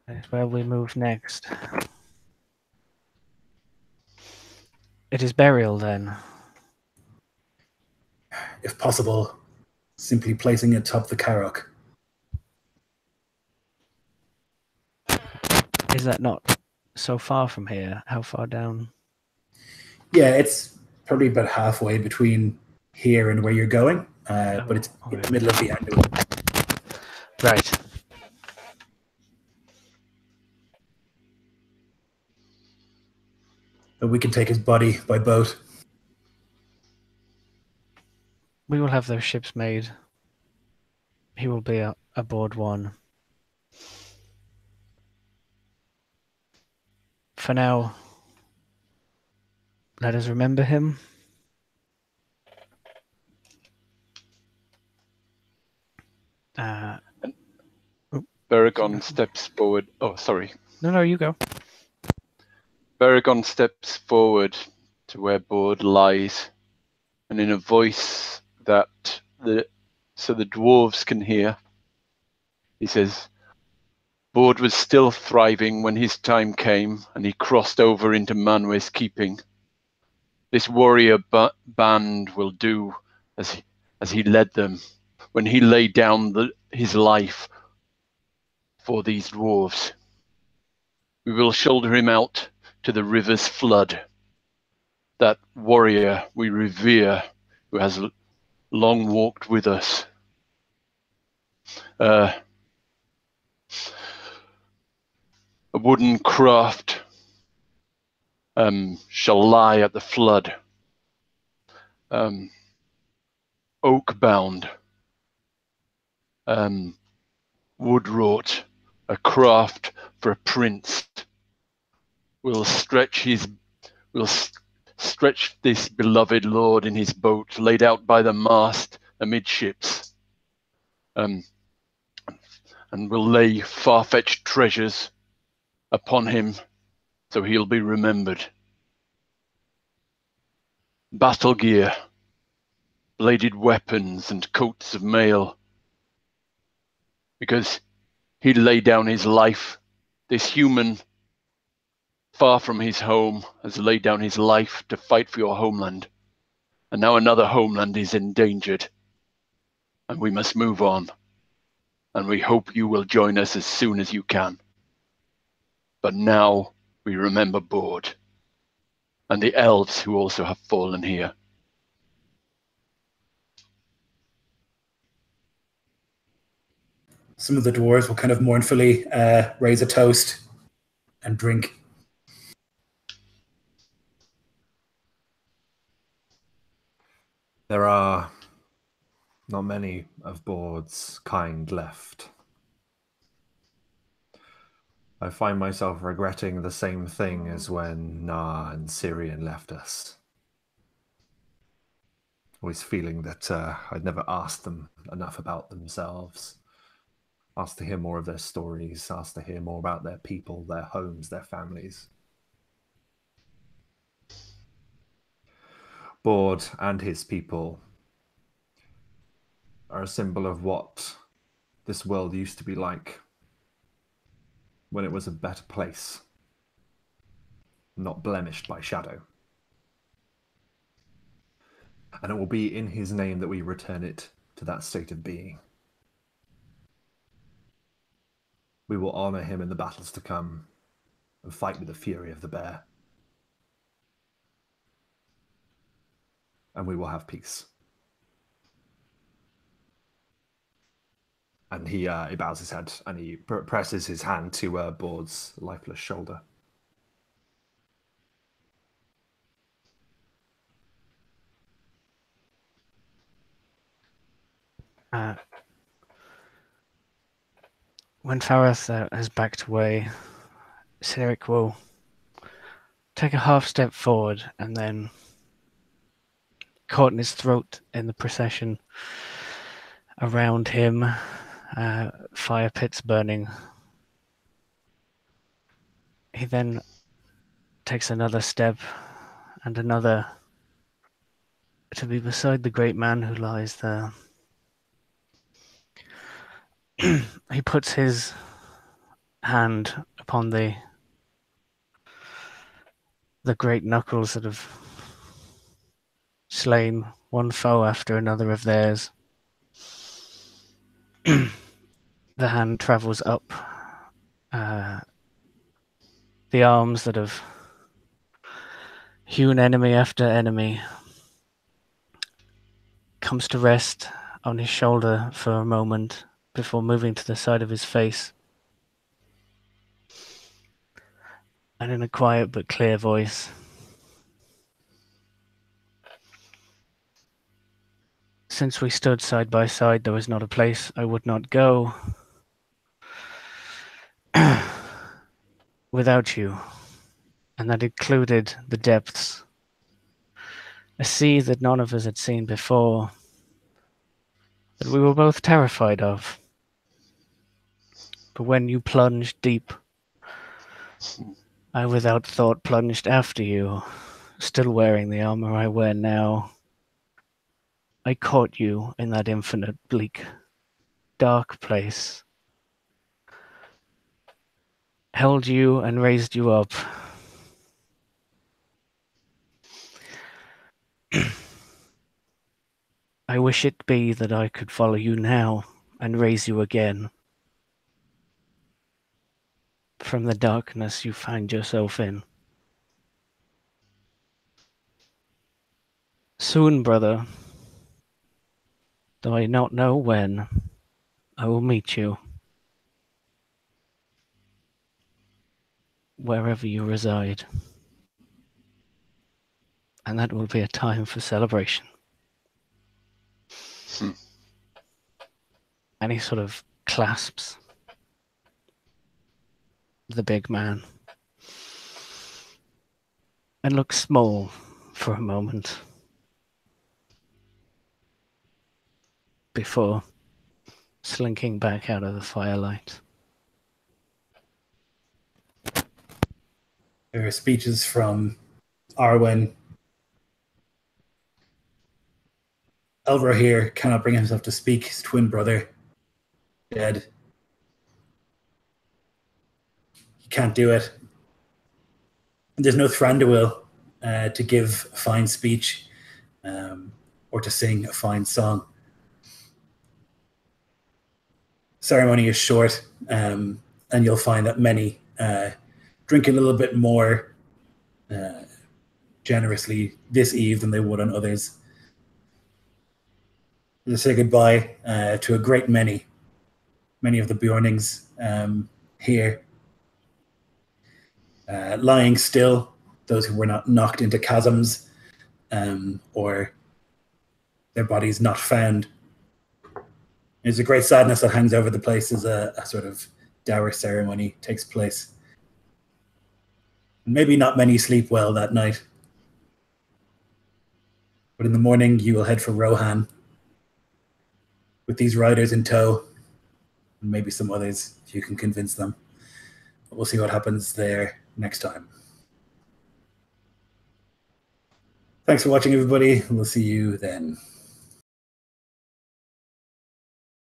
That's where we move next. It is burial then. If possible, simply placing it atop the Carrock. Is that not so far from here? How far down? Yeah, it's probably about halfway between here and where you're going, but it's in the middle of the Anduin. Right. But we can take his body by boat. We will have those ships made. He will be aboard one. For now, let us remember him. Beregond steps forward. Oh, sorry. No, you go. Beregond steps forward to where Bord lies, and in a voice that the dwarves can hear, he says, Bord was still thriving when his time came, and he crossed over into Manwë's keeping. This warrior band will do as he led them when he laid down his life for these dwarves. We will shoulder him out to the river's flood. That warrior we revere, who has long walked with us. A wooden craft shall lie at the flood, oak-bound, wood-wrought, a craft for a prince. Will stretch this beloved lord in his boat, laid out by the mast amidships, and will lay far-fetched treasures upon him, so he'll be remembered. Battle gear, bladed weapons, and coats of mail, because he laid down his life. This human, far from his home, has laid down his life to fight for your homeland. And now another homeland is endangered. And we must move on. And we hope you will join us as soon as you can. But now we remember Bord, and the elves who also have fallen here. Some of the dwarves will kind of mournfully raise a toast and drink. There are not many of Bord's kind left. I find myself regretting the same thing as when Na and Syrian left us. Always feeling that I'd never asked them enough about themselves. Asked to hear more of their stories, asked to hear more about their people, their homes, their families. Bord and his people are a symbol of what this world used to be like when it was a better place, not blemished by shadow. And it will be in his name that we return it to that state of being. We will honor him in the battles to come and fight with the fury of the bear. And we will have peace. And he bows his head and he presses his hand to Bord's lifeless shoulder. When Farath has backed away, Cedric will take a half step forward and then, caught in his throat in the procession around him, fire pits burning. He then takes another step and another to be beside the great man who lies there. He puts his hand upon the great knuckles that have slain one foe after another of theirs. The hand travels up the arms that have hewn enemy after enemy, comes to rest on his shoulder for a moment before moving to the side of his face. And in a quiet but clear voice, since we stood side by side, there was not a place I would not go without you, and that included the depths, a sea that none of us had seen before, that we were both terrified of. But when you plunged deep, I without thought plunged after you, still wearing the armor I wear now. I caught you in that infinite, bleak, dark place, held you and raised you up. I wish it be that I could follow you now and raise you again from the darkness you find yourself in. Soon, brother, though I not know when, I will meet you wherever you reside. And that will be a time for celebration. And he sort of clasps the big man and looks small for a moment before slinking back out of the firelight. There are speeches from Arwen. Elvra here cannot bring himself to speak. His twin brother, dead. He can't do it. And there's no Thranduil to give a fine speech or to sing a fine song. Ceremony is short, and you'll find that many drink a little bit more generously this eve than they would on others. To say goodbye to a great many of the Bjornings here. Lying still, those who were not knocked into chasms or their bodies not found. There's a great sadness that hangs over the place as a sort of dower ceremony takes place. Maybe not many sleep well that night. But in the morning, you will head for Rohan with these riders in tow, and maybe some others if you can convince them. But we'll see what happens there next time. Thanks for watching, everybody. We'll see you then.